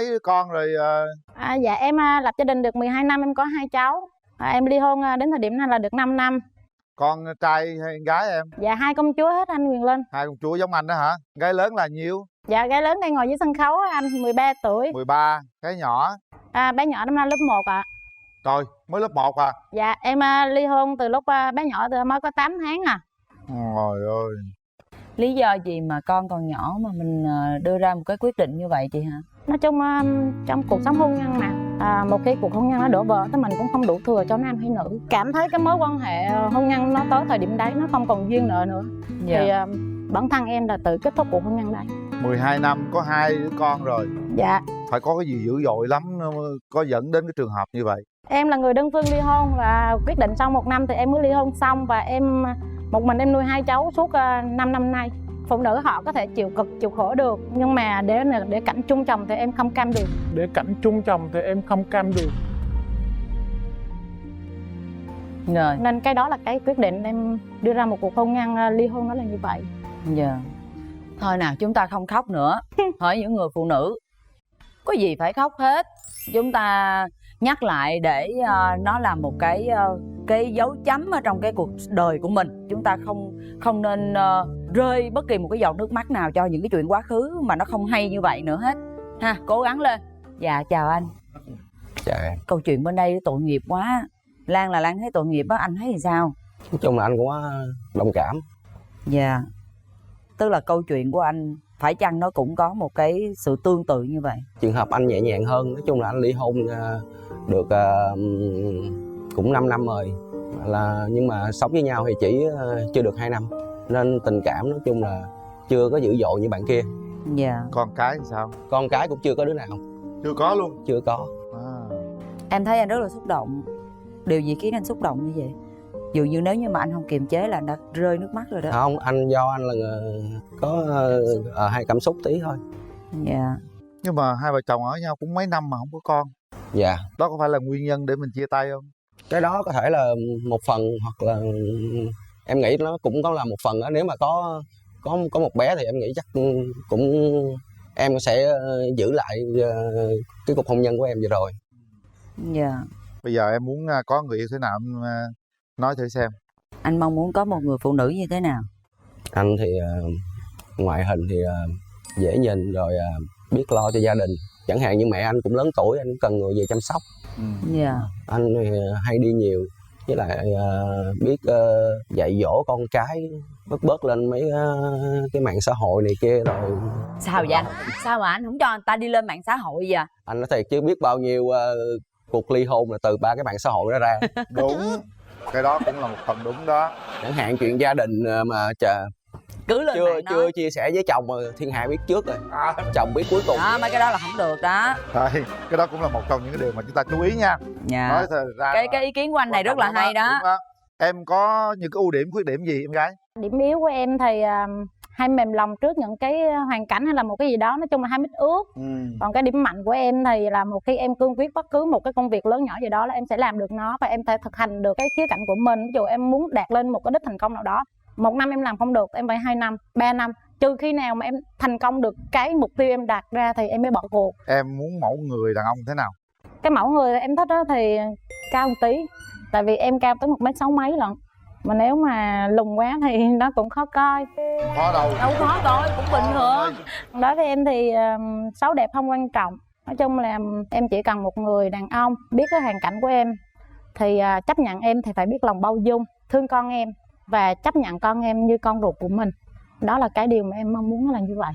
đứa con rồi? Dạ em lập gia đình được 12 năm, em có 2 cháu. Em ly hôn đến thời điểm này là được 5 năm. Con trai hay con gái em? Dạ 2 công chúa hết anh Quyền Linh. 2 công chúa giống anh đó hả? Gái lớn là nhiêu? Dạ gái lớn đang ngồi dưới sân khấu anh, 13 tuổi. 13. Cái nhỏ? Bé nhỏ năm nay lớp 1 ạ. Trời, mới lớp 1 à? Dạ em ly hôn từ lúc bé nhỏ mới có 8 tháng à. Trời ơi. Lý do gì mà con còn nhỏ mà mình đưa ra một cái quyết định như vậy chị hả? Nói chung trong cuộc sống hôn nhân mà một khi cuộc hôn nhân nó đổ vỡ thì mình cũng không đủ thừa cho nam hay nữ. Cảm thấy cái mối quan hệ hôn nhân nó tới thời điểm đấy nó không còn duyên nợ nữa. Dạ. Thì bản thân em là tự kết thúc cuộc hôn nhân đấy. 12 năm có 2 đứa con rồi. Dạ. Phải có cái gì dữ dội lắm có dẫn đến cái trường hợp như vậy. Em là người đơn phương ly hôn và quyết định sau 1 năm thì em mới ly hôn xong. Và em một mình em nuôi 2 cháu suốt 5 năm nay. Phụ nữ họ có thể chịu cực, chịu khổ được, nhưng mà để cảnh chung chồng thì em không cam được. Để cảnh chung chồng thì em không cam được. Rồi. Nên cái đó là cái quyết định em đưa ra một cuộc hôn nhân ly hôn, nó là như vậy. Dạ. Thôi nào, chúng ta không khóc nữa. Hỏi những người phụ nữ, có gì phải khóc hết. Chúng ta nhắc lại để nó là một cái dấu chấm ở trong cái cuộc đời của mình. Chúng ta không nên rơi bất kỳ một cái giọt nước mắt nào cho những cái chuyện quá khứ mà nó không hay như vậy nữa hết ha. Cố gắng lên. Dạ chào anh. Chào em. Câu chuyện bên đây tội nghiệp quá. Lan là Lan thấy tội nghiệp á, anh thấy thì sao? Nói chung là anh cũng đồng cảm. Dạ. Tức là câu chuyện của anh phải chăng nó cũng có một cái sự tương tự như vậy? Trường hợp anh nhẹ nhàng hơn. Nói chung là anh ly hôn được cũng 5 năm rồi nhưng mà sống với nhau thì chỉ chưa được 2 năm, nên tình cảm nói chung là chưa có dữ dội như bạn kia. Dạ. Con cái thì sao? Con cái cũng chưa có đứa nào. Chưa có luôn? Chưa có. Em thấy anh rất là xúc động. Điều gì khiến anh xúc động như vậy? Dường như nếu như mà anh không kiềm chế là anh đã rơi nước mắt rồi đó. Không, do anh là có hai cảm xúc tí thôi. Dạ. Nhưng mà hai vợ chồng ở nhau cũng mấy năm mà không có con. Dạ. Đó có phải là nguyên nhân để mình chia tay không? Cái đó có thể là một phần, hoặc là em nghĩ nó cũng có là một phần đó. Nếu mà có một bé thì em nghĩ chắc cũng em sẽ giữ lại cái cuộc hôn nhân của em vừa rồi. Dạ. Bây giờ em muốn có người yêu thế nào em nói thử xem. Anh mong muốn có một người phụ nữ như thế nào? Anh thì ngoại hình thì dễ nhìn, rồi biết lo cho gia đình. Chẳng hạn như mẹ anh cũng lớn tuổi, anh cần người về chăm sóc. Dạ. Anh thì hay đi nhiều, với lại biết dạy dỗ con cái, bớt lên mấy cái mạng xã hội này kia rồi. Sao vậy? Sao mà anh không cho anh ta đi lên mạng xã hội vậy? Anh nói thiệt chứ biết bao nhiêu cuộc ly hôn là từ 3 cái mạng xã hội đó ra. Đúng. Cái đó cũng là một phần đúng đó. Chẳng hạn chuyện gia đình mà cứ lên mạng chưa nói. chia sẻ với chồng mà thiên hạ biết trước rồi, chồng biết cuối cùng. Đó, mấy cái đó là không được đó. Rồi, cái đó cũng là một trong những cái điều mà chúng ta chú ý nha. Dạ. Nói ra cái ý kiến của anh này rất là hay đó. Em có những cái ưu điểm khuyết điểm gì em gái? Điểm yếu của em thì hay mềm lòng trước những cái hoàn cảnh hay là một cái gì đó, nói chung là hay mít ướt. Còn cái điểm mạnh của em thì là một khi em cương quyết bất cứ một cái công việc lớn nhỏ gì đó là em sẽ làm được nó, và em phải thực hành được cái khía cạnh của mình. Ví dụ em muốn đạt lên một cái đích thành công nào đó, 1 năm em làm không được, em phải 2 năm, 3 năm, trừ khi nào mà em thành công được cái mục tiêu em đặt ra thì em mới bỏ cuộc. Em muốn mẫu người đàn ông thế nào? Cái mẫu người em thích đó thì cao một tí, tại vì em cao tới 1m6 mấy lận. Mà nếu mà lùn quá thì nó cũng khó coi. Khó đâu. Đâu khó coi, cũng bình thường. Đối với em thì xấu đẹp không quan trọng. Nói chung là em chỉ cần một người đàn ông biết cái hoàn cảnh của em, thì chấp nhận em thì phải biết lòng bao dung, thương con em và chấp nhận con em như con ruột của mình. Đó là cái điều mà em mong muốn là như vậy.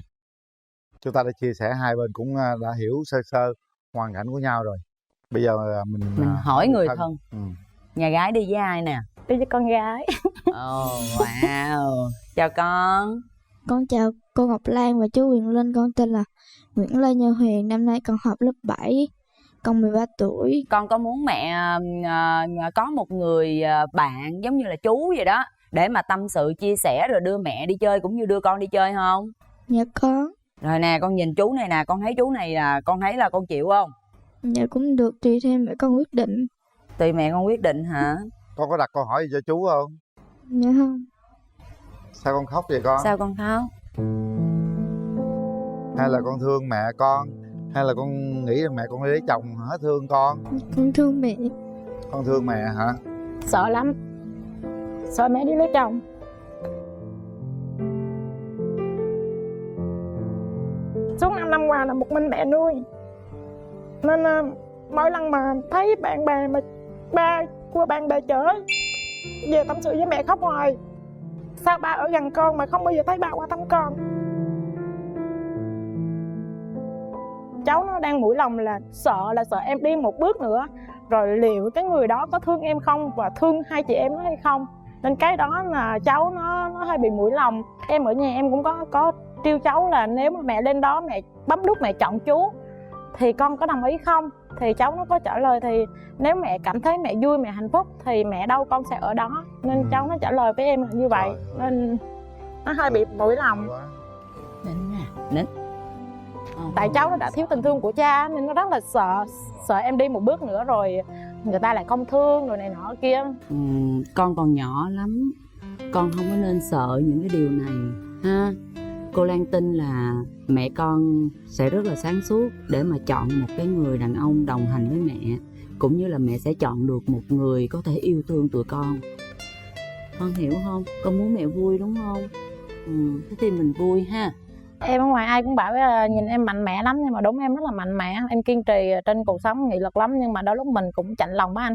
Chúng ta đã chia sẻ, hai bên cũng đã hiểu sơ sơ hoàn cảnh của nhau rồi. Bây giờ mình hỏi người thân. Nhà gái đi với ai nè? Đi với con gái. Wow. Chào con. Con chào cô Ngọc Lan và chú Quyền Linh. Con tên là Nguyễn Lê Như Huyền, năm nay con học lớp 7, con 13 tuổi. Con có muốn mẹ có một người bạn giống như là chú vậy đó, để mà tâm sự chia sẻ rồi đưa mẹ đi chơi cũng như đưa con đi chơi không? Dạ con. Rồi nè, con nhìn chú này nè, con thấy chú này là con thấy là con chịu không? Dạ cũng được, tùy theo mẹ con quyết định. Tùy mẹ con quyết định hả? Con có đặt câu hỏi gì cho chú không? Dạ không. Sao con khóc vậy con? Sao con khóc? Hay là con thương mẹ con, Hay là con nghĩ rằng mẹ con đi lấy chồng hết thương con? Con thương mẹ. Con thương mẹ hả? Sợ lắm, sợ mẹ đi lấy chồng. Suốt 5 năm qua là một mình mẹ nuôi, nên mỗi lần mà thấy bạn bè mà ba của bạn bè chở về tâm sự với mẹ khóc hoài. Sao ba ở gần con mà không bao giờ thấy ba qua thăm con? Cháu nó đang mũi lòng là sợ em đi một bước nữa rồi liệu cái người đó có thương em không và thương hai chị em nó hay không, nên cái đó là cháu nó hơi bị mũi lòng. Em ở nhà em cũng có trêu cháu là nếu mà mẹ lên đó mẹ bấm nút mẹ chọn chú thì con có đồng ý không, thì cháu nó có trả lời thì nếu mẹ cảm thấy mẹ vui mẹ hạnh phúc thì mẹ đâu con sẽ ở đó, nên cháu nó trả lời với em là như vậy. Nên nó hơi bị mũi lòng. Nín nè, nín. Tại cháu nó đã thiếu tình thương của cha nên nó rất là sợ em đi một bước nữa rồi người ta lại không thương rồi này nọ kia. Con còn nhỏ lắm, con không có nên sợ những cái điều này ha. Cô Lan tin là mẹ con sẽ rất là sáng suốt để mà chọn một cái người đàn ông đồng hành với mẹ, cũng như là mẹ sẽ chọn được một người có thể yêu thương tụi con. Con hiểu không? Con muốn mẹ vui đúng không? Thế thì mình vui ha. Em ở ngoài ai cũng bảo nhìn em mạnh mẽ lắm, nhưng mà đúng em rất là mạnh mẽ. Em kiên trì trên cuộc sống, nghị lực lắm, nhưng mà đôi lúc mình cũng chạnh lòng á anh,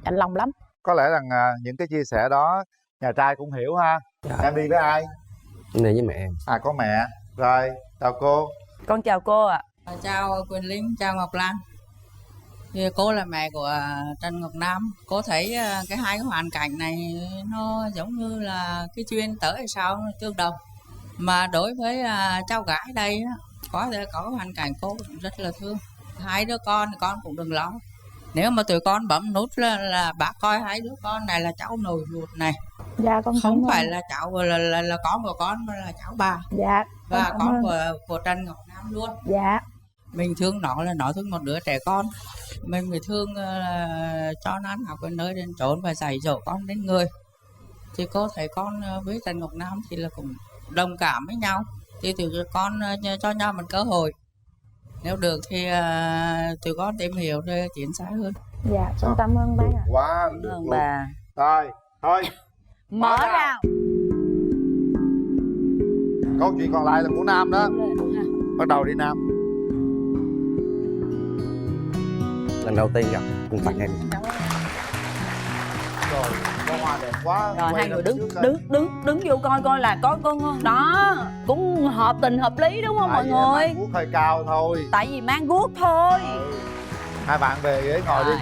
chạnh lòng lắm. Có lẽ rằng những cái chia sẻ đó nhà trai cũng hiểu ha. Dạ. Em đi với ai? Em đi với mẹ em. À, có mẹ. Rồi, chào cô. Con chào cô ạ. Chào Quyền Linh, chào Ngọc Lan. Thì cô là mẹ của Trần Ngọc Nam. Cô thấy cái hai cái hoàn cảnh này nó giống như là cái chuyên tới hay sao nó tương đồng. Mà đối với cháu gái đây á, có thể có hoàn cảnh cô cũng rất là thương. Hai đứa con thì con cũng đừng lo. Nếu mà tụi con bấm nút là bác coi hai đứa con này là cháu nồi ruột này. Dạ con không phải là cháu là con của con mà là cháu bà. Dạ. Và con của Trần Ngọc Nam luôn. Dạ. Mình thương nó là nó thương một đứa trẻ con. Mình phải thương cho nó ăn học ở nơi đến trốn và dạy dỗ con đến người. Thì cô thấy con với Trần Ngọc Nam thì là cũng đồng cảm với nhau. Thì tụi con cho nhau một cơ hội. Nếu được thì tụi con tìm hiểu rồi tiến xa hơn. Dạ, con cảm ơn bác ạ. Quá Cảm được ơn luôn. bà. Rồi, thôi Mở ra. câu chuyện còn lại là của Nam đó. Bắt đầu đi Nam. Lần đầu tiên gặp cũng tặng em. Rồi, bó hoa đẹp quá. Rồi Quay hai ra người trước coi. đứng vô coi là có đó cũng hợp tình hợp lý đúng không Tại mọi vì người? em guốc hơi cao thôi. Tại vì mang guốc thôi. Hai bạn về ghế ngồi đi. Rồi.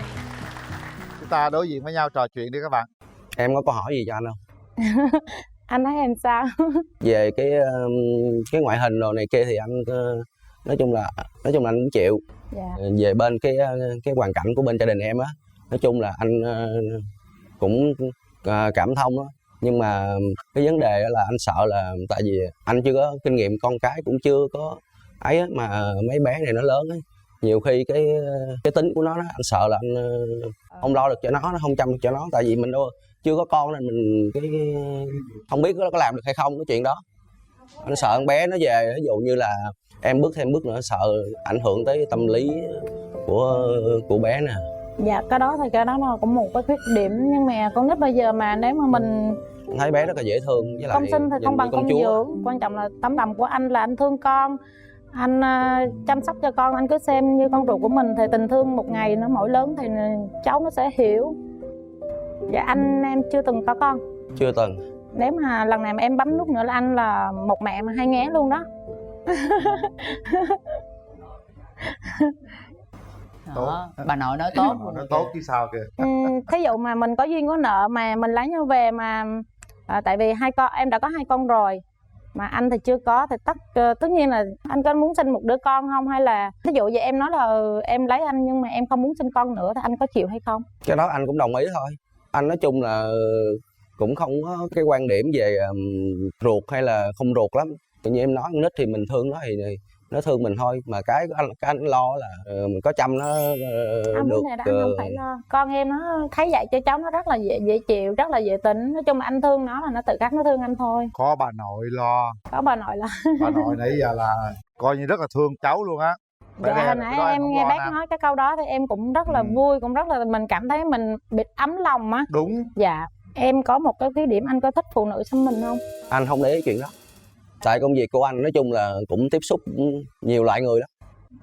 Chúng ta đối diện với nhau trò chuyện đi các bạn. Em có câu hỏi gì cho anh không? Anh thấy em sao? Về cái ngoại hình đồ này kia thì anh nói chung là anh cũng chịu. Dạ. Về bên cái hoàn cảnh của bên gia đình em á, nói chung là anh cũng cảm thông á, nhưng mà cái vấn đề là anh sợ là tại vì anh chưa có kinh nghiệm, con cái cũng chưa có ấy á, mà mấy bé này nó lớn ấy, nhiều khi cái tính của nó anh sợ là anh không lo được cho nó không chăm được cho nó, tại vì mình đâu chưa có con nên mình không biết nó có làm được hay không cái chuyện đó. Anh sợ con bé nó về, ví dụ như là em bước thêm bước nữa sợ ảnh hưởng tới tâm lý của bé nè. Dạ, cái đó là cũng một cái khuyết điểm, nhưng mà con nít bây giờ mà nếu mà mình Thấy bé rất là dễ thương, với lại con sinh thì không bằng con chúa. dưỡng. Quan trọng là tấm lòng của anh là anh thương con, anh chăm sóc cho con, anh cứ xem như con ruột của mình, thì tình thương một ngày nó mỗi lớn thì cháu nó sẽ hiểu. Dạ, anh em chưa từng có con. Chưa từng. Nếu mà lần này mà em bấm nút nữa là anh là một mẹ mà hai nghé luôn đó. Đó, bà nội nói tốt. Nó tốt chứ sao kìa. Thí dụ mà mình có duyên có nợ mà mình lấy nhau về mà tại vì em đã có hai con rồi mà anh thì chưa có, thì tất nhiên là anh có muốn sinh một đứa con không, hay là ví dụ vậy em nói là em lấy anh nhưng mà em không muốn sinh con nữa thì anh có chịu hay không? Cái đó anh cũng đồng ý thôi. Anh nói chung là cũng không có cái quan điểm về ruột hay là không ruột lắm. Tự nhiên em nói con nít thì mình thương nó thì nó thương mình thôi, mà cái anh lo là mình có chăm nó Anh được. này đó, anh không phải lo. Con em nó thấy vậy cho cháu nó rất là dễ chịu, rất là dễ tính. Nói chung là anh thương nó là nó tự khắc nó thương anh thôi. Có bà nội lo. Có bà nội lo. Bà nội nãy giờ là coi như rất là thương cháu luôn á. Dạ, hồi nãy em nghe bác nói cái câu đó thì em cũng rất là vui, cũng rất là mình cảm thấy mình bị ấm lòng á. Đúng. Dạ, em có một cái khuyết điểm, anh có thích phụ nữ xăm mình không? Anh không để ý chuyện đó. Tại công việc của anh nói chung là cũng tiếp xúc nhiều loại người đó.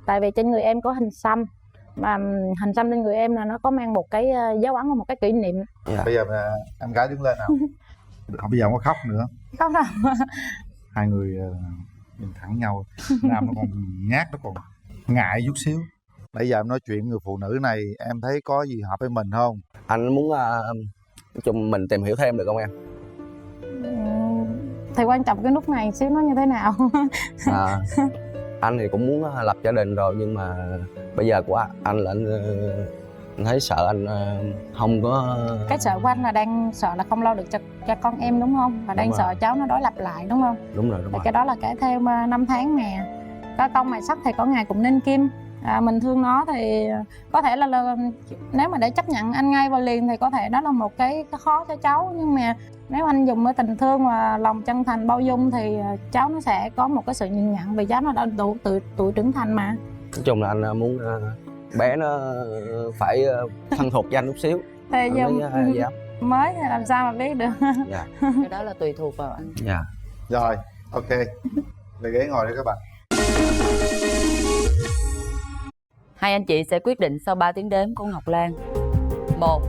Tại vì trên người em có hình xăm, mà hình xăm trên người em là nó có mang một cái dấu ấn và một cái kỷ niệm. Bây giờ em gái đứng lên nào. Không, bây giờ không có khóc nữa. Khóc đâu. Hai người nhìn thẳng nhau. Nam nó còn nhát, nó còn ngại chút xíu. Bây giờ em nói chuyện người phụ nữ này, em thấy có gì hợp với mình không? Anh muốn nói chung mình tìm hiểu thêm được không em? Thì quan trọng cái lúc này xíu nó như thế nào. Anh thì cũng muốn lập gia đình rồi, nhưng mà bây giờ của anh là anh thấy sợ anh không có. Cái sợ của anh là đang sợ là không lo được cho con em đúng không? Và đang sợ cháu nó đối lập lại đúng không? Đúng rồi. Cái đó là cái theo năm tháng mà có công mài sắt thì có ngày cũng nên kim. Mình thương nó thì có thể là nếu mà để chấp nhận anh ngay và liền thì có thể đó là một cái khó cho cháu, nhưng mà nếu anh dùng với tình thương và lòng chân thành bao dung thì cháu nó sẽ có một cái sự nhìn nhận, vì cháu nó đã tuổi trưởng thành mà. Nói chung là anh muốn bé nó phải thân thuộc với anh chút xíu thì mới thì làm sao mà biết được. Dạ. Cái đó là tùy thuộc vào anh. Dạ. Rồi, ok. Về ghế ngồi đi các bạn. Hai anh chị sẽ quyết định sau 3 tiếng đếm của Ngọc Lan. 1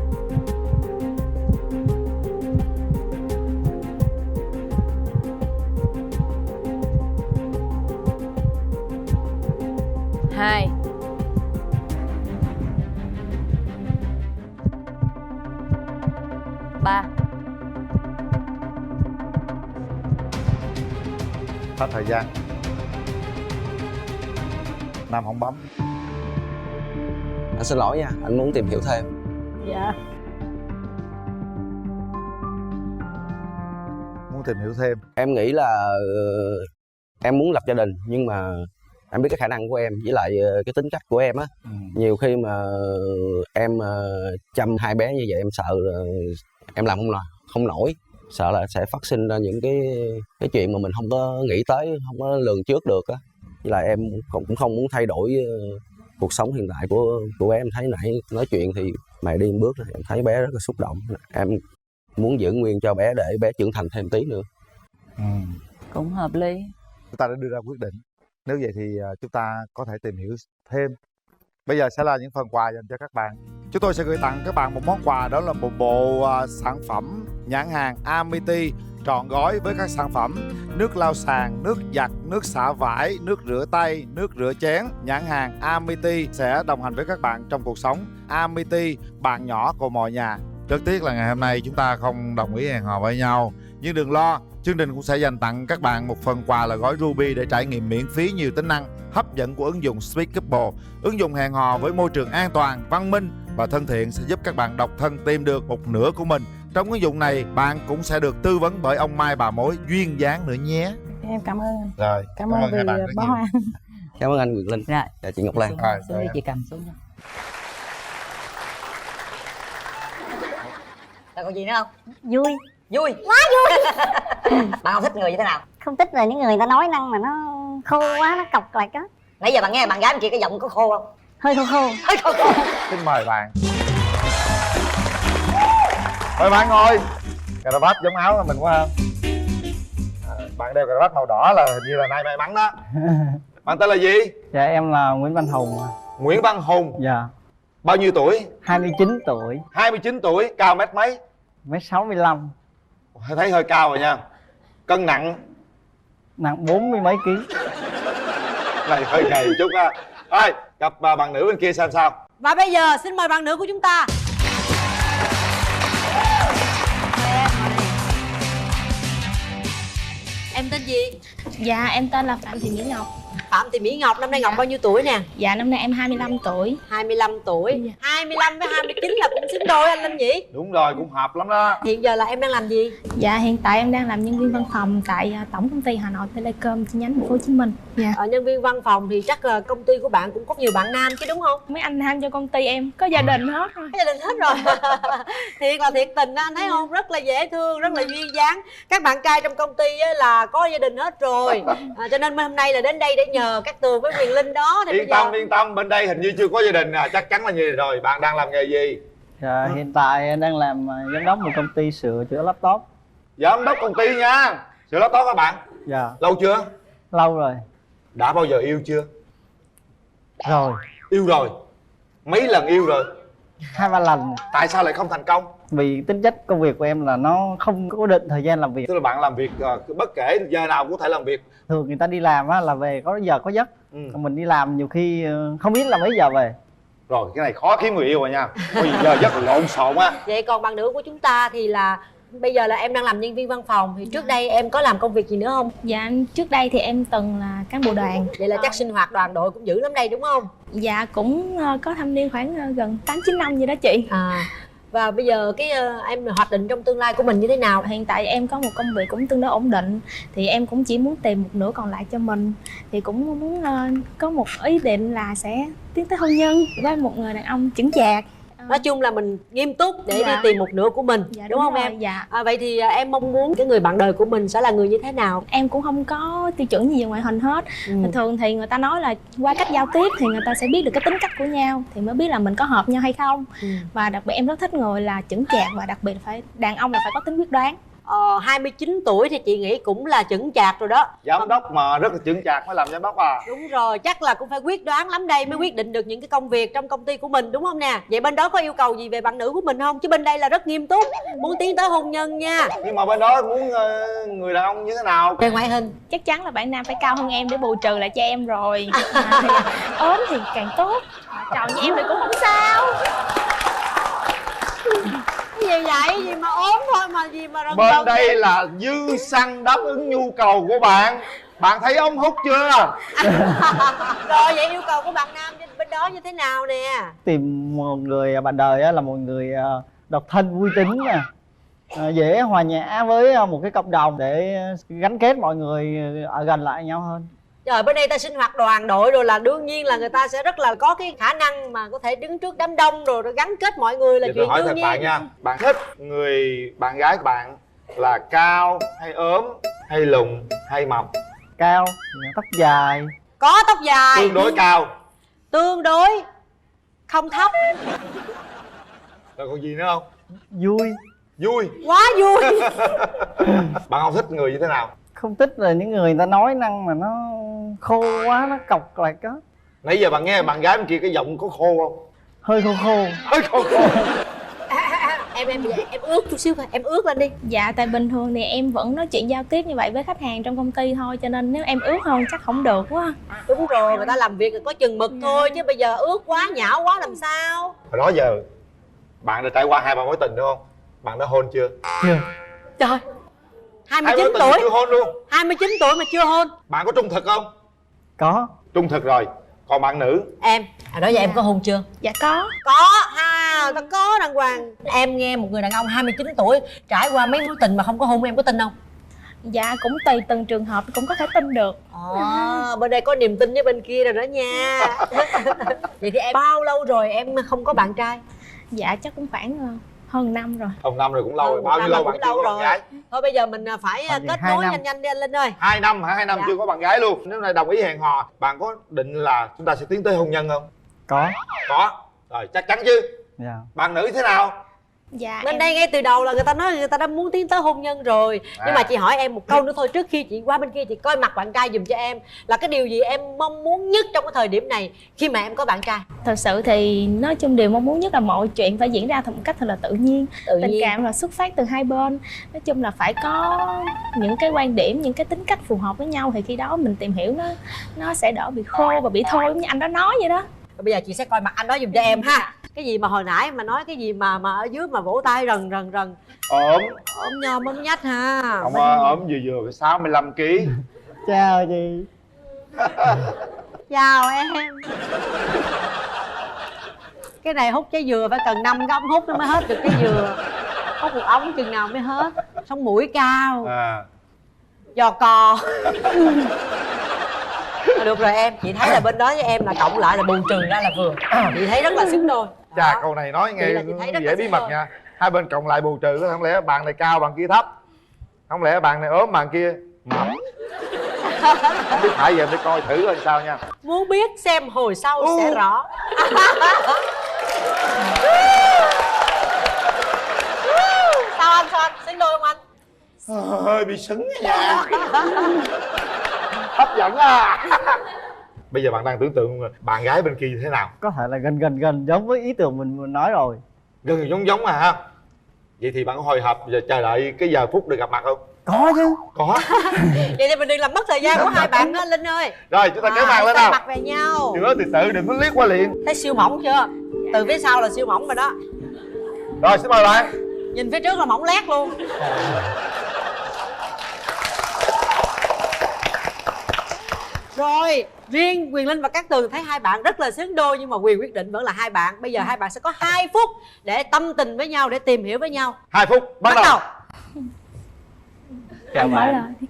2 3. Hết thời gian. Nam không bấm. Anh xin lỗi nha, anh muốn tìm hiểu thêm. Dạ. Muốn tìm hiểu thêm. Em nghĩ là em muốn lập gia đình, nhưng mà em biết cái khả năng của em với lại cái tính cách của em á. Nhiều khi mà em chăm hai bé như vậy em sợ là em làm không nổi, sợ là sẽ phát sinh ra những cái chuyện mà mình không có nghĩ tới, không có lường trước được á. Với lại em cũng không muốn thay đổi cuộc sống hiện tại của bé. Em thấy nãy nói chuyện thì mày đi một bước em thấy bé rất là xúc động. Em muốn giữ nguyên cho bé để bé trưởng thành thêm tí nữa. Cũng hợp lý. Chúng ta đã đưa ra quyết định. Nếu vậy thì chúng ta có thể tìm hiểu thêm. Bây giờ sẽ là những phần quà dành cho các bạn. Chúng tôi sẽ gửi tặng các bạn một món quà, đó là một bộ sản phẩm nhãn hàng Amity trọn gói với các sản phẩm nước lau sàn, nước giặt, nước xả vải, nước rửa tay, nước rửa chén. Nhãn hàng Amity sẽ đồng hành với các bạn trong cuộc sống. Amity, bạn nhỏ của mọi nhà. Rất tiếc là ngày hôm nay chúng ta không đồng ý hẹn hò với nhau, nhưng đừng lo, chương trình cũng sẽ dành tặng các bạn một phần quà là gói Ruby để trải nghiệm miễn phí nhiều tính năng hấp dẫn của ứng dụng Sweet Couple. Ứng dụng hẹn hò với môi trường an toàn, văn minh và thân thiện sẽ giúp các bạn độc thân tìm được một nửa của mình. Trong ứng dụng này, bạn cũng sẽ được tư vấn bởi ông Mai bà mối duyên dáng nữa nhé. Em cảm ơn anh. Rồi, cảm ơn hai bạn rất bó nhiều. hoa. Cảm ơn anh Nguyệt Linh. Rồi. Chào chị Ngọc Lan. Xuống đi chị cầm xuống nha. Còn còn gì nữa không? Vui. Vui. Quá vui. Bạn không thích người như thế nào? Không thích là những người ta nói năng mà nó khô quá, nó cọc lạch á. Nãy giờ bạn nghe bạn gái bên kia cái giọng có khô không? Hơi khô khô. Hơi khô khô. Xin mời bạn. Mời bạn ngồi. Cà vạt giống áo của mình quá không? Bạn đeo cà vạt màu đỏ là hình như là nay may mắn đó. Bạn tên là gì? Dạ em là Nguyễn Văn Hùng. Nguyễn Văn Hùng. Dạ. Bao nhiêu tuổi? 29 tuổi. 29 tuổi, cao mét mấy? Mét 65. Thấy hơi cao rồi nha. Cân nặng? Nặng 40 mấy ký. Này hơi gầy một chút ha. Thôi, gặp bạn nữ bên kia xem sao. Và bây giờ xin mời bạn nữ của chúng ta. Em tên gì? Dạ em tên là Phạm Thị Mỹ Ngọc. Phạm Thị Mỹ Ngọc, năm nay Ngọc bao nhiêu tuổi nè? Dạ năm nay em 25 tuổi. 25 tuổi. Dạ. 25 với 29 là cũng xứng đôi anh Linh nhỉ? Đúng rồi, cũng hợp lắm đó. Hiện giờ là em đang làm gì? Dạ hiện tại em đang làm nhân viên văn phòng tại tổng công ty Hà Nội Telecom chi nhánh Thành phố Hồ Chí Minh. Dạ. Nhân viên văn phòng thì chắc là công ty của bạn cũng có nhiều bạn nam chứ đúng không? Mấy anh nam cho công ty em có gia đình hết rồi. Có gia đình hết rồi. Thiệt là thiệt tình anh thấy không? Rất là dễ thương, rất là duyên dáng. Các bạn trai trong công ty là có gia đình hết rồi. Cho nên hôm nay là đến đây để nhờ nhờ Cát Tường với Quyền Linh đó thì Yên tâm, bên đây hình như chưa có gia đình à, chắc chắn là như vậy rồi. Bạn đang làm nghề gì? Dạ, hiện tại đang làm giám đốc một công ty sửa chữa laptop. Giám đốc công ty nha. Sửa laptop các bạn. Dạ. Lâu chưa? Lâu rồi. Đã bao giờ yêu chưa? Rồi. Yêu rồi. Mấy lần yêu rồi? 2-3 lần. Tại sao lại không thành công? Vì tính chất công việc của em là nó không có định thời gian làm việc. Tức là bạn làm việc bất kể giờ nào cũng có thể làm việc. Thường người ta đi làm á là về có giờ có giấc. Còn mình đi làm nhiều khi không biết là mấy giờ về. Rồi cái này khó kiếm người yêu rồi nha. Có gì giờ giấc lộn xộn á. Vậy còn bạn nữ của chúng ta thì là bây giờ là em đang làm nhân viên văn phòng, thì trước đây em có làm công việc gì nữa không? Dạ trước đây thì em từng là cán bộ đoàn. Vậy là chắc sinh hoạt đoàn đội cũng dữ lắm đây đúng không? Dạ cũng có thâm niên khoảng gần 8-9 năm vậy đó chị. Và bây giờ em hoạch định trong tương lai của mình như thế nào? Hiện tại em có một công việc cũng tương đối ổn định, thì em cũng chỉ muốn tìm một nửa còn lại cho mình. Thì cũng muốn có một ý định là sẽ tiến tới hôn nhân với một người đàn ông chững chạc. Nói chung là mình nghiêm túc để đi tìm một nửa của mình, đúng không rồi, em? Dạ. Vậy thì em mong muốn cái người bạn đời của mình sẽ là người như thế nào? Em cũng không có tiêu chuẩn gì về ngoại hình hết. Thường thì người ta nói là qua cách giao tiếp thì người ta sẽ biết được cái tính cách của nhau, thì mới biết là mình có hợp nhau hay không. Và đặc biệt em rất thích người là chững chạc, và đặc biệt là đàn ông là phải có tính quyết đoán. 29 tuổi thì chị nghĩ cũng là chững chạc rồi đó. Giám đốc mà rất là chững chạc mới làm giám đốc à? Đúng rồi, chắc là cũng phải quyết đoán lắm đây mới quyết định được những cái công việc trong công ty của mình, đúng không nè? Vậy bên đó có yêu cầu gì về bạn nữ của mình không? Chứ bên đây là rất nghiêm túc, muốn tiến tới hôn nhân nha. Nhưng mà bên đó muốn người đàn ông như thế nào? Về ngoại hình chắc chắn là bạn nam phải cao hơn em để bù trừ lại cho em rồi. Ốm thì càng tốt, tròn như em thì cũng không sao. Cái gì vậy? Gì mà ốm thôi mà gì mà bên đây là dư xăng đáp ứng nhu cầu của bạn. Bạn thấy ống hút chưa? Rồi vậy yêu cầu của bạn nam bên đó như thế nào nè? Tìm một người bạn đời là một người độc thân vui tính nè, dễ hòa nhã với một cái cộng đồng để gắn kết mọi người ở gần lại nhau hơn. Trời, bên đây ta sinh hoạt đoàn đội rồi là đương nhiên là người ta sẽ rất là có cái khả năng mà có thể đứng trước đám đông rồi gắn kết mọi người là vậy chuyện tôi hỏi đương thật nhiên. bạn nha, bạn thích người bạn gái của bạn là cao hay ốm hay lùn hay mập? Cao, tóc dài. Có tóc dài. Tương đối cao. Tương đối không thấp. Rồi còn gì nữa không? Vui. Vui. Quá vui. Bạn không thích người như thế nào? Không thích là những người ta nói năng mà nó khô quá, nó cọc lại đó. Nãy giờ bạn nghe bạn gái bên kia cái giọng có khô không? Hơi khô khô. Hơi khô khô. Em ướt chút xíu thôi, em ướt lên đi. Dạ tại bình thường thì em vẫn nói chuyện giao tiếp như vậy với khách hàng trong công ty thôi, cho nên nếu em ướt hơn chắc không được quá. Đúng rồi, người ta làm việc có chừng mực thôi, chứ bây giờ ướt quá nhão quá làm sao? Hồi đó giờ bạn đã trải qua 2-3 mối tình đúng không? Bạn đã hôn chưa? Chưa. Trời, 29 tuổi chưa hôn luôn. 29 tuổi mà chưa hôn. Bạn có trung thực không? Có. Trung thực rồi. Còn bạn nữ? Em, đó giờ em có hôn chưa? Dạ có. Có ha, ta có đàng hoàng. Em nghe một người đàn ông 29 tuổi trải qua mấy mối tình mà không có hôn, em có tin không? Dạ cũng tùy từng trường hợp, cũng có thể tin được. Bên đây có niềm tin với bên kia rồi đó nha. Vậy thì em bao lâu rồi em không có bạn trai? Dạ chắc cũng khoảng hơn năm rồi. Hơn năm rồi cũng lâu rồi. Bao nhiêu lâu bạn chưa có bạn gái? Thôi bây giờ mình phải kết nối nhanh đi anh Linh ơi. 2 năm hả? 2 năm chưa có bạn gái luôn. Nếu này đồng ý hẹn hò, bạn có định là chúng ta sẽ tiến tới hôn nhân không? Có. Có. Rồi chắc chắn chứ. Dạ. Bạn nữ thế nào? Dạ bên đây ngay từ đầu là người ta nói người ta đã muốn tiến tới hôn nhân rồi. Nhưng mà chị hỏi em một câu nữa thôi, trước khi chị qua bên kia chị coi mặt bạn trai giùm cho em, là cái điều gì em mong muốn nhất trong cái thời điểm này khi mà em có bạn trai? Thật sự thì nói chung điều mong muốn nhất là mọi chuyện phải diễn ra một cách thật là tự nhiên. Tình cảm là xuất phát từ hai bên. Nói chung là phải có những cái quan điểm, những cái tính cách phù hợp với nhau, thì khi đó mình tìm hiểu nó sẽ đỡ bị khô và bị thôi, giống như anh đó nói vậy đó. Bây giờ chị sẽ coi mặt anh đó giùm cho em ha. Cái gì mà hồi nãy mà nói cái gì mà ở dưới mà vỗ tay rần rần rần. Ốm. Ốm nhom ốm nhách ha. Không ốm vừa vừa phải 65 kg. Chào chị. Chào em. Cái này hút trái dừa phải cần 5 cái ống hút nó mới hết được cái dừa. Hút một ống chừng nào mới hết. Sống mũi cao. Giò cò. Được rồi em, chị thấy là bên đó với em là cộng lại là bù trừ ra là vừa. Chị thấy rất là xứng đôi. Chà, câu này nói nghe dễ bí mật nha. Hai bên cộng lại bù trừ, không lẽ bạn này cao bạn kia thấp, không lẽ bạn này ốm bạn kia mập. Không biết phải giờ em đi coi thử coi sao nha. Muốn biết xem hồi sau sẽ rõ. Sao anh xứng đôi không anh? Hơi bị sứng nha. Hấp dẫn à. Bây giờ bạn đang tưởng tượng bạn gái bên kia thế nào? Có thể là gần giống với ý tưởng mình nói rồi. Gần giống à ha. Vậy thì bạn có hồi hộp giờ chờ đợi cái giờ phút được gặp mặt không? Có chứ. Có. Vậy thì mình đừng làm mất thời gian của hai bạn đó Linh ơi. Rồi chúng ta kéo màn lên nào. nào. Mặt về nhau. Đừng có từ từ, đừng có liếc qua liền. Thấy siêu mỏng chưa? Từ phía sau là siêu mỏng rồi đó. Rồi xin mời bạn. Nhìn phía trước là mỏng lét luôn. Rồi, riêng Quyền Linh và Cát Tường thấy hai bạn rất là xứng đôi, nhưng mà quyền quyết định vẫn là hai bạn. Bây giờ hai bạn sẽ có 2 phút để tâm tình với nhau, để tìm hiểu với nhau. 2 phút, bắt đầu. Chào Anh bạn. mở lời.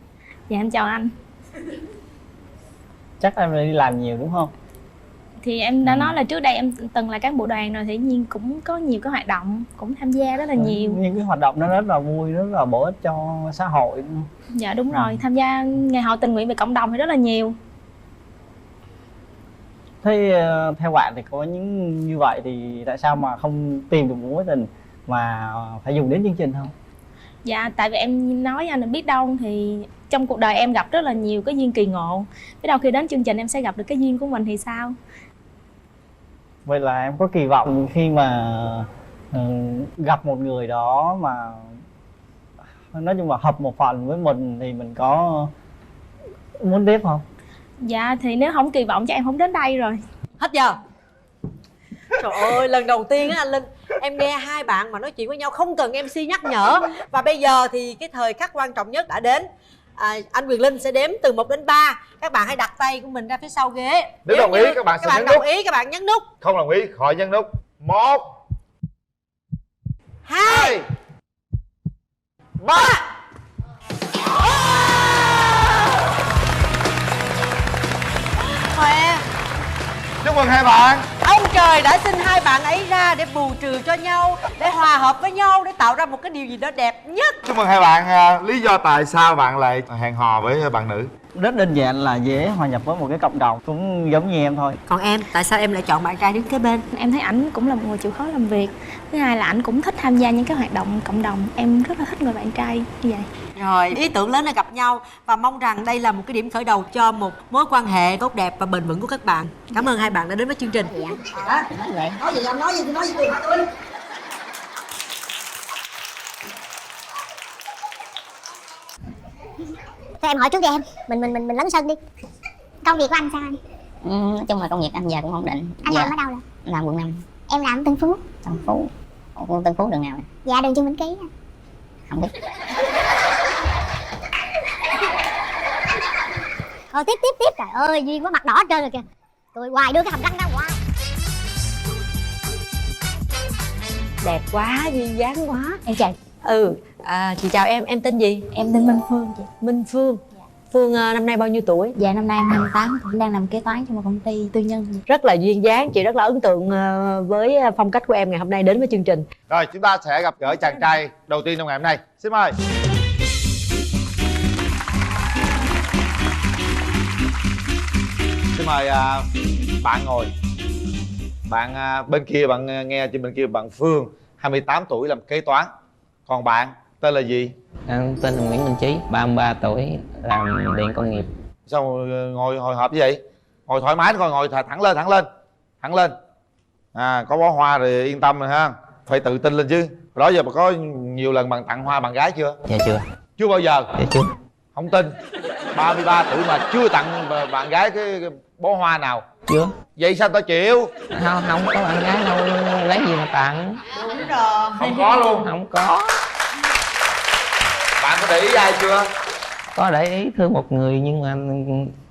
Dạ em chào anh. Chắc em đi làm nhiều đúng không? Thì em đã nói là trước đây em từng là cán bộ đoàn rồi, thì nhiên cũng có nhiều cái hoạt động, cũng tham gia rất là nhiều. Những cái hoạt động nó rất là vui, rất là bổ ích cho xã hội. Dạ đúng rồi, tham gia ngày hội tình nguyện về cộng đồng thì rất là nhiều. Thế theo bạn thì có những như vậy thì tại sao mà không tìm được một mối tình mà phải dùng đến chương trình không? Dạ tại vì em nói anh biết đâu thì trong cuộc đời em gặp rất là nhiều cái duyên kỳ ngộ, biết đâu khi đến chương trình em sẽ gặp được cái duyên của mình thì sao? Vậy là em có kỳ vọng khi mà gặp một người đó mà nói chung là hợp một phần với mình thì mình có muốn tiếp không? Dạ thì nếu không kỳ vọng cho em không đến đây rồi. Hết giờ. Trời ơi, lần đầu tiên á anh Linh, em nghe hai bạn mà nói chuyện với nhau không cần MC nhắc nhở. Và bây giờ thì cái thời khắc quan trọng nhất đã đến. Anh Quyền Linh sẽ đếm từ 1 đến 3. Các bạn hãy đặt tay của mình ra phía sau ghế. Nếu đồng ý các bạn sẽ nhấn nút. đồng ý các bạn nhấn nút. Không đồng ý khỏi nhấn nút. 1 2 3. Khoe. Chúc mừng hai bạn. Ông trời đã sinh hai bạn ấy ra để bù trừ cho nhau, để hòa hợp với nhau, để tạo ra một cái điều gì đó đẹp nhất. Chúc mừng hai bạn. Lý do tại sao bạn lại hẹn hò với bạn nữ? Rất đơn giản là dễ hòa nhập với một cái cộng đồng, cũng giống như em thôi. Còn em, tại sao em lại chọn bạn trai đứng kế bên? Em thấy ảnh cũng là một người chịu khó làm việc. Thứ hai là ảnh cũng thích tham gia những cái hoạt động cộng đồng. Em rất là thích người bạn trai như vậy. Rồi, ý tưởng lớn là gặp nhau và mong rằng đây là một cái điểm khởi đầu cho một mối quan hệ tốt đẹp và bền vững của các bạn. Cảm ơn hai bạn đã đến với chương trình. Nói gì anh nói gì tôi nói gì tôi. Thế em hỏi trước đi em, mình lấn sân đi. Công việc của anh sao anh? Nói chung là công việc anh giờ cũng ổn định. Anh làm ở đâu rồi? Làm quận 5. Em làm ở Tân Phú. Tân Phú. Ủa, Tân Phú đường nào? Dạ đường Trương Minh Ký. Không biết. Thôi tiếp trời ơi, duyên quá, mặt đỏ hết trơn rồi kìa. Cười hoài, đưa cái hàm răng ra hoài. Đẹp quá, duyên dáng quá. Em chào. Chị chào em tên gì? Em tên Minh Phương chị. Minh Phương. Phương năm nay bao nhiêu tuổi? Dạ năm nay em 28 tuổi, đang làm kế toán cho một công ty tư nhân. Rất là duyên dáng, chị rất là ấn tượng với phong cách của em ngày hôm nay đến với chương trình. Rồi chúng ta sẽ gặp gỡ chàng trai đầu tiên trong ngày hôm nay. Xin mời. Xin mời bạn ngồi. Bạn bên kia, bạn nghe trên bên kia bạn Phương, 28 tuổi làm kế toán. Còn bạn tên là gì? Em tên là Nguyễn Minh Chí, 33 tuổi, làm điện công nghiệp. Sao ngồi hồi hộp như vậy? Ngồi thoải mái thôi, ngồi thẳng lên. Có bó hoa rồi yên tâm rồi ha. Phải tự tin lên chứ. Đó giờ mà có nhiều lần bạn tặng hoa bạn gái chưa? Dạ chưa. Chưa bao giờ? Dạ chưa. Không tin. 33 tuổi mà chưa tặng bạn gái cái bó hoa nào? Chưa. Vậy sao tao chịu? Không có bạn gái đâu, lấy gì mà tặng. Đúng rồi. Không có luôn. Không có. Bạn có để ý ai chưa? Có để ý thương một người nhưng mà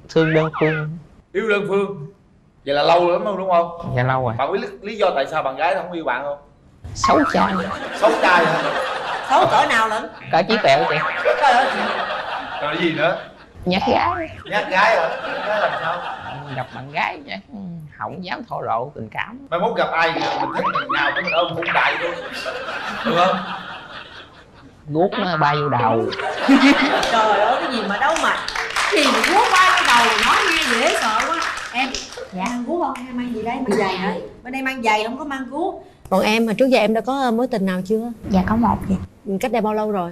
thương đơn phương. Yêu đơn phương. Vậy là lâu lắm đúng không? Dạ lâu rồi. Bạn biết lý do tại sao bạn gái không yêu bạn không? Xấu trai. Xấu trai hả? Xấu cỡ nào lận? Cỡ chí tẹo chị. Trời ơi. Rồi cái gì nữa? Nhát gái. Nhát gái hả? Nhát gái làm sao? Gặp bạn gái chứ không dám thổ lộ tình cảm. Mai mốt gặp ai mình thích mình nào cái mình ôm hôn đại luôn. Được không? Guốc nó bay vô đầu. Trời ơi, cái gì mà đâu mà gì mà vuốt vai cái đầu nói nghe dễ sợ quá. Em dạ mang guốc không hay mang gì đây? Mang giày hả? Bên đây mang giày không có mang guốc. Còn em mà trước giờ em đã có mối tình nào chưa? Dạ có một chị. Cách đây bao lâu rồi?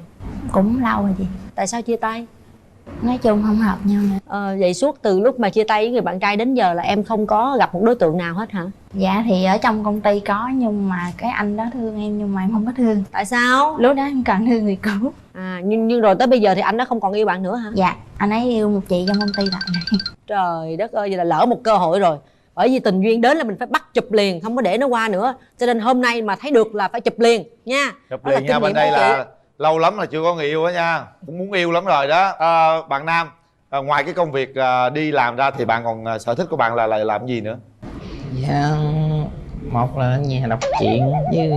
Cũng lâu rồi chị. Tại sao chia tay? Nói chung không hợp nhau nữa. Vậy suốt từ lúc mà chia tay với người bạn trai đến giờ là em không có gặp một đối tượng nào hết hả? Dạ thì ở trong công ty có, nhưng mà cái anh đó thương em nhưng mà em không có thương. Tại sao? Lúc đó em cần thương người cũ. Nhưng rồi tới bây giờ thì anh đó không còn yêu bạn nữa hả? Dạ anh ấy yêu một chị trong công ty lại. Trời đất ơi, vậy là lỡ một cơ hội rồi. Bởi vì tình duyên đến là mình phải bắt chụp liền, không có để nó qua nữa. Cho nên hôm nay mà thấy được là phải chụp liền nha. Chụp liền nha. Bên đây là lâu lắm là chưa có người yêu đó nha, cũng muốn yêu lắm rồi đó. Bạn nam, ngoài cái công việc đi làm ra thì bạn còn sở thích của bạn là làm gì nữa? Dạ, một là ở nhà đọc truyện với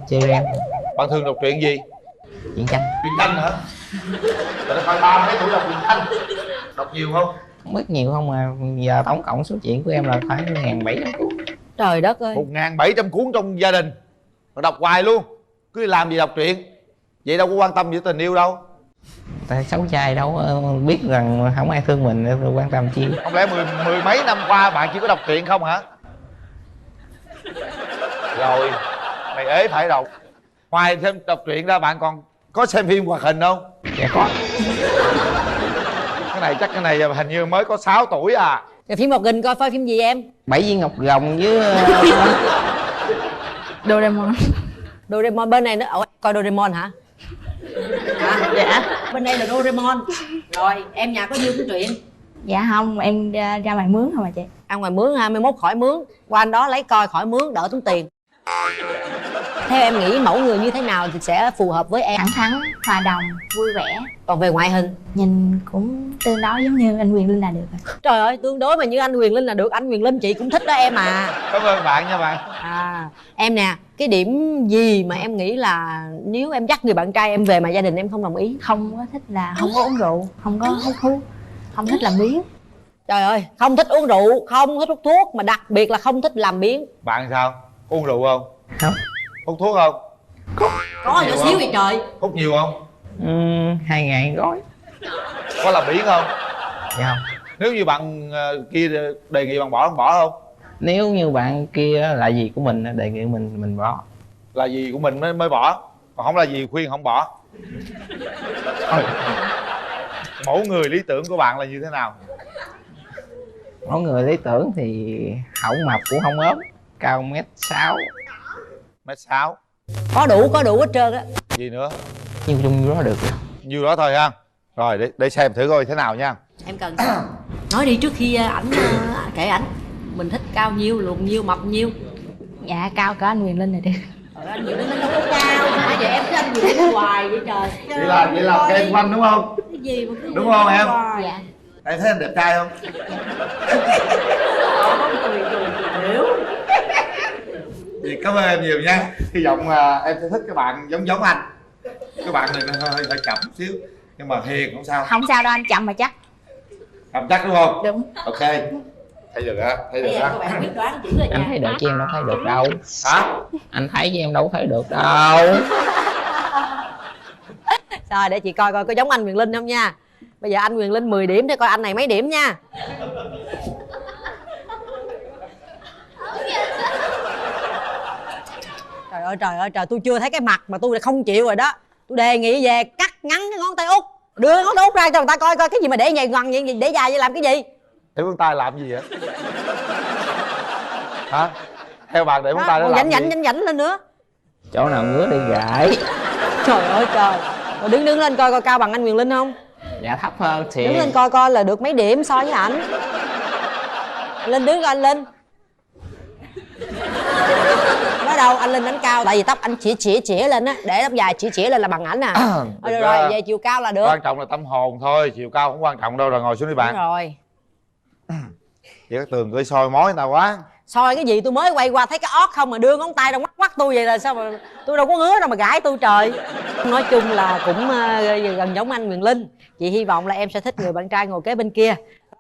chơi game. Bạn thường đọc truyện gì? Truyện tranh. Truyện tranh hả? Tại phải 30 tuổi đọc truyện tranh. Đọc nhiều không? Không biết nhiều không mà giờ tổng cộng số truyện của em là khoảng 1.700 cuốn. Trời đất ơi, 1.700 cuốn trong gia đình mà đọc hoài luôn. Cứ đi làm gì đọc truyện. Vậy đâu có quan tâm về tình yêu đâu. Tại xấu trai đâu biết rằng không ai thương mình rồi quan tâm chi. Không lẽ mười mấy năm qua bạn chỉ có đọc truyện không hả? Rồi, mày ế phải đọc. Ngoài thêm đọc truyện ra bạn còn có xem phim hoạt hình không? Dạ có. Cái này hình như mới có 6 tuổi à. Rồi phim hoạt hình coi phim gì em? 7 viên ngọc rồng với Doraemon. Doraemon bên này nó coi Doraemon hả? Dạ. Bên đây là Doraemon. Rồi em nhà có nhiêu cái chuyện? Dạ không, em ra ngoài mướn thôi mà chị. Ăn ngoài mướn ha, 21 khỏi mướn. Qua anh đó lấy coi khỏi mướn, đỡ tốn tiền. Theo em nghĩ mẫu người như thế nào thì sẽ phù hợp với em? Thẳng thắn, hòa đồng, vui vẻ. Còn về ngoại hình? Nhìn cũng tương đối giống như anh Quyền Linh là được rồi. Trời ơi, tương đối mà như anh Quyền Linh là được. Anh Quyền Linh chị cũng thích đó em à. Cảm ơn bạn nha bạn. Em nè, cái điểm gì mà em nghĩ là nếu em dắt người bạn trai em về mà gia đình em không đồng ý? Không có thích là không có uống rượu, không có hút thuốc, không thích làm biếng. Trời ơi, không thích uống rượu, không thích hút thuốc, mà đặc biệt là không thích làm biếng. Bạn sao? Uống rượu không? Không. Hút thuốc không? Có nhỏ xíu vậy trời. Hút nhiều không? 2 ngày gói. Có làm biếng không? Dạ không. Nếu như bạn kia đề nghị bạn bỏ không? Nếu như bạn kia là gì của mình đề nghị mình bỏ. Là gì của mình mới bỏ, còn không là gì khuyên không bỏ. Mẫu người lý tưởng của bạn là như thế nào? Mẫu người lý tưởng thì hổng mập cũng không ốm, cao 1m6. 1m6. Có đủ hết trơn á. Gì nữa? Nhiêu chung đó được. Nhiêu đó thôi ha. Rồi để xem thử coi thế nào nha. Em cần nói đi trước khi ảnh kể ảnh. Mình thích cao nhiêu, lùn nhiêu, mập nhiêu? Dạ cao cỡ anh Quyền Linh là được. Anh Quyền Linh nó không có cao. Nãy giờ em cứ anh Quyền Linh hoài vậy trời. Vậy là khen quanh đúng không? Cái gì mà cứ đúng không em? Dạ. Em thấy anh đẹp trai không? Hiểu. Thì cảm ơn em nhiều nha. Hy vọng em sẽ thích các bạn giống anh. Các bạn này nó hơi chậm chút xíu nhưng mà hiền không sao. Không sao đâu anh, chậm mà chắc. Chậm chắc đúng không? Đúng. Ok. Thấy được á, thấy được á. Anh thấy được chứ em đâu thấy được đâu. Hả? Anh thấy chứ em đâu thấy được đâu. Rồi để chị coi có giống anh Quyền Linh không nha. Bây giờ anh Quyền Linh 10 điểm để coi anh này mấy điểm nha. Trời ơi, tôi chưa thấy cái mặt mà tôi không chịu rồi đó. Tôi đề nghị về cắt ngắn cái ngón tay út. Đưa ngón tay út ra cho người ta coi cái gì mà để nhầy ngoằn vậy, để dài vậy làm cái gì? Để ngón tay làm gì vậy? Hả? Theo bạn để ngón tay để làm gì? Dảnh lên nữa. Chỗ nào ngứa đi gãi. Trời ơi trời. Rồi đứng lên coi cao bằng anh Quyền Linh không? Dạ thấp hơn thì. Đứng lên coi là được mấy điểm so với ảnh. Linh đứng coi anh Linh. Nói đâu anh Linh đánh cao, tại vì tóc anh chĩa lên á, để tóc dài chĩa lên là bằng ảnh à. Rồi về chiều cao là được. Quan trọng là tâm hồn thôi, chiều cao không quan trọng đâu. Rồi ngồi xuống đi bạn. Đúng rồi. Vậy các Tường cứ soi mói người ta quá. Soi cái gì, tôi mới quay qua thấy cái ót không mà đưa ngón tay đâu quắt tôi vậy là sao mà tôi đâu có ngứa đâu mà gãi tôi trời. Nói chung là cũng gần giống anh Quyền Linh. Chị hy vọng là em sẽ thích người bạn trai ngồi kế bên kia.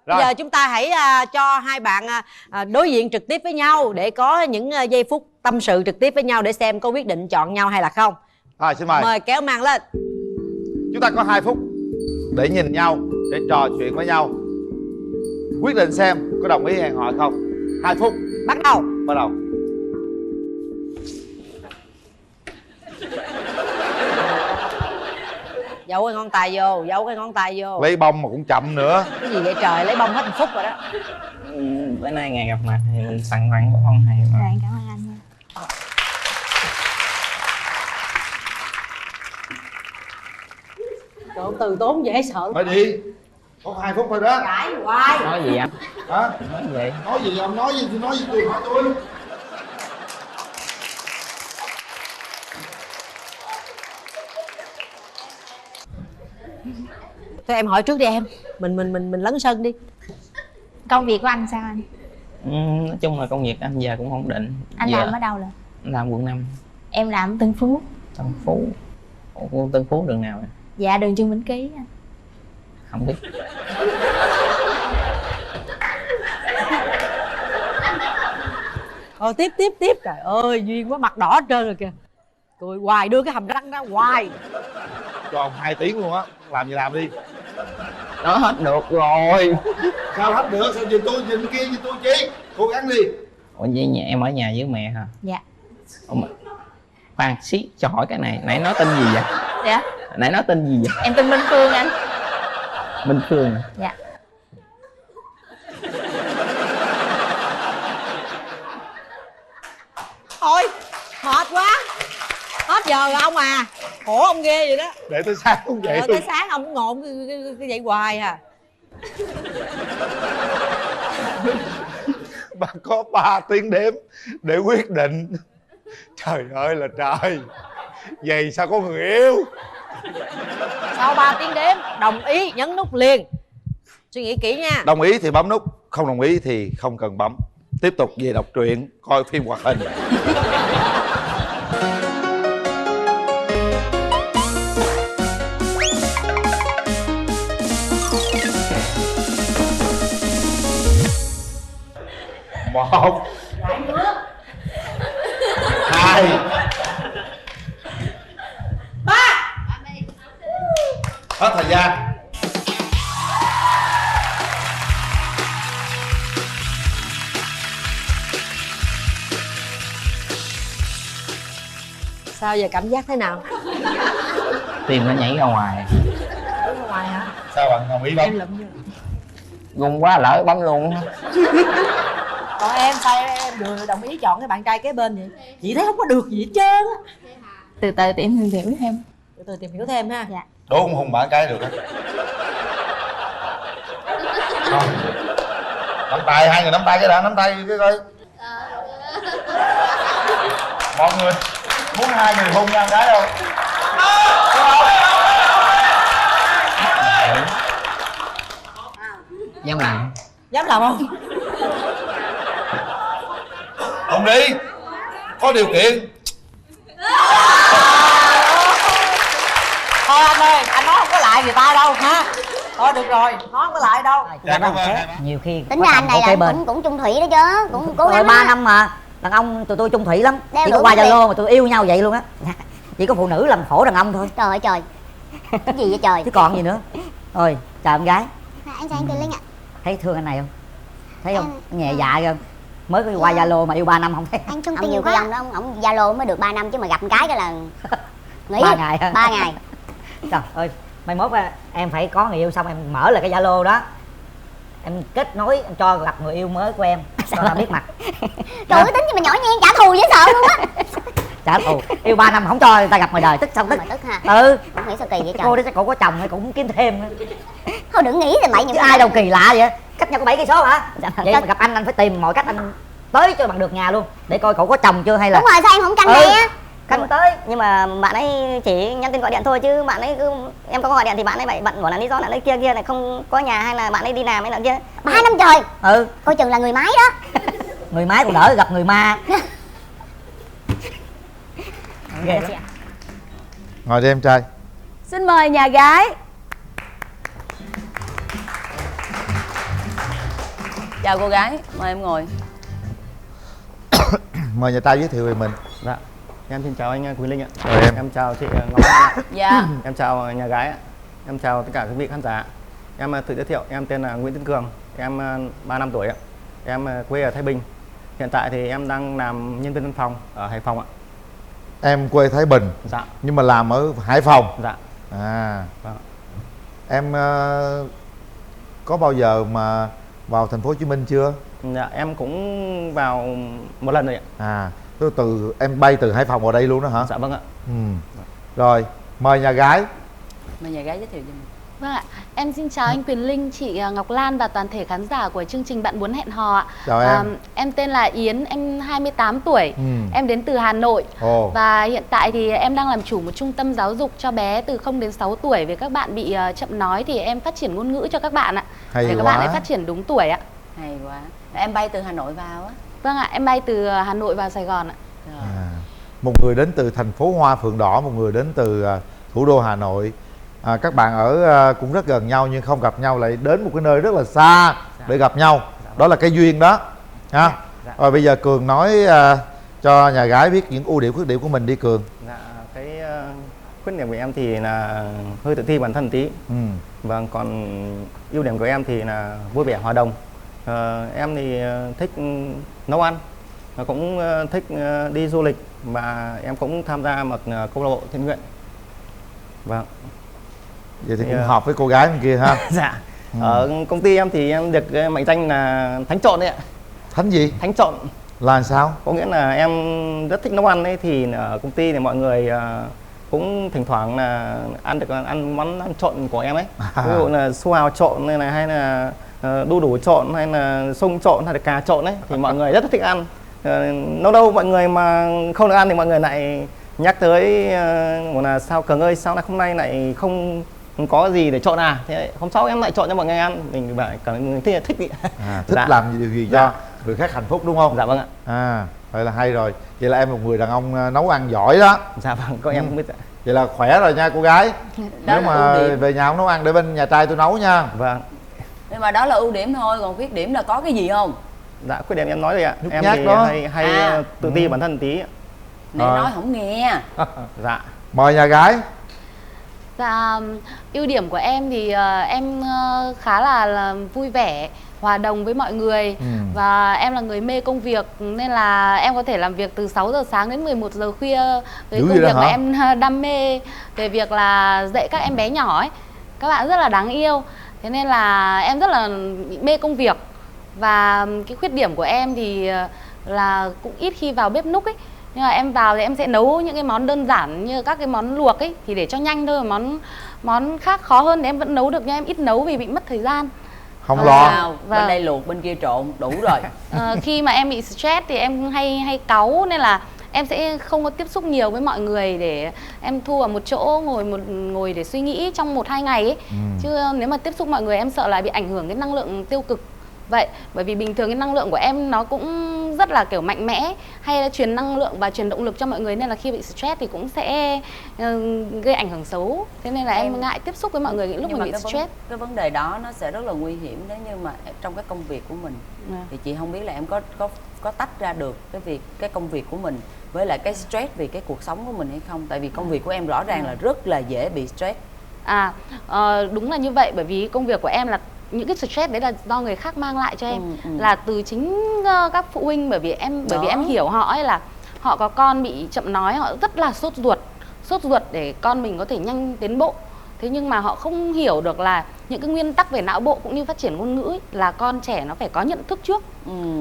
Bây giờ chúng ta hãy cho hai bạn đối diện trực tiếp với nhau để có những giây phút tâm sự trực tiếp với nhau để xem có quyết định chọn nhau hay là không. Rồi xin mời. Mời kéo màn lên. Chúng ta có 2 phút để nhìn nhau, để trò chuyện với nhau, quyết định xem có đồng ý hẹn hò không. 2 phút bắt đầu. Giấu cái ngón tay vô, giấu cái ngón tay vô. Lấy bông mà cũng chậm nữa. Cái gì vậy trời, lấy bông hết 1 phút rồi đó. Bữa nay ngày gặp mặt thì mình sẵn sàng có con này mà. Cảm ơn anh nha. Trời ơi, từ tốn dễ sợ. Nói đi. Có 2 phút thôi đó. Cãi hoài. Nói gì anh? Hả? Nói gì? Nói gì ông nói gì thì nói gì tôi hỏi tôi. Thôi em hỏi trước đi em. Mình lấn sân đi. Công việc của anh sao anh? Nói chung là công việc anh giờ cũng ổn định. Anh làm ở đâu rồi? Anh làm quận 5. Em làm Tân Phú. Tân Phú. Ủa, Tân Phú đường nào vậy? Dạ đường Trương Bỉnh Ký anh. Không biết. Tiếp. Trời ơi, duyên quá, mặt đỏ hết trơn rồi kìa. Cười hoài, đưa cái hàm răng ra hoài. Cho ông 2 tiếng luôn á. Làm gì làm đi. Nó hết được rồi. Sao hết được? Sao nhìn tôi, nhìn kia, nhìn tôi chi? Cố gắng đi. Ủa vậy nhà em ở nhà với mẹ hả? Dạ. Ủa mà... Khoan xí cho hỏi cái này. Nãy nói tên gì vậy? Dạ. Nãy nói tên gì vậy? Em tên Minh Phương anh. Minh Phương. Dạ. Thôi, mệt quá. Hết giờ rồi ông à. Khổ ông ghê vậy đó. Để tới sáng không vậy Tới sáng ông ngộn cái vậy hoài à. Bà có 3 tiếng đếm để quyết định. Trời ơi là trời. Vậy sao có người yêu? Sau 3 tiếng đếm, đồng ý nhấn nút liền. Suy nghĩ kỹ nha. Đồng ý thì bấm nút, không đồng ý thì không cần bấm. Tiếp tục về đọc truyện, coi phim hoạt hình. Một, 2, 3. Hết thời gian. Sao giờ cảm giác thế nào? Tim nó nhảy ra ngoài. Ở ngoài hả? Sao bạn đồng ý bấm? Em lụm vô. Gung quá lỡ bấm luôn. Còn em sao em được đồng ý chọn cái bạn trai kế bên vậy? Chị thấy không có được gì hết trơn á. Từ từ thì em tìm hiểu thêm. Từ từ tìm hiểu thêm ha. Dạ. Đố không hùng bạn cái được á. Nắm tay, 2 người nắm tay cái đã, nắm tay cái coi. Mọi người muốn 2 người hôn nhau cái đâu? Dám làm. Dám làm không? Không đi. Có điều kiện. Thôi anh ơi, anh nói không có lại người ta đâu ha. Thôi được rồi, nói không có lại đâu. Dạ, cảm ơn. Nhiều khi tính ra anh này là cũng chung thủy đó chứ, cũng cố gắng. 3 năm mà đàn ông tụi tôi chung thủy lắm. Đeo chỉ có qua Zalo mà tụi yêu nhau vậy luôn á. Chỉ có phụ nữ làm khổ đàn ông thôi. Trời ơi trời. Cái gì vậy trời? Chứ còn gì nữa. Thôi chào em gái. Anh chào anh Quyền Linh ạ. Thấy thương anh này không? Thấy không? Nhẹ dạ không? Mới qua Zalo mà yêu 3 năm không thấy. Anh trung tình nhiều khi ông đó, ông Zalo mới được 3 năm chứ mà gặp một cái là nghỉ 3 ngày. 3 ngày. Trời ơi, mai mốt em phải có người yêu xong em mở lại cái Zalo đó. Em kết nối, em cho gặp người yêu mới của em. Cho ta biết mặt. Trời ơi, tính chứ mà nhỏ nhen trả thù dễ sợ luôn á. Trả thù, yêu 3 năm không cho người ta gặp ngoài đời, tức xong tức. Mà tức ha. Ừ. Không nghĩ sao kỳ vậy trời. Cô đó chắc cổ có chồng hay cũng kiếm thêm. Thôi đừng nghĩ thì mày chứ ai đâu kỳ lạ vậy. Cách nhau có 7 cây số hả? Vậy mà gặp anh phải tìm mọi cách anh tới cho bằng được nhà luôn để coi cậu có chồng chưa hay là. Đúng rồi, sao em không canh nè? Canh tới. Nhưng mà bạn ấy chỉ nhắn tin gọi điện thôi chứ bạn ấy cứ em có gọi điện thì bạn ấy bận bỏ là lý do là kia là không có nhà hay là bạn ấy đi làm hay là kia. 3 năm trời. Ừ. Coi chừng là người máy đó. Người máy còn đỡ, gặp người ma. Ghê đó. Ngồi đi em trai. Xin mời nhà gái. Chào cô gái, mời em ngồi. Mời nhà trai giới thiệu về mình. Dạ. Em xin chào anh Quyền Linh ạ. Rồi em. Em chào chị Ngọc Anh ạ. Dạ. Em chào nhà gái ạ. Em chào tất cả quý vị khán giả. Em tự giới thiệu, em tên là Nguyễn Tiến Cường, em 35 tuổi ạ. Em quê ở Thái Bình. Hiện tại thì em đang làm nhân viên văn phòng ở Hải Phòng ạ. Em quê Thái Bình. Dạ. Nhưng mà làm ở Hải Phòng. Dạ. À. Vâng. Em có bao giờ mà vào thành phố Hồ Chí Minh chưa? Dạ, em cũng vào một lần rồi ạ. À, em bay từ Hải Phòng vào đây luôn đó hả? Dạ vâng ạ. Rồi, mời nhà gái. Mời nhà gái giới thiệu cho mình. Vâng ạ, em xin chào anh Quyền Linh, chị Ngọc Lan và toàn thể khán giả của chương trình Bạn Muốn Hẹn Hò ạ. Chào em. Em tên là Yến, em 28 tuổi, em đến từ Hà Nội. Và hiện tại thì em đang làm chủ một trung tâm giáo dục cho bé từ 0 đến 6 tuổi. Về các bạn bị chậm nói thì em phát triển ngôn ngữ cho các bạn ạ. Để các bạn ấy phát triển đúng tuổi ạ. Hay quá. Em bay từ Hà Nội vào á? Vâng ạ, em bay từ Hà Nội vào Sài Gòn ạ. Một người đến từ thành phố Hoa Phượng Đỏ, một người đến từ thủ đô Hà Nội. Các bạn ở cũng rất gần nhau nhưng không gặp nhau, lại đến một cái nơi rất là xa để gặp nhau. Đó là cái duyên đó ha. Rồi bây giờ Cường nói cho nhà gái biết những ưu điểm khuyết điểm của mình đi Cường. Dạ, cái khuyết điểm của em thì là hơi tự ti bản thân tí. Vâng, còn ưu điểm của em thì là vui vẻ hòa đồng. Em thì thích nấu ăn, cũng thích đi du lịch và em cũng tham gia một câu lạc bộ thiện nguyện. Vâng. Vậy thì cũng hợp với cô gái bên kia ha. Dạ. Ở công ty em thì em được mệnh danh là thánh trộn đấy ạ. Thánh gì? Thánh trộn. Là sao? Có nghĩa là em rất thích nấu ăn ấy, thì ở công ty thì mọi người cũng thỉnh thoảng là ăn món ăn trộn của em ấy. Ví dụ là su hào trộn hay là đu đủ trộn hay là sung trộn hay là cà trộn ấy, thì mọi người rất thích ăn. Lâu đâu mọi người mà không được ăn thì mọi người lại nhắc tới là sao Cường ơi, sao hôm nay lại không có gì để trộn à? Thế hôm sau em lại trộn cho mọi người ăn. Mình phải cảm thấy thích đi. Thích làm điều gì cho người khác hạnh phúc đúng không? Dạ vâng ạ. Vậy là hay rồi. Vậy là em một người đàn ông nấu ăn giỏi đó. Dạ vâng, có em không biết. Vậy là khỏe rồi nha cô gái. Nếu mà về nhà không nấu ăn để bên nhà trai tôi nấu nha. Vâng. Nhưng mà đó là ưu điểm thôi, còn khuyết điểm là có cái gì không? Dạ, khuyết điểm em nói rồi ạ. Nhút em thì đó. hay tự ti bản thân tí. Để nói không nghe. Dạ. Mời nhà gái. Dạ, ưu điểm của em thì em khá là vui vẻ, hòa đồng với mọi người. Và em là người mê công việc nên là em có thể làm việc từ 6 giờ sáng đến 11 giờ khuya với công việc mà em đam mê, về việc là dạy các em bé nhỏ ấy. Các bạn rất là đáng yêu. Thế nên là em rất là mê công việc. Và cái khuyết điểm của em thì là cũng ít khi vào bếp núc ấy. Nhưng mà em vào thì em sẽ nấu những cái món đơn giản như các cái món luộc ấy thì để cho nhanh thôi. Món khác khó hơn thì em vẫn nấu được nhưng em ít nấu vì bị mất thời gian. Không lo. Bên đây luộc, bên kia trộn, đủ rồi. Khi mà em bị stress thì em hay cáu nên là em sẽ không có tiếp xúc nhiều với mọi người, để em thu vào một chỗ ngồi để suy nghĩ trong 1-2 ngày ấy. Chứ nếu mà tiếp xúc mọi người em sợ là bị ảnh hưởng cái năng lượng tiêu cực. Vậy bởi vì bình thường cái năng lượng của em nó cũng rất là kiểu mạnh mẽ, hay là truyền năng lượng và truyền động lực cho mọi người, nên là khi bị stress thì cũng sẽ gây ảnh hưởng xấu. Thế nên là em ngại tiếp xúc với mọi người những lúc mình bị stress. Cái vấn đề đó nó sẽ rất là nguy hiểm nếu như mà trong cái công việc của mình. Thì chị không biết là em có tách ra được cái công việc của mình với lại cái stress vì cái cuộc sống của mình hay không? Tại vì công việc của em rõ ràng là rất là dễ bị stress. Đúng là như vậy, bởi vì công việc của em là những cái stress đấy là do người khác mang lại cho em, là từ chính các phụ huynh. Bởi vì em hiểu họ ấy, là họ có con bị chậm nói, họ rất là sốt ruột để con mình có thể nhanh tiến bộ. Thế nhưng mà họ không hiểu được là những cái nguyên tắc về não bộ cũng như phát triển ngôn ngữ ấy, là con trẻ nó phải có nhận thức trước.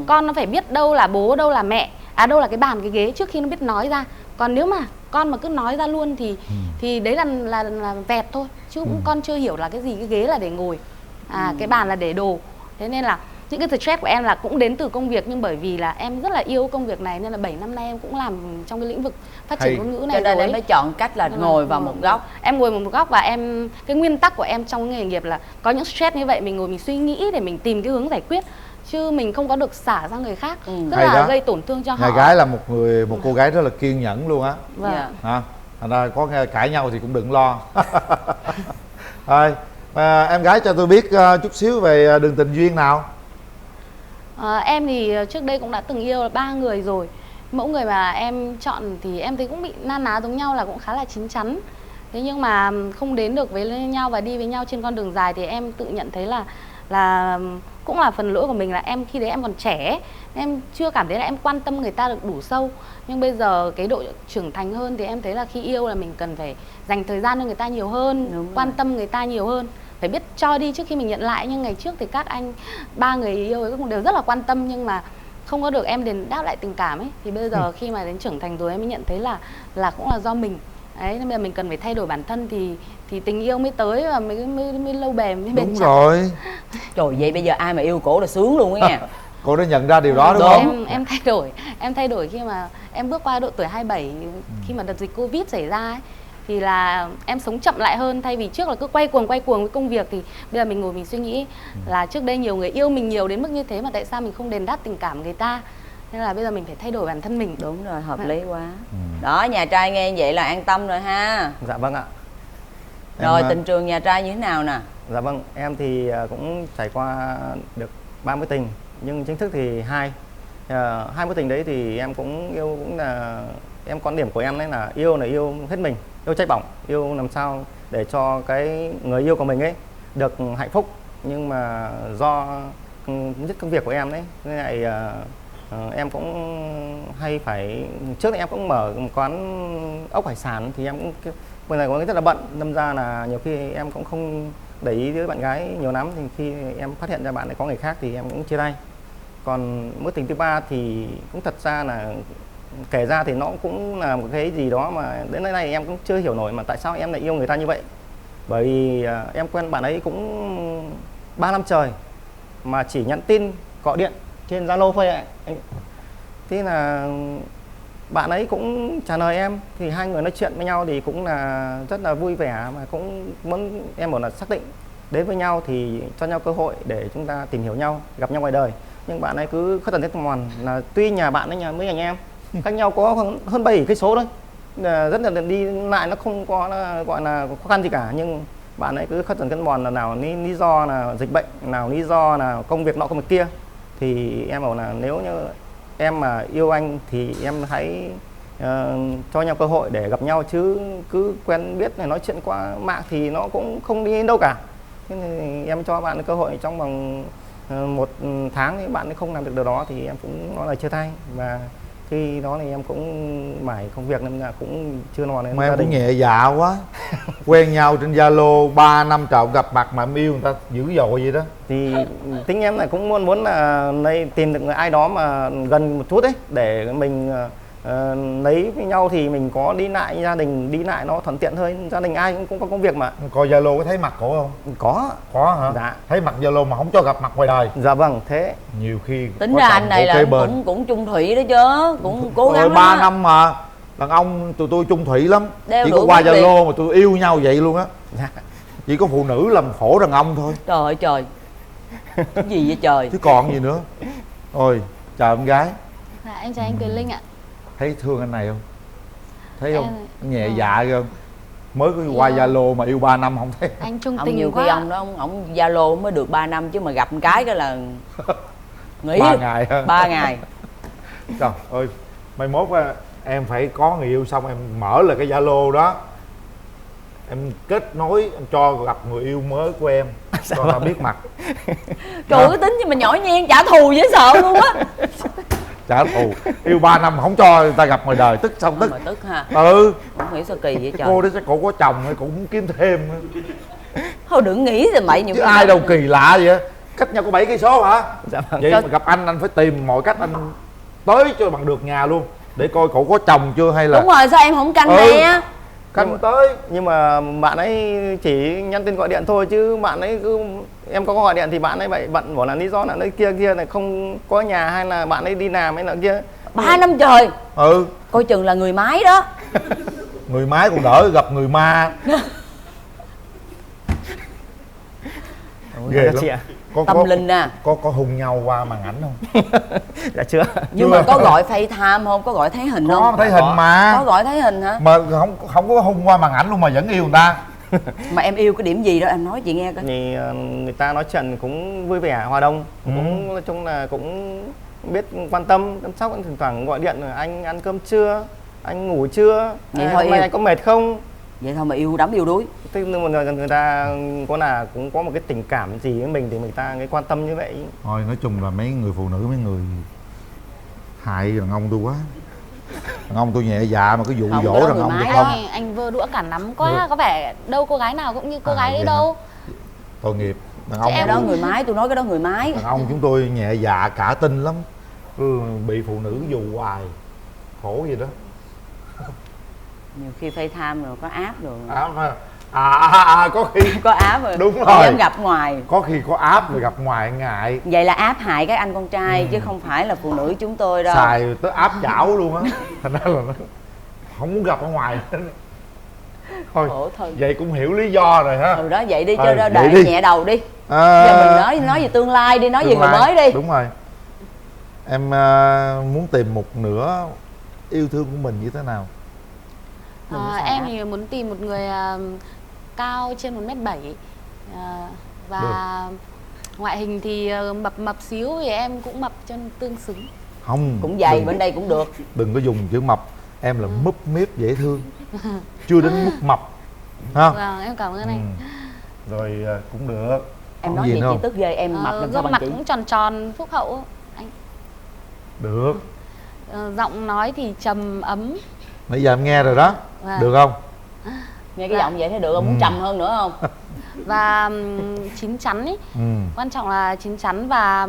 Con nó phải biết đâu là bố, đâu là mẹ, đâu là cái bàn cái ghế trước khi nó biết nói ra. Còn nếu mà con mà cứ nói ra luôn thì đấy là vẹt thôi, chứ cũng con chưa hiểu là cái gì cái ghế là để ngồi, cái bàn là để đồ. Thế nên là những cái stress của em là cũng đến từ công việc, nhưng bởi vì là em rất là yêu công việc này nên là 7 năm nay em cũng làm trong cái lĩnh vực phát triển ngôn ngữ này. Cho nên em mới chọn cách là ngồi vào một góc. Em ngồi một góc, và cái nguyên tắc của em trong nghề nghiệp là có những stress như vậy mình ngồi mình suy nghĩ để mình tìm cái hướng giải quyết, chứ mình không có được xả ra người khác, tức là gây tổn thương cho họ. Nhà gái là một cô gái rất là kiên nhẫn luôn á. Thành ra có nghe cãi nhau thì cũng đừng lo. Thôi, em gái cho tôi biết chút xíu về đường tình duyên nào. Em thì trước đây cũng đã từng yêu 3 người rồi. Mẫu người mà em chọn thì em thấy cũng bị na ná giống nhau, là cũng khá là chín chắn. Thế nhưng mà không đến được với nhau và đi với nhau trên con đường dài thì em tự nhận thấy là cũng là phần lỗi của mình, là em khi đấy em còn trẻ, em chưa cảm thấy là em quan tâm người ta được đủ sâu. Nhưng bây giờ cái độ trưởng thành hơn thì em thấy là khi yêu là mình cần phải dành thời gian cho người ta nhiều hơn, quan tâm người ta nhiều hơn, phải biết cho đi trước khi mình nhận lại. Nhưng ngày trước thì các anh, ba người yêu ấy cũng đều rất là quan tâm nhưng mà không có được em đền đáp lại tình cảm ấy. Thì bây giờ khi mà đến trưởng thành rồi em mới nhận thấy là cũng là do mình. Đấy, nên bây giờ mình cần phải thay đổi bản thân thì tình yêu mới tới và mới lâu bền, mới bền Đúng chặt. rồi. Trời, vậy bây giờ ai mà yêu cổ là sướng luôn á nha. Cô đã nhận ra điều đó đúng không? Em thay đổi khi mà em bước qua độ tuổi 27, khi mà đợt dịch Covid xảy ra ấy, thì là em sống chậm lại hơn. Thay vì trước là cứ quay cuồng với công việc thì bây giờ mình ngồi mình suy nghĩ là trước đây nhiều người yêu mình nhiều đến mức như thế mà tại sao mình không đền đáp tình cảm người ta. Nên là bây giờ mình phải thay đổi bản thân mình. Đúng rồi, hợp lý quá. Đó, nhà trai nghe vậy là an tâm rồi ha. Dạ vâng ạ. Rồi Em, tình trường nhà trai như thế nào nè? Dạ vâng, em thì cũng trải qua được 3 mối tình, nhưng chính thức thì 2 mối tình đấy thì em cũng yêu, cũng là em quan điểm của em đấy là yêu hết mình, yêu cháy bỏng, yêu làm sao để cho cái người yêu của mình ấy được hạnh phúc. Nhưng mà do nhất công việc của em đấy, nên lại em cũng hay phải, trước thì em cũng mở một quán ốc hải sản thì em cũng bây giờ có rất là bận, đâm ra là nhiều khi em cũng không để ý với bạn gái nhiều lắm. Thì khi em phát hiện ra bạn ấy có người khác thì em cũng chia tay. Còn mối tình thứ 3 thì cũng thật ra là kể ra thì nó cũng là một cái gì đó mà đến nay em cũng chưa hiểu nổi mà tại sao em lại yêu người ta như vậy. Bởi vì em quen bạn ấy cũng 3 năm trời mà chỉ nhắn tin gọi điện trên Zalo thôi ạ. Thế là bạn ấy cũng trả lời em, thì hai người nói chuyện với nhau thì cũng là rất là vui vẻ, mà cũng muốn em bảo là xác định đến với nhau thì cho nhau cơ hội để chúng ta tìm hiểu nhau, gặp nhau ngoài đời. Nhưng bạn ấy cứ khất tần thiết mòn, là tuy nhà bạn ấy nhà với anh em cách nhau có hơn 7 cây số thôi, rất là đi lại nó không có gọi là khó khăn gì cả, nhưng bạn ấy cứ khất tần thiết mòn là nào lý do là dịch bệnh, nào lý do là công việc nọ công việc kia. Thì em bảo là nếu như em mà yêu anh thì em hãy cho nhau cơ hội để gặp nhau, chứ cứ quen biết này nói chuyện qua mạng thì nó cũng không đi đến đâu cả. Thế thì em cho bạn cơ hội trong vòng 1 tháng thì bạn ấy không làm được điều đó thì em cũng nói là chia tay. Và khi đó thì em cũng mải công việc nên là cũng chưa lo đến mà gia em cũng đình. nhẹ dạ quá. Quen nhau trên Zalo 3 năm trời, gặp mặt mà em yêu người ta dữ dội vậy đó. Thì tính em là cũng muốn là tìm được ai đó mà gần một chút ấy, để mình lấy với nhau thì mình có đi lại, gia đình đi lại nó thuận tiện hơn. Gia đình ai cũng có công việc mà. Coi Zalo có thấy mặt cổ không? Có hả? Dạ. Thấy mặt Zalo mà không cho gặp mặt ngoài đời. Dạ vâng, thế nhiều khi tính ra anh này là cũng chung thủy đó chứ, cũng cố gắng lắm 3 năm mà đàn ông tụi tôi chung thủy lắm. Đeo chỉ có qua Zalo mà tôi yêu nhau vậy luôn á. Chỉ có phụ nữ làm khổ đàn ông thôi. Trời ơi trời, cái gì vậy trời, chứ còn gì nữa. Ôi chào em gái. Dạ, em chào anh Quyền Linh ạ. Thấy thương anh này không? Thấy không? Em... Nhẹ dạ không? Mới có qua Zalo mà yêu 3 năm không thấy. Anh trung ông tình nhiều quá. khi ông đó ông Zalo mới được 3 năm chứ mà gặp một cái là nghỉ 3 ngày. 3 ngày. Trời ơi, mai mốt em phải có người yêu xong em mở lại cái Zalo đó, em kết nối, em cho gặp người yêu mới của em cho ta biết mặt. Trời ơi, tính chứ mà nhỏ nhen trả thù dễ sợ luôn á. Trả thù, yêu 3 năm không cho người ta gặp ngoài đời, tức xong tức. Mà tức ha. Ừ. Không nghĩ sao kỳ vậy trời. Cô đó chắc cổ có chồng hay cổ muốn kiếm thêm. Thôi đừng nghĩ rồi mày nhiều. Chứ ai đâu kỳ lạ vậy. Cách nhau có 7 cây số hả? Dạ vâng. Vậy mà gặp anh phải tìm mọi cách anh tới cho bằng được nhà luôn, để coi cổ có chồng chưa hay là. Đúng rồi, sao em không canh nè? Canh tới. Nhưng mà bạn ấy chỉ nhắn tin gọi điện thôi, chứ bạn ấy cứ em có gọi điện thì bạn ấy vậy bận, bảo là lý do là nơi kia này không có nhà, hay là bạn ấy đi làm hay là kia. 3 năm trời. Ừ. Coi chừng là người máy đó. Người máy còn đỡ, gặp người ma. Ghê lắm. Chị ạ. Tâm linh à. Có hùng nhau qua màn ảnh không? Dạ chưa. Nhưng mà có gọi FaceTime không? Có gọi thấy hình không? Có thấy hình mà. Có gọi thấy hình hả? Mà không có hung qua màn ảnh luôn mà vẫn yêu người ta. Mà em yêu cái điểm gì đó em nói chị nghe coi. Thì người ta nói chuyện cũng vui vẻ, hòa đồng, cũng nói chung là cũng biết quan tâm chăm sóc, thỉnh thoảng gọi điện anh ăn cơm chưa, anh ngủ chưa, vậy hôm nay anh có mệt không. Vậy thôi mà yêu đắm yêu đuối. Tức là người ta cũng có một cái tình cảm gì với mình thì người ta mới quan tâm như vậy. Thôi nói chung là mấy người phụ nữ, mấy người hại đàn ông tôi quá. Đàn ông tôi nhẹ dạ mà cái vụ dỗ đàn ông thì không. Anh vơ đũa cả nắm quá, có vẻ đâu cô gái nào cũng như cô gái đấy đâu. Tội nghiệp. Đàn ông cái đó người mái, tôi nói cái đó người mái. Đàn ông chúng tôi nhẹ dạ cả tin lắm. Bị phụ nữ dù hoài. Khổ gì đó. Nhiều khi phây tham rồi có áp rồi. Có khi có áp rồi. Đúng rồi. Dám gặp ngoài. Có khi có áp rồi gặp ngoài ngại. Vậy là áp hại các anh con trai chứ không phải là phụ nữ chúng tôi đâu. Xài tới áp chảo luôn á. Thành ra là nó không muốn gặp ở ngoài. Thôi vậy cũng hiểu lý do rồi ha. Đó vậy đi cho để nhẹ đầu đi. Giờ mình nói về tương lai đi, nói về người mới đi. Đúng rồi. Em muốn tìm một nửa yêu thương của mình như thế nào? Em thì muốn tìm một người cao trên 1m7 và ngoại hình thì mập xíu, vì em cũng mập cho tương xứng. Không, cũng dày bên đây cũng được. Đừng có dùng chữ mập, em là múp míp dễ thương. Chưa đến mức mập ha. Vâng, em cảm ơn anh. Rồi cũng được. Em nói gì chị tức ghê, em mập làm sao bằng chị? Mặt cũng tròn tròn phúc hậu anh. Được. Giọng nói thì trầm ấm. Nãy giờ em nghe rồi đó. Được không? Nghe cái giọng vậy thấy được không? Muốn trầm hơn nữa không? Và chín chắn ấy. Quan trọng là chín chắn và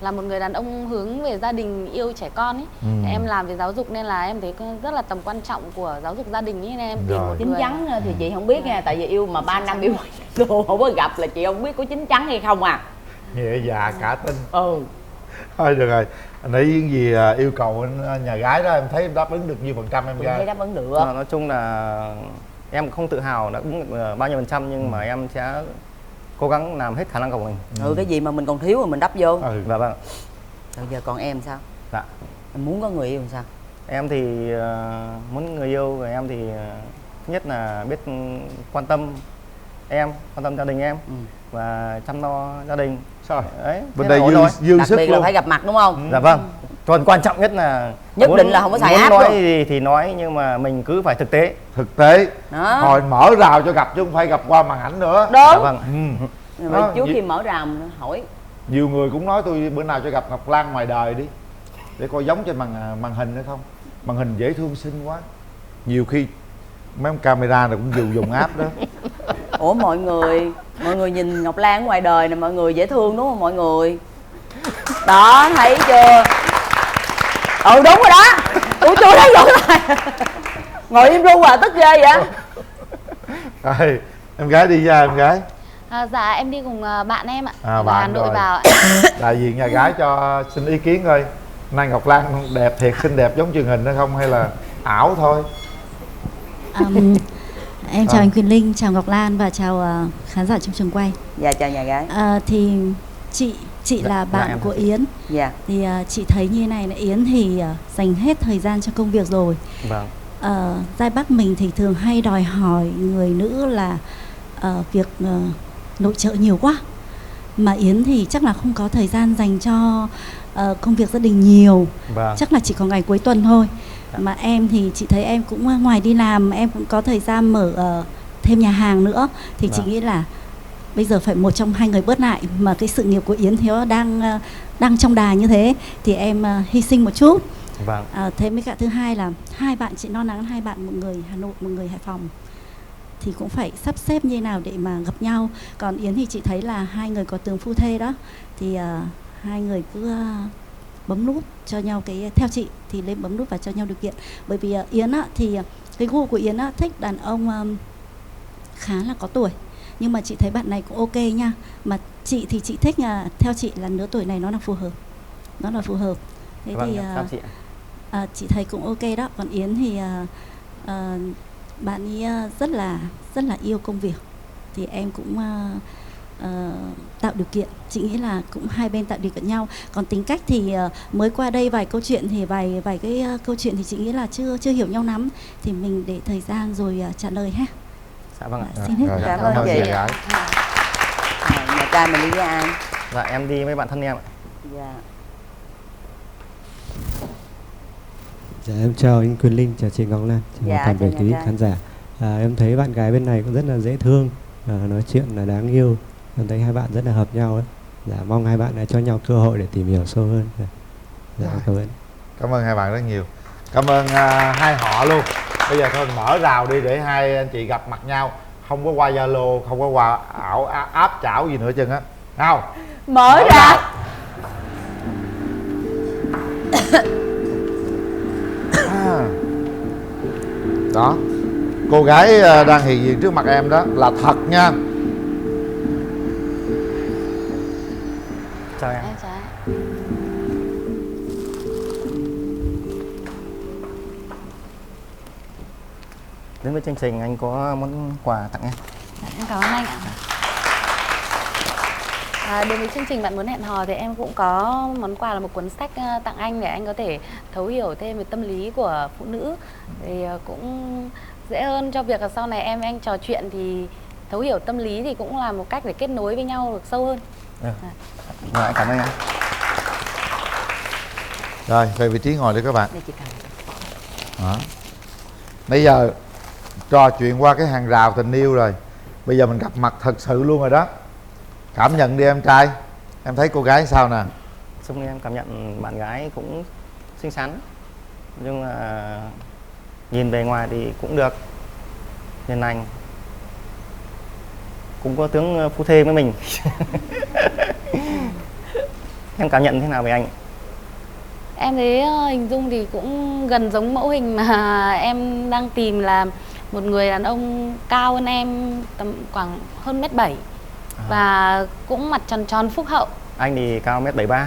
là một người đàn ông hướng về gia đình, yêu trẻ con ấy. Em làm về giáo dục nên là em thấy rất là tầm quan trọng của giáo dục gia đình ấy, nên em tìm một chín người. chắn thì chị không biết nha, tại vì yêu mà 3 năm yêu đồ không có gặp là chị không biết có chín chắn hay không à. Nhẹ dạ cả tin. Thôi được rồi. Nãy những gì yêu cầu nhà gái đó em thấy đáp ứng được nhiêu phần trăm em gái? Thấy đáp ứng được. Nói chung là em không tự hào đáp ứng bao nhiêu phần trăm, nhưng mà em sẽ cố gắng làm hết khả năng của mình. Cái gì mà mình còn thiếu rồi mình đắp vô. Dạ vâng. Bây giờ còn em sao? Dạ. Em muốn có người yêu làm sao? Em thì muốn người yêu của em thì thứ nhất là biết quan tâm em, quan tâm gia đình em và chăm lo gia đình. Sao? Đấy. Bên đây dư đặc sức biệt luôn. là phải gặp mặt đúng không? Dạ vâng. Còn quan trọng nhất là nhất định là không có xài áp nói luôn. thì nói, nhưng mà mình cứ phải thực tế. Thực tế. Đó. Hồi mở rào cho gặp chứ không phải gặp qua màn ảnh nữa. Đúng. Dạ vâng. Đó, trước khi mở rào hỏi. Nhiều người cũng nói tôi bữa nào cho gặp Ngọc Lan ngoài đời đi, để coi giống trên màn hình hay không. Màn hình dễ thương xinh quá. Nhiều khi mấy ông camera này cũng dùng app đó. Ủa mọi người nhìn Ngọc Lan ngoài đời này mọi người dễ thương đúng không mọi người? Đó thấy chưa? Đúng rồi đó. Ủa chưa thấy rồi lại. Ngồi im ru à, tức ghê vậy. Rồi em gái đi ra em gái. Dạ em đi cùng bạn em ạ. Bạn Hà Nội rồi. vào ạ. Đại diện nhà gái cho xin ý kiến coi. Nay Ngọc Lan đẹp thiệt, xinh đẹp giống truyền hình hay không, hay là ảo thôi? Em chào anh Quyền Linh, chào Ngọc Lan và chào khán giả trong trường quay. Dạ chào nhà gái. Thì chị là bạn của Yến. Dạ. Thì chị thấy như này là Yến thì dành hết thời gian cho công việc rồi. Vâng. Giai Bắc mình thì thường hay đòi hỏi người nữ là việc nội trợ nhiều quá. Mà Yến thì chắc là không có thời gian dành cho công việc gia đình nhiều. Chắc là chỉ có ngày cuối tuần thôi. Mà em thì chị thấy em cũng ngoài đi làm em cũng có thời gian mở thêm nhà hàng nữa. Thì chị nghĩ là bây giờ phải một trong hai người bớt lại. Mà cái sự nghiệp của Yến thì đang trong đà như thế thì em hy sinh một chút. Thế với cả thứ hai là hai bạn chị non nắng, hai bạn, một người Hà Nội, một người Hải Phòng, thì cũng phải sắp xếp như nào để mà gặp nhau. Còn Yến thì chị thấy là hai người có tường phu thê đó, thì hai người cứ bấm nút cho nhau theo chị thì lên bấm nút và cho nhau điều kiện. Bởi vì Yến á, thì cái gu của Yến á, thích đàn ông khá là có tuổi, nhưng mà chị thấy bạn này cũng ok nha. Mà chị thì chị thích theo chị là lứa tuổi này nó là phù hợp. Thế thì chị thấy cũng ok đó. Còn Yến thì bạn ấy rất là yêu công việc, thì em cũng tạo điều kiện. Chị nghĩ là cũng hai bên tạo điều kiện nhau. Còn tính cách thì mới qua đây vài câu chuyện thì vài cái câu chuyện thì chị nghĩ là chưa hiểu nhau lắm, thì mình để thời gian rồi trả lời ha. Dạ vâng ạ. Xin hết. Cảm ơn chị. Nhà trai mình đi với ai? Dạ em đi với bạn thân em ạ. Dạ. Dạ em chào anh Quyền Linh, chào chị Ngọc Lan, chào toàn thể quý khán giả. Em thấy bạn gái bên này cũng rất là dễ thương, nói chuyện là đáng yêu. Em thấy hai bạn rất là hợp nhau ấy. Dạ, mong hai bạn cho nhau cơ hội để tìm hiểu sâu hơn. Dạ, cảm ơn. Cảm ơn hai bạn rất nhiều. Cảm ơn hai họ luôn. Bây giờ thôi mở rào đi để hai anh chị gặp mặt nhau. Không có qua Zalo, không có qua áp chảo gì nữa chân á. Nào, Mở ra. Đó, cô gái đang hiện diện trước mặt em đó là thật nha. Chào em. Chào. Đến với chương trình anh có món quà tặng em. Em cảm ơn anh ạ. Đối với chương trình Bạn Muốn Hẹn Hò thì em cũng có món quà là một cuốn sách tặng anh để anh có thể thấu hiểu thêm về tâm lý của phụ nữ, thì cũng dễ hơn cho việc là sau này em với anh trò chuyện thì thấu hiểu tâm lý thì cũng là một cách để kết nối với nhau được sâu hơn. Rồi, anh cảm ơn em. Rồi, về vị trí ngồi đi các bạn. Đó. Bây giờ trò chuyện qua cái hàng rào tình yêu rồi. Bây giờ mình gặp mặt thật sự luôn rồi đó. Cảm nhận đi em trai. Em thấy cô gái sao nè? Xong em cảm nhận bạn gái cũng xinh xắn, nhưng mà nhìn bề ngoài thì cũng được, hiền lành, cũng có tướng phu thê với mình. Em cảm nhận thế nào về anh? Em thấy hình dung thì cũng gần giống mẫu hình mà em đang tìm, là một người đàn ông cao hơn em tầm khoảng hơn 1m7 và cũng mặt tròn tròn phúc hậu. Anh thì cao 1m73.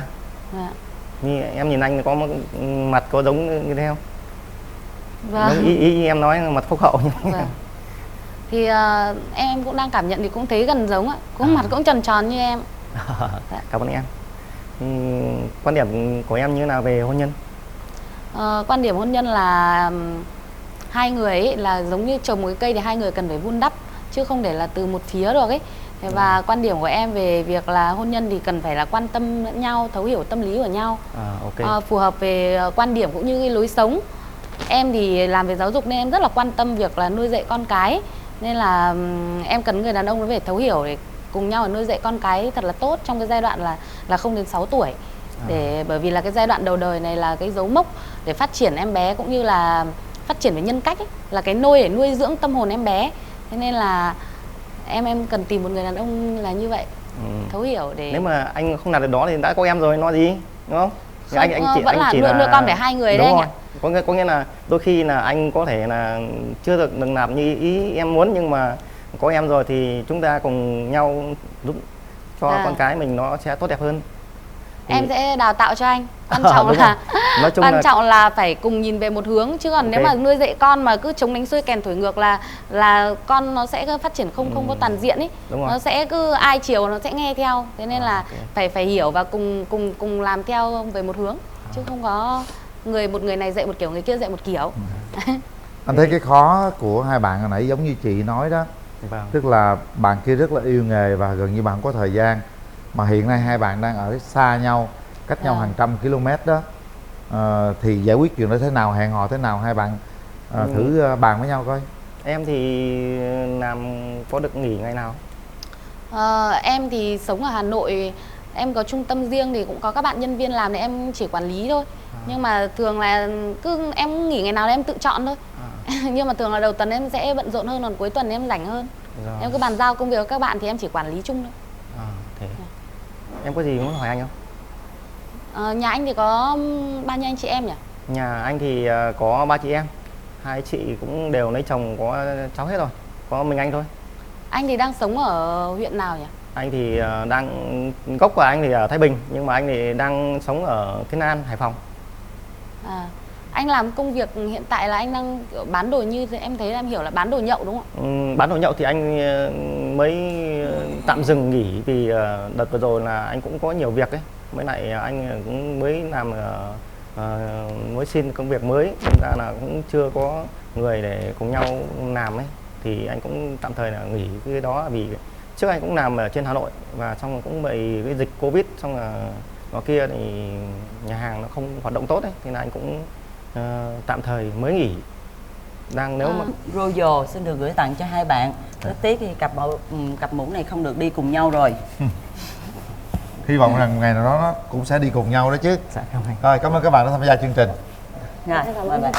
Như em nhìn anh có mặt có giống như thế không? Giống ý em nói là mặt phúc hậu như thế. Thì em cũng đang cảm nhận thì cũng thấy gần giống ạ, cũng mặt cũng tròn tròn như em. Cảm ơn em. Quan điểm của em như thế nào về hôn nhân? Quan điểm hôn nhân là hai người ấy, là giống như trồng một cái cây thì hai người cần phải vun đắp chứ không để là từ một phía được ấy. Và quan điểm của em về việc là hôn nhân thì cần phải là quan tâm lẫn nhau, thấu hiểu tâm lý của nhau, phù hợp về quan điểm cũng như cái lối sống. Em thì làm về giáo dục nên em rất là quan tâm việc là nuôi dạy con cái, nên là em cần người đàn ông phải thấu hiểu để cùng nhau nuôi dạy con cái thật là tốt trong cái giai đoạn là 0 đến 6 tuổi. Để bởi vì là cái giai đoạn đầu đời này là cái dấu mốc để phát triển em bé cũng như là phát triển về nhân cách ấy, là cái nôi để nuôi dưỡng tâm hồn em bé. Thế nên là em cần tìm một người đàn ông là như vậy, thấu hiểu để... Nếu mà anh không đạt được đó thì đã có em rồi, nói gì, đúng không? Không, vẫn là nuôi con để hai người đấy anh ạ. Có nghĩa là đôi khi là anh có thể là chưa được nạp như ý em muốn, nhưng mà có em rồi thì chúng ta cùng nhau giúp cho con cái mình nó sẽ tốt đẹp hơn. Em sẽ đào tạo cho anh. Quan trọng trọng là phải cùng nhìn về một hướng, chứ còn nếu mà nuôi dạy con mà cứ chống đánh xuôi kèn thổi ngược là con nó sẽ phát triển không có toàn diện ấy. Nó sẽ cứ ai chiều nó sẽ nghe theo. Thế nên là phải hiểu và cùng làm theo về một hướng, chứ không có một người này dạy một kiểu, người kia dạy một kiểu. Anh thấy cái khó của hai bạn hồi nãy giống như chị nói đó. Tức là bạn kia rất là yêu nghề và gần như bạn không có thời gian. Mà hiện nay hai bạn đang ở xa nhau, cách nhau hàng trăm km đó, thì giải quyết chuyện đó thế nào, hẹn hò thế nào, hai bạn thử bàn với nhau coi. Em thì có được nghỉ ngày nào? Em thì sống ở Hà Nội, em có trung tâm riêng thì cũng có các bạn nhân viên làm thì em chỉ quản lý thôi. Nhưng mà thường là cứ em nghỉ ngày nào thì em tự chọn thôi. Nhưng mà thường là đầu tuần em sẽ bận rộn hơn, còn cuối tuần em rảnh hơn. Em cứ bàn giao công việc với các bạn thì em chỉ quản lý chung thôi. Em có gì muốn hỏi anh không? Nhà anh thì có bao nhiêu anh chị em nhỉ? Nhà anh thì có 3 chị em. 2 chị cũng đều lấy chồng, có cháu hết rồi. Có mình anh thôi. Anh thì đang sống ở huyện nào nhỉ? Anh thì gốc của anh thì ở Thái Bình, nhưng mà anh thì đang sống ở Kiến An, Hải Phòng. Anh làm công việc hiện tại là anh đang bán đồ, như em thấy em hiểu là bán đồ nhậu đúng không? Bán đồ nhậu thì anh mới tạm dừng nghỉ vì đợt vừa rồi là anh cũng có nhiều việc ấy. Mới lại anh cũng mới làm mới xin công việc mới, nên ra là cũng chưa có người để cùng nhau làm ấy. Thì anh cũng tạm thời là nghỉ cái đó, vì trước anh cũng làm ở trên Hà Nội và xong cũng bị cái dịch Covid, xong là nó kia thì nhà hàng nó không hoạt động tốt ấy, thì là anh cũng tạm thời mới nghỉ. đang nếu mà Royal xin được gửi tặng cho hai bạn. Rất tiếc thì cặp mũ này không được đi cùng nhau rồi. Hy vọng rằng ngày nào đó nó cũng sẽ đi cùng nhau đó chứ. Dạ, không hay. Rồi, cảm ơn các bạn đã tham gia chương trình. Rồi, mời bạn.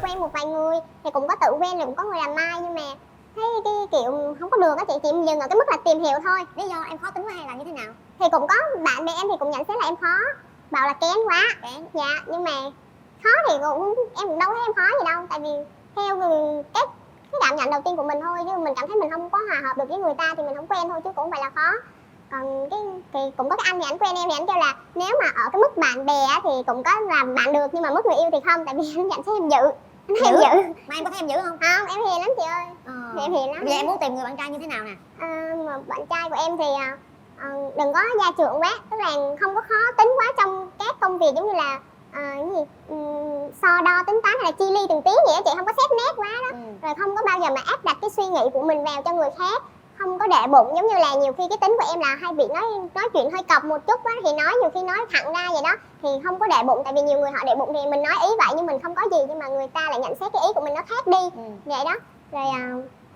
Quen một vài người thì cũng có tự quen rồi cũng có người làm mai, nhưng mà thấy cái kiểu không có được á chị, dừng ở cái mức là tìm hiểu thôi. Lý do em khó tính quá hay là như thế nào? Thì cũng có bạn bè em thì cũng nhận xét là em khó, bảo là kén quá. Dạ, nhưng mà khó thì em cũng đâu thấy em khó gì đâu, tại vì theo cái cảm nhận đầu tiên của mình thôi, chứ mình cảm thấy mình không có hòa hợp được với người ta thì mình không quen thôi, chứ cũng không phải là khó. Còn thì cũng có cái anh thì anh quen em thì anh kêu là nếu mà ở cái mức bạn bè thì cũng có làm bạn được, nhưng mà mức người yêu thì không, tại vì anh nhận thấy em dữ. Em dữ. Mà em có thấy em dữ không? Không, em hiền lắm chị ơi. Em hiền lắm. Bây giờ em muốn tìm người bạn trai như thế nào nè? Mà bạn trai của em thì đừng có gia trưởng quá, tức là không có khó tính quá trong các công việc, giống như là cái gì so đo tính toán hay là chi ly từng tí vậy á chị, không có xét nét quá đó. Rồi không có bao giờ mà áp đặt cái suy nghĩ của mình vào cho người khác, không có để bụng, giống như là nhiều khi cái tính của em là hay bị nói chuyện hơi cọc một chút á, thì nói nhiều khi nói thẳng ra vậy đó, thì không có để bụng, tại vì nhiều người họ để bụng thì mình nói ý vậy nhưng mình không có gì, nhưng mà người ta lại nhận xét cái ý của mình nó khác đi. Vậy đó. Rồi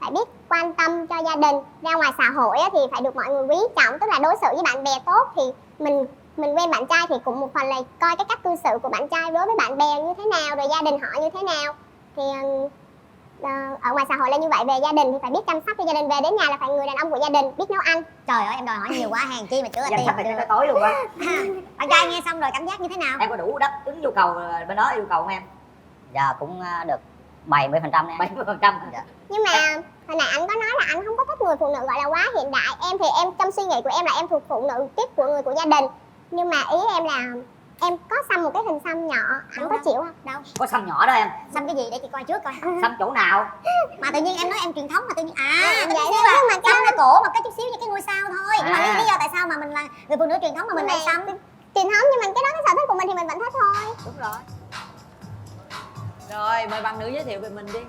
phải biết quan tâm cho gia đình, ra ngoài xã hội á, thì phải được mọi người quý trọng, tức là đối xử với bạn bè tốt. Thì mình quen bạn trai thì cũng một phần là coi cái cách cư xử của bạn trai đối với bạn bè như thế nào, rồi gia đình họ như thế nào. Thì ở ngoài xã hội là như vậy, về gia đình thì phải biết chăm sóc cho gia đình, về đến nhà là phải người đàn ông của gia đình, biết nấu ăn. Trời ơi, em đòi hỏi nhiều quá, hàng chi mà chữa tiền Dành tới tối luôn á. Bạn trai nghe xong rồi cảm giác như thế nào? Em có đủ đáp ứng nhu cầu bên đó yêu cầu không em? Dạ cũng được 70% nè. 70%. Dạ. Nhưng mà hồi nãy anh có nói là anh không có thích người phụ nữ gọi là quá hiện đại. Em thì em trong suy nghĩ của em là em thuộc phụ nữ tiếp của người của gia đình. Nhưng mà ý em là em có xăm một cái hình xăm nhỏ, anh có chịu không? Đâu. Có xăm nhỏ đó em. Xăm cái gì để chị coi trước coi. Xăm chỗ nào? Mà tự nhiên em nói em truyền thống mà tự nhiên vậy đó mà xăm cái cổ mà cái chút xíu như cái ngôi sao thôi. Nhưng mà lý do tại sao mà mình là người phụ nữ truyền thống mà mình lại xăm? Truyền thống nhưng mà cái đó cái sở thích của mình thì mình vẫn thích thôi. Đúng rồi. Rồi, mời bạn nữ giới thiệu về mình đi.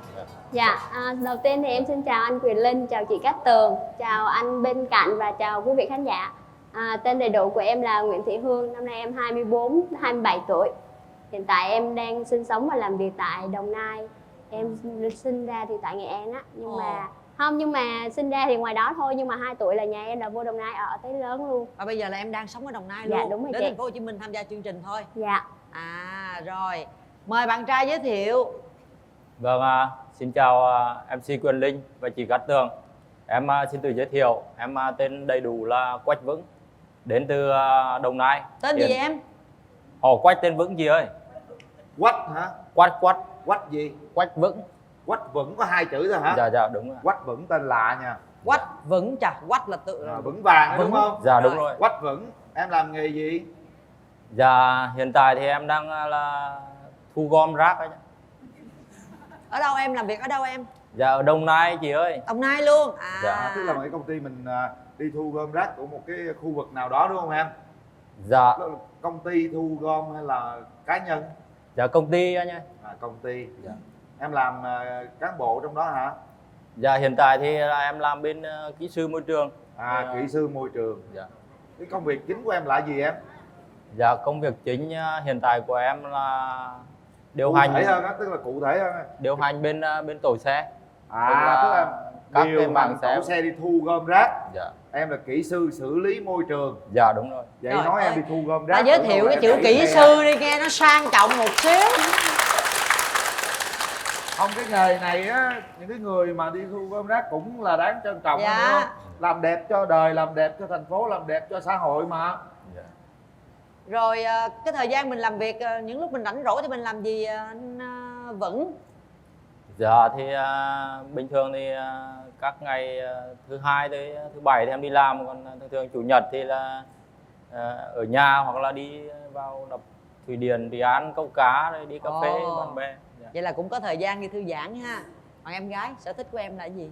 Dạ, đầu tiên thì em xin chào anh Quyền Linh, chào chị Cát Tường, chào anh bên cạnh và chào quý vị khán giả. Tên đầy đủ của em là Nguyễn Thị Hương, năm nay em 27 tuổi. Hiện tại em đang sinh sống và làm việc tại Đồng Nai. Em sinh ra thì tại Nghệ An á, nhưng mà sinh ra thì ngoài đó thôi, nhưng mà 2 tuổi là nhà em là vô Đồng Nai ở tới lớn luôn. Và bây giờ là em đang sống ở Đồng Nai luôn. Dạ đúng rồi đến chị. thành phố Hồ Chí Minh tham gia chương trình thôi. Dạ. Rồi. Mời bạn trai giới thiệu. Vâng, xin chào MC Quyền Linh và chị Cát Tường. Em xin tự giới thiệu, em tên đầy đủ là Quách Vững, đến từ Đồng Nai. Tên gì em? Họ Quách tên Vững chị ơi. Quách hả? Quách gì? Quách Vững. Quách Vững có 2 chữ thôi hả? Dạ đúng rồi. Quách Vững tên lạ nha. Quách Vững chà, Quách là tự vững vàng đúng không? Dạ đúng rồi. Quách Vững, em làm nghề gì? Dạ hiện tại thì em đang là thu gom rác ấy. Ở đâu em làm việc ở đâu em? Dạ ở Đồng Nai chị ơi. Đồng Nai luôn. Dạ, tức là một cái công ty mình đi thu gom rác của một cái khu vực nào đó đúng không em? Dạ. Công ty thu gom hay là cá nhân? Dạ công ty anh ơi. Công ty. Dạ. Em làm cán bộ trong đó hả? Dạ hiện tại thì em làm bên kỹ sư môi trường. Kỹ sư môi trường. Dạ. Cái công việc chính của em là gì em? Dạ công việc chính hiện tại của em là điều cụ hành thể hơn á, tức là cụ thể hơn. Điều hành bên tổ xe. Tức là các điều hành tổ xe đi thu gom rác. Dạ. Em là kỹ sư xử lý môi trường. Dạ đúng rồi. Vậy rồi, nói em đi thu gom rác. Ta giới thiệu cái chữ kỹ sư đi nghe nó sang trọng một xíu. Không, cái nghề này á, những cái người mà đi thu gom rác cũng là đáng trân trọng. Dạ. Đúng không? Làm đẹp cho đời, làm đẹp cho thành phố, làm đẹp cho xã hội mà. Rồi cái thời gian mình làm việc, những lúc mình rảnh rỗi thì mình làm gì anh Vững? Dạ thì bình thường thì các ngày thứ hai tới thứ bảy thì em đi làm, còn thường thường chủ nhật thì là ở nhà hoặc là đi vào đập thủy điện Trị An câu cá rồi đi cà phê bạn bè. Dạ. Vậy là cũng có thời gian đi thư giãn ha. Còn em gái, sở thích của em là gì?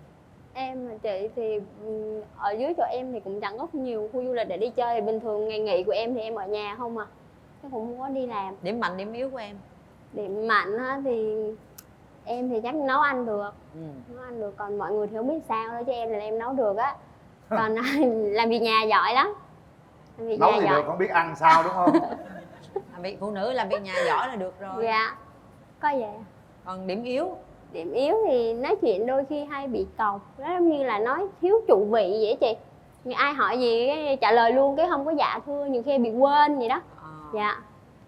Em chị thì ở dưới chỗ em thì cũng chẳng có nhiều khu du lịch để đi chơi, thì bình thường ngày nghỉ của em thì em ở nhà không à, chứ cũng không có đi làm. Điểm mạnh điểm yếu của em? Điểm mạnh thì em thì chắc nấu ăn được. Nấu ăn được, còn mọi người thì không biết sao đó, chứ em là em nấu được á. Còn làm việc nhà giỏi lắm. Việc nấu nhà thì giỏi. được, không biết ăn sao đúng không? Việc phụ nữ làm việc nhà giỏi là được rồi. Dạ, có vậy. Còn điểm yếu? Điểm yếu thì nói chuyện đôi khi hay bị cọc, nó giống như là nói thiếu trụ vị vậy chị. Như ai hỏi gì cái trả lời luôn, cái không có dạ thưa, nhiều khi bị quên vậy đó. Dạ,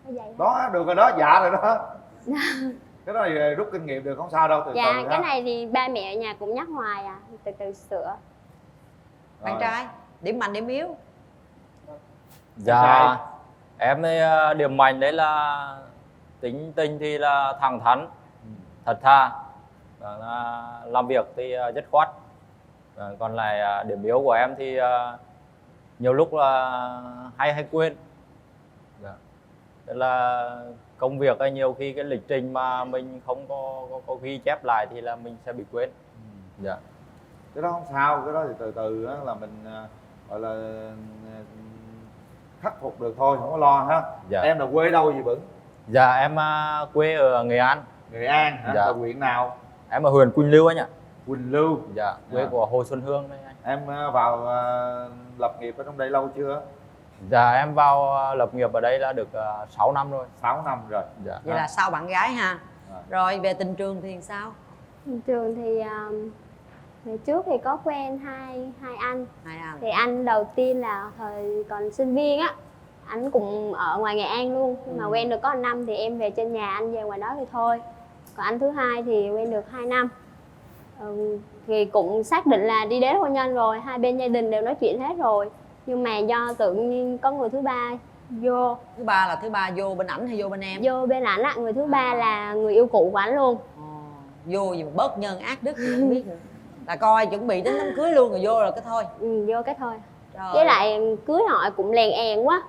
có vậy. Đó, được rồi đó, dạ rồi đó. Cái đó thì rút kinh nghiệm được, không sao đâu, từ Dạ, từ cái ha. này thì ba mẹ ở nhà cũng nhắc hoài à, từ từ sửa. Bạn trai, điểm mạnh điểm yếu? Dạ, em ấy, điểm mạnh đấy là tính tình thì là thẳng thắn, thật thà, và làm việc thì dứt khoát. Còn lại điểm yếu của em thì nhiều lúc là hay quên. Tức là công việc hay nhiều khi cái lịch trình mà mình không có ghi chép lại thì là mình sẽ bị quên. Dạ. Cái đó không sao, cái đó thì từ từ đó là mình gọi là khắc phục được thôi, không có lo ha. Dạ. Em là quê đâu gì Bửng? Dạ em quê ở Nghệ An. Nghệ An hả? Dạ. Là huyện nào? Em ở huyện Quỳnh Lưu anh ạ. Quỳnh Lưu. Dạ, quê của Hồ Xuân Hương đấy anh. Em vào lập nghiệp ở trong đây lâu chưa? Dạ em vào lập nghiệp ở đây là được 6 năm rồi. 6 năm rồi. Dạ. Vậy là sau bạn gái ha. Rồi về tình trường thì sao? Trường thì ngày trước thì có quen hai anh. Hai anh. Thì anh đầu tiên là thời còn sinh viên á, anh cũng ở ngoài Nghệ An luôn, nhưng mà quen được có 1 năm thì em về trên nhà anh, về ngoài đó thì thôi. Còn anh thứ hai thì quen được 2 năm. Thì cũng xác định là đi đến hôn nhân rồi, hai bên gia đình đều nói chuyện hết rồi, nhưng mà do tự nhiên có người thứ ba vô. Thứ ba là thứ ba vô bên ảnh hay vô bên em? Vô bên ảnh á, người thứ ba là người yêu cũ của ảnh luôn. Vô gì mà bớt nhân ác đức gì không biết nữa. Là coi chuẩn bị đến đám cưới luôn rồi vô rồi cái thôi. Vô cái thôi. Trời. Với lại cưới họ cũng lèn èn quá.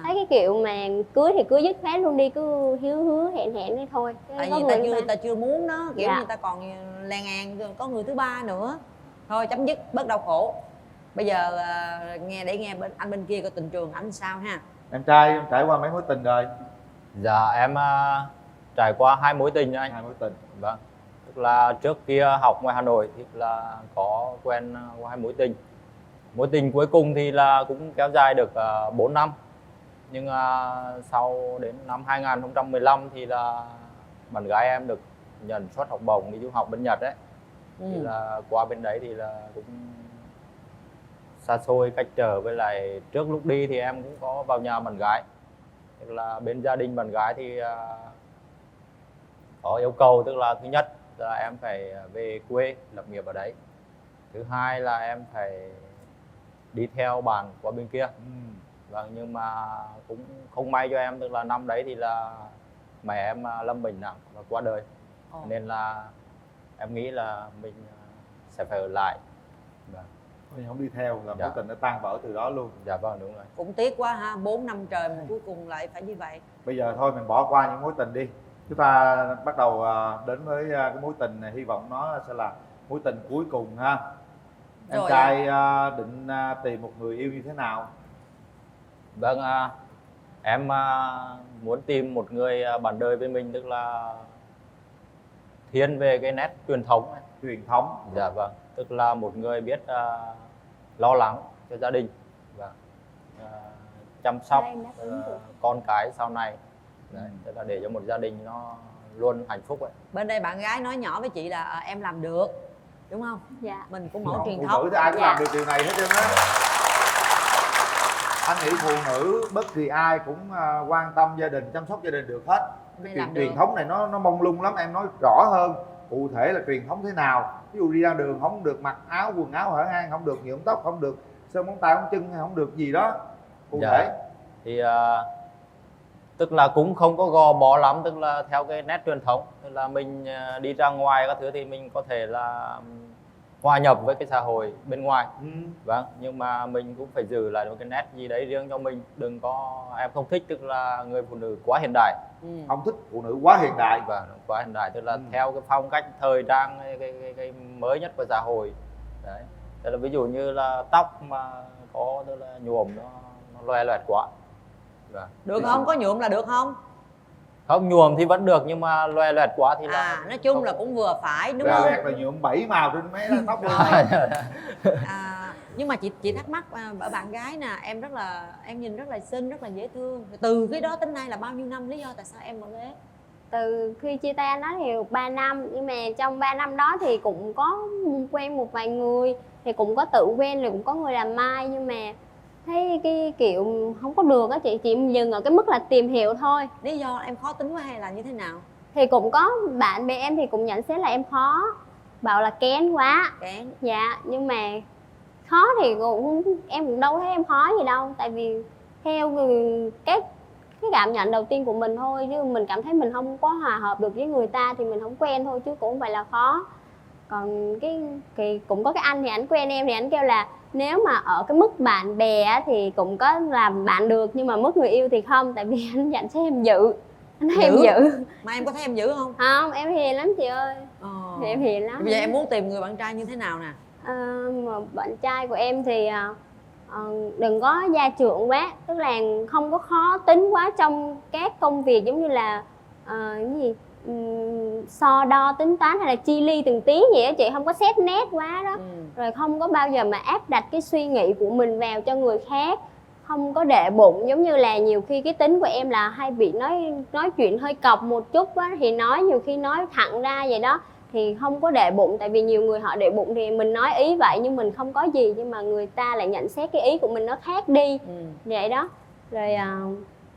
Thấy cái kiểu mà cưới thì cưới dứt khoát luôn đi, cứ hứa hẹn đấy thôi. Tại Có vì người người ta chưa muốn đó, kiểu Dạ. người ta còn lèn àn, có người thứ ba nữa. Thôi chấm dứt, bớt đau khổ. Bây giờ nghe anh bên kia coi tình trường ảnh sao ha. Em trai em trải qua mấy mối tình rồi? Dạ em trải qua 2 mối tình anh. 2 mối tình. Vâng. Tức là trước kia học ngoài Hà Nội thì là có quen qua 2 mối tình. Mối tình cuối cùng thì là cũng kéo dài được 4 năm. Nhưng sau đến năm 2015 thì là bạn gái em được nhận suất học bổng đi du học bên Nhật đấy. Thì là qua bên đấy thì là cũng xa xôi cách trở, với lại trước lúc đi thì em cũng có vào nhà bạn gái. Tức là bên gia đình bạn gái thì có yêu cầu, tức là thứ nhất là em phải về quê lập nghiệp ở đấy. Thứ hai là em phải đi theo bạn qua bên kia. Vâng, nhưng mà cũng không may cho em, tức là năm đấy thì là mẹ em lâm bệnh nặng và qua đời. Nên là em nghĩ là mình sẽ phải ở lại. Mình không đi theo là mối tình nó tan vỡ từ đó luôn. Dạ vâng, đúng rồi. Cũng tiếc quá ha, 4 năm trời mà cuối cùng lại phải như vậy. Bây giờ thôi mình bỏ qua những mối tình đi. Chúng ta bắt đầu đến với cái mối tình này, hy vọng nó sẽ là mối tình cuối cùng ha. Em Rồi trai định tìm một người yêu như thế nào? Vâng, em muốn tìm một người bạn đời với mình, tức là thiên về cái nét truyền thống ấy. Truyền thống. Dạ vâng, tức là một người biết lo lắng cho gia đình và chăm sóc con cái sau này. Đấy, tức là để cho một gia đình nó luôn hạnh phúc ấy. Bên đây bạn gái nói nhỏ với chị là em làm được, đúng không? Dạ. Mình cũng mẫu truyền Phụ thống. nữ thì ai cũng làm được điều này hết trơn á. Anh nghĩ phụ nữ bất kỳ ai cũng quan tâm gia đình, chăm sóc gia đình được hết. Cái truyền thống này nó mông lung lắm, em nói rõ hơn. Cụ thể là truyền thống thế nào? Ví dụ đi ra đường không được mặc áo quần áo hở hang, không được nhuộm tóc, không được sơn móng tay móng chân, hay không được gì đó. Cụ thể. Thì tức là cũng không có gò bó lắm, tức là theo cái nét truyền thống. Tức là mình đi ra ngoài các thứ thì mình có thể là hòa nhập với cái xã hội bên ngoài. Vâng, nhưng mà mình cũng phải giữ lại một cái nét gì đấy riêng cho mình. Đừng có, em không thích tức là người phụ nữ quá hiện đại. Không thích phụ nữ quá hiện đại. Vâng, quá hiện đại, tức là theo cái phong cách thời trang cái mới nhất của xã hội. Đấy. Tức là ví dụ như là tóc mà có tức là nhuộm nó loè loẹt quá. Vâng. Được không? Có nhuộm là được không? Không, nhuộm thì vẫn được, nhưng mà loè loẹt quá thì là nói chung là cũng vừa phải, đúng không? Hoặc là nhuộm 7 màu trên mấy tóc luôn. Nhưng mà chị thắc mắc ở bạn gái nè, em nhìn rất là xinh, rất là dễ thương. Từ cái đó đến nay là bao nhiêu năm, lý do tại sao em vẫn ế? Từ khi chia tay anh đó thì được 3 năm, nhưng mà trong 3 năm đó thì cũng có quen một vài người, thì cũng có tự quen rồi cũng có người làm mai, nhưng mà thấy cái kiểu không có được á chị, dừng ở cái mức là tìm hiểu thôi. Lý do em khó tính quá hay là như thế nào? Thì cũng có bạn bè em thì cũng nhận xét là em khó, bảo là kén quá. Kén. Dạ, nhưng mà khó thì em cũng đâu thấy em khó gì đâu, tại vì theo cái cảm nhận đầu tiên của mình thôi, chứ mình cảm thấy mình không có hòa hợp được với người ta thì mình không quen thôi, chứ cũng không phải là khó. Còn cái cũng có cái anh thì anh quen em thì anh kêu là nếu mà ở cái mức bạn bè thì cũng có làm bạn được, nhưng mà mức người yêu thì không, tại vì anh dặn thấy em dữ. Anh thấy em dữ. Mà em có thấy em dữ không? Không, em hiền lắm chị ơi. Thì em hiền lắm. Bây giờ em muốn tìm người bạn trai như thế nào nè? Mà bạn trai của em thì đừng có gia trưởng quá, tức là không có khó tính quá trong các công việc, giống như là cái gì so đo tính toán hay là chi ly từng tí gì á chị, không có xét nét quá đó. Rồi không có bao giờ mà áp đặt cái suy nghĩ của mình vào cho người khác, không có để bụng, giống như là nhiều khi cái tính của em là hay bị nói chuyện hơi cọc một chút á, thì nhiều khi nói thẳng ra vậy đó, thì không có để bụng, tại vì nhiều người họ để bụng thì mình nói ý vậy nhưng mình không có gì, nhưng mà người ta lại nhận xét cái ý của mình nó khác đi. Vậy đó. Rồi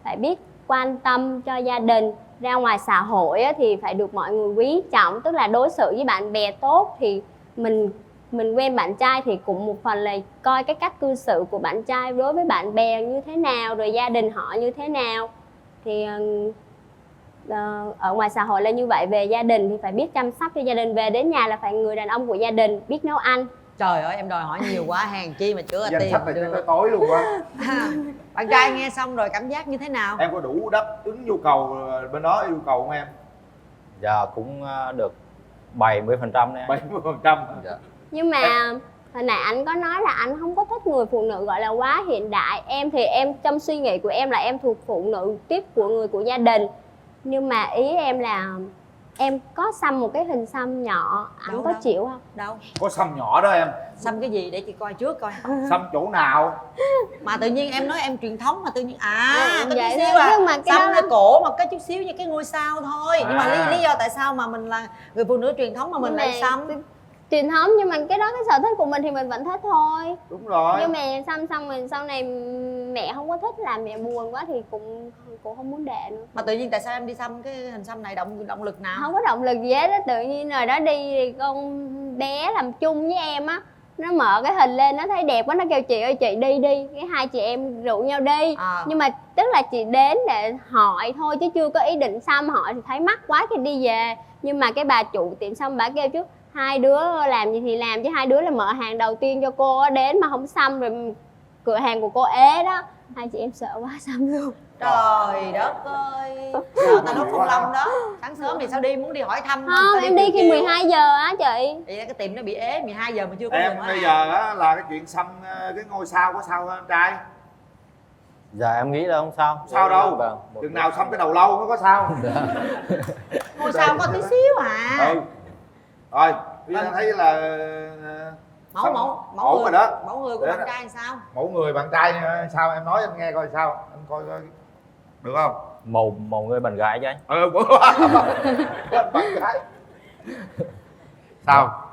phải biết quan tâm cho gia đình, ra ngoài xã hội á, thì phải được mọi người quý trọng, tức là đối xử với bạn bè tốt. Thì mình quen bạn trai thì cũng một phần là coi cái cách cư xử của bạn trai đối với bạn bè như thế nào, rồi gia đình họ như thế nào. Thì ở ngoài xã hội là như vậy, về gia đình thì phải biết chăm sóc cho gia đình, về đến nhà là phải người đàn ông của gia đình, biết nấu ăn. Trời ơi, em đòi hỏi nhiều quá, hàng chi mà chưa Danh tìm sách này được. chắc tới tối luôn quá. Bạn trai nghe xong rồi cảm giác như thế nào? Em có đủ đáp ứng nhu cầu bên đó yêu cầu không em? Dạ cũng được 70% đấy. 70%. Dạ. Nhưng mà hồi nãy anh có nói là anh không có thích người phụ nữ gọi là quá hiện đại. Em thì em trong suy nghĩ của em là em thuộc phụ nữ tiếp của người của gia đình. Nhưng mà ý em là em có xăm một cái hình xăm nhỏ, anh có chịu không? Đâu? Có xăm nhỏ đó em. Xăm cái gì để chị coi trước coi. Xăm chỗ nào? Mà tự nhiên em nói em truyền thống mà tự nhiên có chút vậy xíu thôi, à. nhưng mà cái Xăm đó nơi cổ mà có chút xíu như cái ngôi sao thôi. Nhưng mà À. lý do tại sao mà mình là người phụ nữ truyền thống mà mình lại xăm? Truyền thống, nhưng mà cái đó cái sở thích của mình thì mình vẫn thích thôi. Đúng rồi. Nhưng mà xăm xong rồi sau này mẹ không có thích, làm mẹ buồn quá thì cũng không muốn để nữa. Mà tự nhiên tại sao em đi xăm cái hình xăm này, động lực nào? Không có động lực gì hết á, tự nhiên rồi đó đi thì con bé làm chung với em á, nó mở cái hình lên nó thấy đẹp quá, nó kêu chị ơi chị đi đi, cái hai chị em rủ nhau đi. Nhưng mà tức là chị đến để hỏi thôi chứ chưa có ý định xăm, hỏi thì thấy mắc quá thì đi về. Nhưng mà cái bà chủ tiệm xăm bà kêu chứ hai đứa làm gì thì làm, chứ hai đứa là mở hàng đầu tiên cho cô á, đến mà không xăm rồi cửa hàng của cô ế đó. Hai chị em sợ quá xăm luôn. Trời đất ơi, sợ ta lúc Phong Long đó. Sáng sớm thì sao đi, muốn đi hỏi thăm không? Em đi khi 12 giờ á chị. Vậy cái tiệm nó bị ế 12 giờ mà chưa có người Em mở bây hàng. giờ á là cái chuyện xăm cái ngôi sao có sao không em trai? Dạ em nghĩ là không sao. Không sao đâu. Vâng, Chừng nào xăm cái đầu lâu nó có sao. Ngôi sao có tí xíu à. Rồi, bây giờ thấy là mẫu rồi người, đó. mẫu người của Để bạn đó. trai làm sao? Mẫu người bạn trai sao em nói anh nghe coi sao, anh coi được không? Màu người bạn gái chứ anh. Bạn gái. Sao?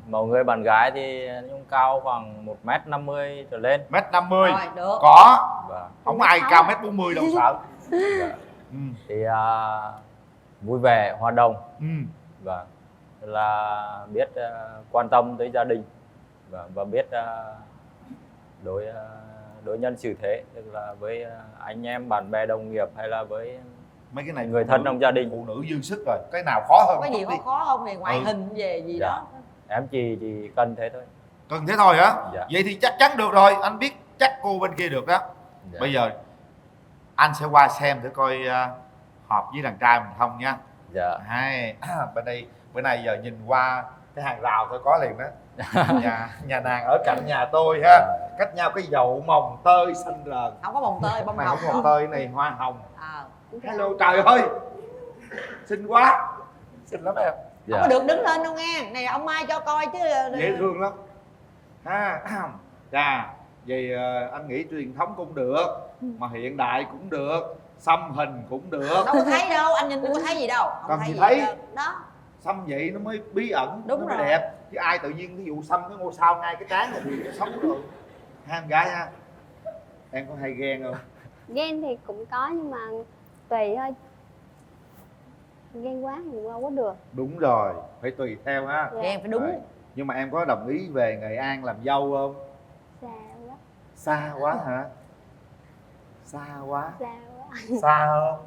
Màu người bạn gái thì nhung cao khoảng 1m50 trở lên. 1m50. Rồi, được. Có. Vâng. Không ai cao 1m40 đâu sợ. Thì vui vẻ, hòa đồng. Vâng. Là biết quan tâm tới gia đình và biết đối nhân xử thế, tức là với anh em bạn bè đồng nghiệp hay là với mấy cái này người thân trong gia đình. Phụ nữ dư sức rồi, cái nào khó hơn Có gì đi. khó không thì ngoại hình về gì Dạ. đó. Em chỉ cần thế thôi. Cần thế thôi hả? Dạ. Vậy thì chắc chắn được rồi, anh biết chắc cô bên kia được đó. Dạ. Bây giờ anh sẽ qua xem để coi hợp với đàn trai mình không nha. Dạ. Hai bên đây bữa nay giờ nhìn qua cái hàng rào thôi có liền đó. nhà nàng ở cạnh nhà tôi ha, cách nhau cái dậu mồng tơi xanh rờn. Không có mồng tơi, bông Này hồng. không mồng tơi, này hoa hồng. À. Hello trời ơi, xinh quá, xinh lắm em. Không có được đứng lên đâu nghe. Này ông Mai cho coi chứ. Dễ thương lắm. ha. Chà, vậy anh nghĩ truyền thống cũng được, mà hiện đại cũng được, xăm hình cũng được. đâu có thấy đâu, anh nhìn có thấy gì đâu, không Cần thấy gì gì thấy. đâu. Đó. Xăm vậy nó mới bí ẩn, Đúng nó mới rồi. đẹp. Chứ ai tự nhiên ví dụ xăm cái ngôi sao ngay cái trán là thì sống rồi. Ha em gái ha. Em có hay ghen không? Ghen thì cũng có nhưng mà tùy thôi. Ghen quá thì qua quá được. Đúng rồi, phải tùy theo ha. Ghen phải đúng. Rồi. Nhưng mà em có đồng ý về Nghệ An làm dâu không? Xa quá. Xa quá hả? Xa quá. Xa quá. Xa không?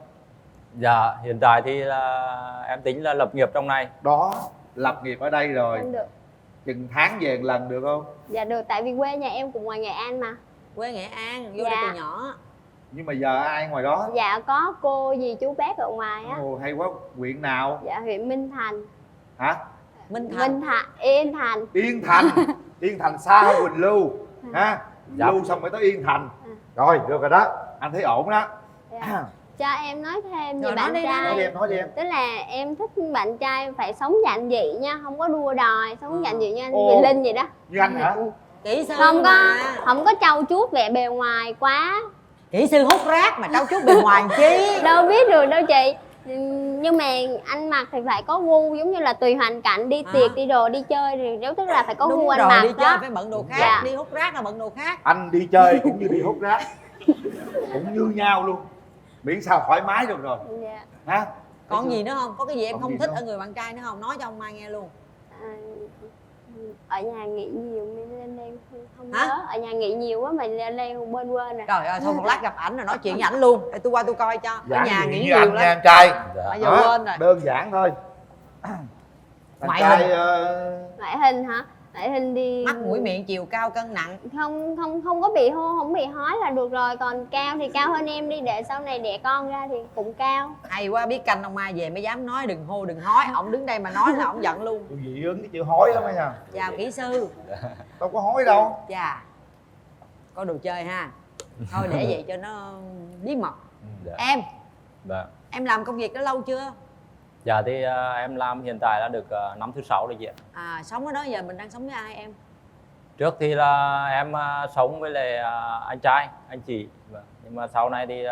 Dạ, hiện tại thì là em tính là lập nghiệp trong này. Đó, lập nghiệp ở đây rồi. Không được. Chừng tháng về một lần được không? Dạ được, tại vì quê nhà em cũng ngoài Nghệ An mà. Quê Nghệ An, vô Dạ. đây từ nhỏ. Nhưng mà giờ ai ngoài đó? Dạ có cô dì chú bác ở ngoài á. Ồ, hay quá. Huyện nào? Dạ huyện Minh Thành. Hả? Minh Thành. Yên Thành. Yên Thành. Yên Thành xa hơn Quỳnh Lưu ha. Dạ. Lưu xong mới tới Yên Thành. Rồi, được rồi đó. Anh thấy ổn đó. Dạ. Cho em nói thêm về Rồi, bạn nói đi, trai. nói đi em. Tức là em thích bạn trai phải sống giản dị nha, không có đua đòi, sống giản dị như anh Ồ. Quyền Linh vậy đó. Như anh hả? Kỹ sư Không có mà. không có trau chuốt vẻ bề ngoài quá. Kỹ sư hút rác mà trau chuốt bề ngoài chi. Đâu biết được đâu chị. Nhưng mà anh mặc thì phải có gu, giống như là tùy hoàn cảnh, đi tiệc đi đồ đi chơi thì nếu tức là phải có Đúng gu anh rồi, mặc đi đó. chơi phải bận đồ khác, Dạ. đi hút rác là bận đồ khác. Anh đi chơi cũng như đi hút rác. Cũng như nhau luôn. Miễn sao thoải mái được rồi. Dạ. Ha? Còn gì nữa không? Có cái gì em Còn không gì thích nữa ở người bạn trai nữa không? Nói cho ông Mai nghe luôn. Ở nhà nghĩ nhiều nên lên đây không Hả? nhớ. Ở nhà nghĩ nhiều quá mà lên đây quên quên rồi. Trời ơi, thôi một lát gặp ảnh rồi nói chuyện với ảnh luôn. Để tôi qua tôi coi cho. Ở Giản nhà dị nghĩ như nhiều anh nha lắm. em trai. Bây giờ Đó, quên rồi. đơn giản thôi. Bạn Ngoại trai hình. Ngoại hình hả? Ngoại hình đi Mắt mũi miệng chiều cao cân nặng. không có bị hô, không bị hói là được rồi. Còn cao thì cao hơn em đi, để sau này đẻ con ra thì cũng cao. Hay quá, biết canh ông Mai về mới dám nói đừng hô đừng hói. Ổng đứng đây mà nói là ổng giận luôn. Tôi dị ứng cái chữ hói lắm á nha. Chào kỹ sư. Đâu có hói đâu. Dạ. Có đồ chơi ha. Thôi để vậy cho nó bí mật. Dạ. Em, Vâng. em làm công việc đó lâu chưa? Dạ thì em làm hiện tại đã được năm thứ 6 rồi chị ạ. À, sống ở đó giờ mình đang sống với ai em? Trước thì là em sống với lại anh trai, anh chị. Vâng. Nhưng mà sau này thì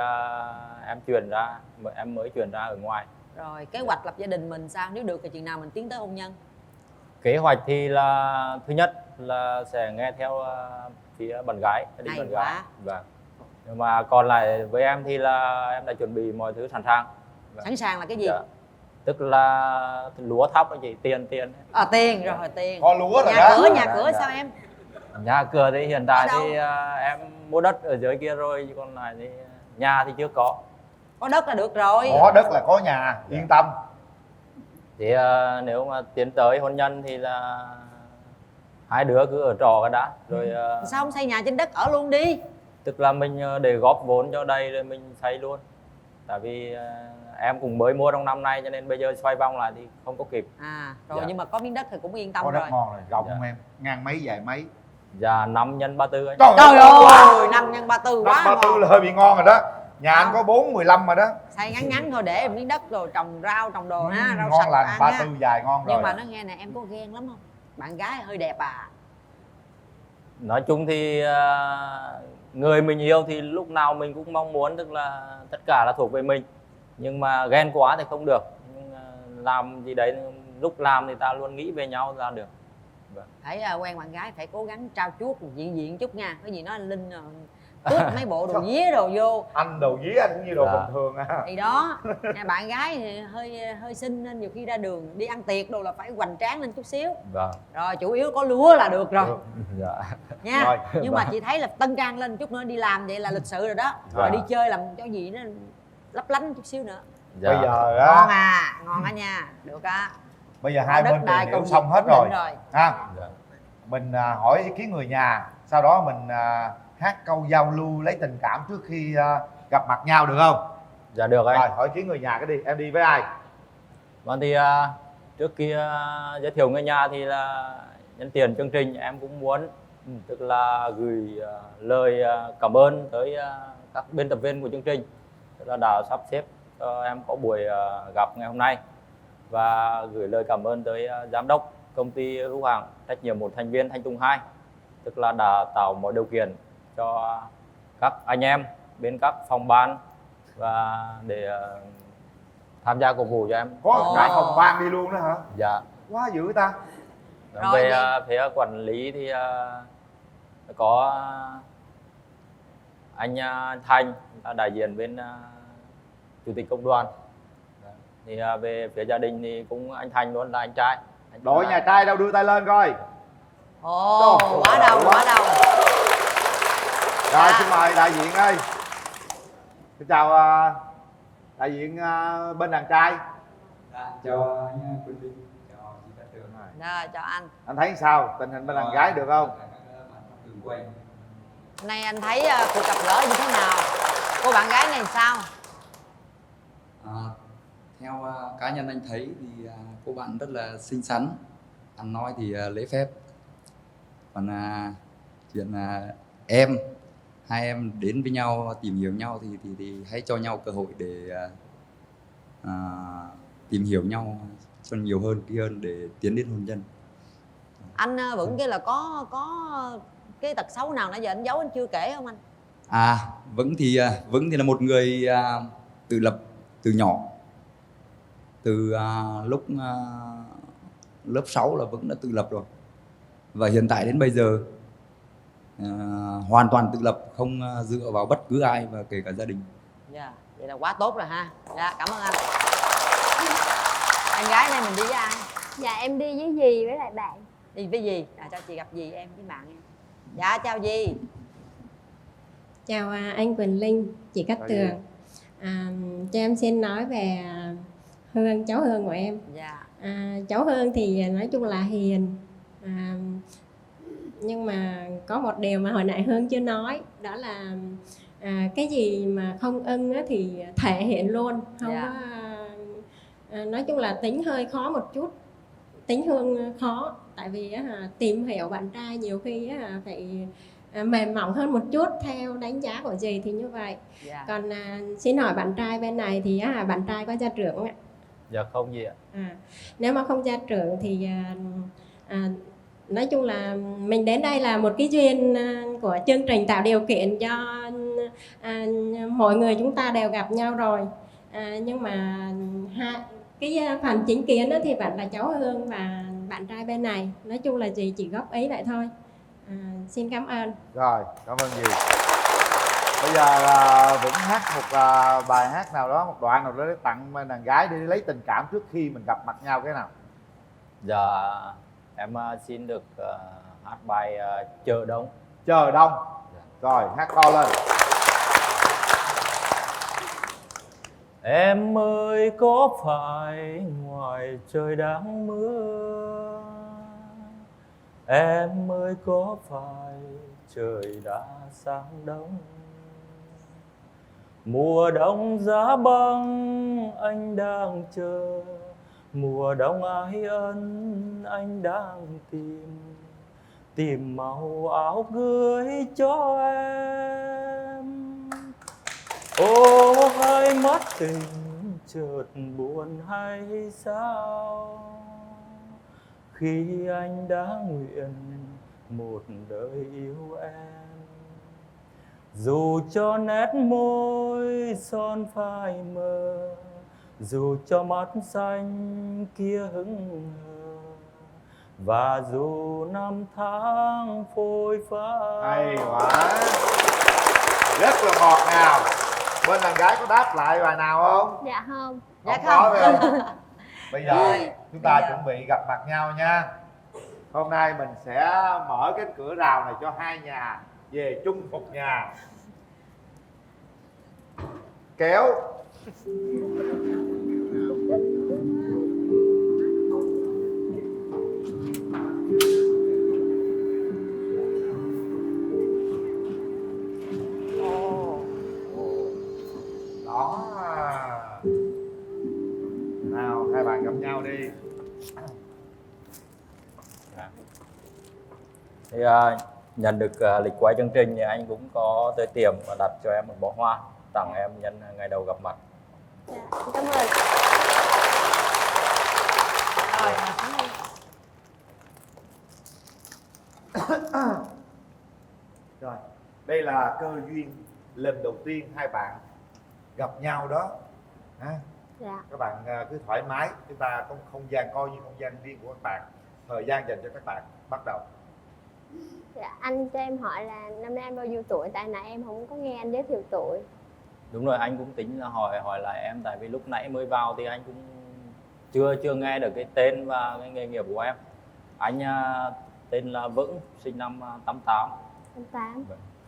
em chuyển ra, em mới chuyển ra ở ngoài. Rồi kế hoạch lập gia đình mình sao? Nếu được thì chừng nào mình tiến tới hôn nhân? Kế hoạch thì là thứ nhất là sẽ nghe theo phía bạn gái, gia đình Hay bạn quá. gái. Vâng. Nhưng mà còn lại với em thì là em đã chuẩn bị mọi thứ sẵn sàng. Vâng. Sẵn sàng là cái gì? Dạ. Tức là lúa thóc đó chị, tiền. Tiền rồi, tiền. Có lúa rồi Nhà đó. cửa, nhà Dạ, cửa dạ. sao em? Nhà cửa thì hiện tại Ở đâu? thì em mua đất ở dưới kia rồi, chứ còn lại thì nhà thì chưa có. Có đất là được rồi. Có đất là có nhà, yên tâm. Thì nếu mà tiến tới hôn nhân thì là hai đứa cứ ở trọ cái đã rồi Sao không xây nhà trên đất ở luôn đi? tức là mình để góp vốn cho đây rồi mình xây luôn. Tại vì em cũng mới mua trong năm nay cho nên bây giờ xoay vòng lại thì không có kịp. À, rồi Dạ. nhưng mà có miếng đất thì cũng yên tâm Có rồi. đất ngon rồi, rộng Dạ. không em? Ngang mấy dài mấy? Dạ 5 x 34 anh. Trời ơi, 5 x 34 quá 34 ngon. là hơi bị ngon rồi đó. Nhà anh có 4-15 rồi đó. Xây ngắn ngắn thôi để miếng đất rồi trồng rau trồng đồ ha, rau Ngon sạch lành, ăn 34 ha. dài ngon rồi. Nhưng mà nó nghe nè, em có ghen lắm không? Bạn gái hơi đẹp à? Nói chung thì người mình yêu thì lúc nào mình cũng mong muốn tức là tất cả là thuộc về mình. Nhưng mà ghen quá thì không được. Nhưng làm gì đấy lúc làm thì ta luôn nghĩ về nhau là được. Vâng. Phải quen bạn gái phải cố gắng trao chuốt diện diện chút nha. Có gì nói anh Linh tước mấy bộ đồ vía đồ vô. Anh đồ vía anh cũng như đồ Dạ. bình thường à. Thì đó, nhà bạn gái thì hơi xinh nên nhiều khi ra đường đi ăn tiệc đồ là phải hoành tráng lên chút xíu. Vâng. Rồi chủ yếu có lúa là được rồi. Dạ. Nha. Rồi. Nhưng mà Vâng. chị thấy là tân trang lên chút nữa đi làm vậy là lịch sự rồi đó. Rồi Vâng. đi chơi làm cho gì nó lấp lánh chút xíu nữa. Dạ. Bây giờ Ngon á, ngon á nha, được á. bây giờ Có hai đất bên đai tìm hiểu công xong việc hết ổn định rồi. rồi. Ha. Dạ. Mình hỏi ý kiến người nhà, sau đó mình hát câu giao lưu lấy tình cảm trước khi gặp mặt nhau được không? Dạ được anh. Rồi hỏi ý kiến người nhà cái đi, em đi với ai? Vâng thì trước khi giới thiệu người nhà thì là nhân tiện chương trình em cũng muốn tức là gửi lời cảm ơn tới các biên tập viên của chương trình, tức là đã sắp xếp cho em có buổi gặp ngày hôm nay, và gửi lời cảm ơn tới giám đốc công ty hữu hạn trách nhiệm một thành viên Thanh Tùng 2. tức là đã tạo mọi điều kiện cho các anh em bên các phòng ban và để tham gia phục vụ cho em. Có cả phòng ban đi luôn đó hả? Dạ. Quá dữ ta. Về phía quản lý thì có anh Thành là đại diện bên chủ tịch công đoàn. Thì về phía gia đình thì cũng anh Thành luôn là anh trai. Đội nhà trai đâu đưa tay lên coi. Ồ, quá đông, quá đông. Rồi xin mời đại diện ơi. Xin chào đại diện bên đàn trai. Chào anh Quỳnh Linh, chào chị Cát Tường. Rồi, chào anh. Anh thấy sao? Tình hình bên đàn gái được không? Hôm nay anh thấy cuộc gặp gỡ như thế nào? Cô bạn gái này sao? Theo cá nhân anh thấy thì cô bạn rất là xinh xắn, ăn nói thì lễ phép. Còn chuyện hai em đến với nhau tìm hiểu nhau thì hãy cho nhau cơ hội để tìm hiểu nhau cho nhiều hơn, kỹ hơn để tiến đến hôn nhân. Anh Vững kia là có cái tật xấu nào nãy giờ anh giấu anh chưa kể không anh? Vững thì là một người tự lập từ nhỏ. Từ lúc lớp 6 là Vững đã tự lập rồi. Và hiện tại đến bây giờ hoàn toàn tự lập, không dựa vào bất cứ ai và kể cả gia đình. Dạ, vậy là quá tốt rồi ha. Dạ, cảm ơn anh. Anh gái này mình đi với ai? Dạ em đi với dì với lại bạn. Đi với dì, cho chị gặp dì em với bạn em. Dạ, chào dì. Chào anh Quỳnh Linh, chị Cát Tường. Cho em xin nói về Hương, cháu Hương của em. Dạ. Cháu Hương thì nói chung là hiền. Nhưng mà có một điều mà hồi nãy Hương chưa nói, đó là cái gì mà không ưng thì thể hiện luôn, không có nói chung là tính hơi khó một chút. Tính Hương khó, tại vì tìm hiểu bạn trai nhiều khi phải mềm mỏng hơn một chút, theo đánh giá của dì thì như vậy. Còn xin hỏi bạn trai bên này thì bạn trai có gia trưởng không ạ? Dạ không gì ạ. Nếu mà không gia trưởng thì nói chung là mình đến đây là một cái duyên của chương trình tạo điều kiện cho mọi người chúng ta đều gặp nhau rồi. Nhưng mà cái phần chính kiến thì vẫn là cháu Hương và bạn trai bên này. Nói chung là dì chỉ góp ý vậy thôi. Xin cảm ơn. Rồi, cảm ơn dì. Bây giờ Vững hát một bài hát nào đó, một đoạn nào đó để tặng đàn gái để lấy tình cảm trước khi mình gặp mặt nhau cái nào. Dạ em xin được hát bài Chờ Đông. Chờ Đông. Rồi hát to lên. Em ơi có phải ngoài trời đang mưa, em ơi có phải trời đã sang đông, mùa đông giá băng anh đang chờ, mùa đông ái ân anh đang tìm màu áo cưới cho em. Ô hai mắt tình chợt buồn hay sao, khi anh đã nguyện một đời yêu em. Dù cho nét môi son phai mờ, dù cho mắt xanh kia hững hờ, và dù năm tháng phôi phai. Hay quá, rất là ngọt ngào. Bên đàn gái có đáp lại bài nào không? Dạ không. Dạ không. Phải không? Bây giờ chúng ta chuẩn bị gặp mặt nhau nha. Hôm nay mình sẽ mở cái cửa rào này cho hai nhà về chung một nhà. Kéo. Đó. Nào hai bạn gặp nhau đi. Thì nhận được lịch quay chương trình thì anh cũng có tới tiệm và đặt cho em một bó hoa tặng em nhân ngày đầu gặp mặt. Dạ, cảm ơn. Rồi, Rồi, đây là cơ duyên lần đầu tiên hai bạn gặp nhau đó. Dạ. Các bạn cứ thoải mái, chúng ta có không gian coi như không gian riêng của các bạn. Thời gian dành cho các bạn, bắt đầu. Dạ, anh cho em hỏi là năm nay anh bao nhiêu tuổi? Tại nãy em không có nghe anh giới thiệu tuổi. Đúng rồi, anh cũng tính là hỏi lại em, tại vì lúc nãy mới vào thì anh cũng chưa nghe được cái tên và cái nghề nghiệp của em. Anh tên là Vững, sinh năm 88. 88.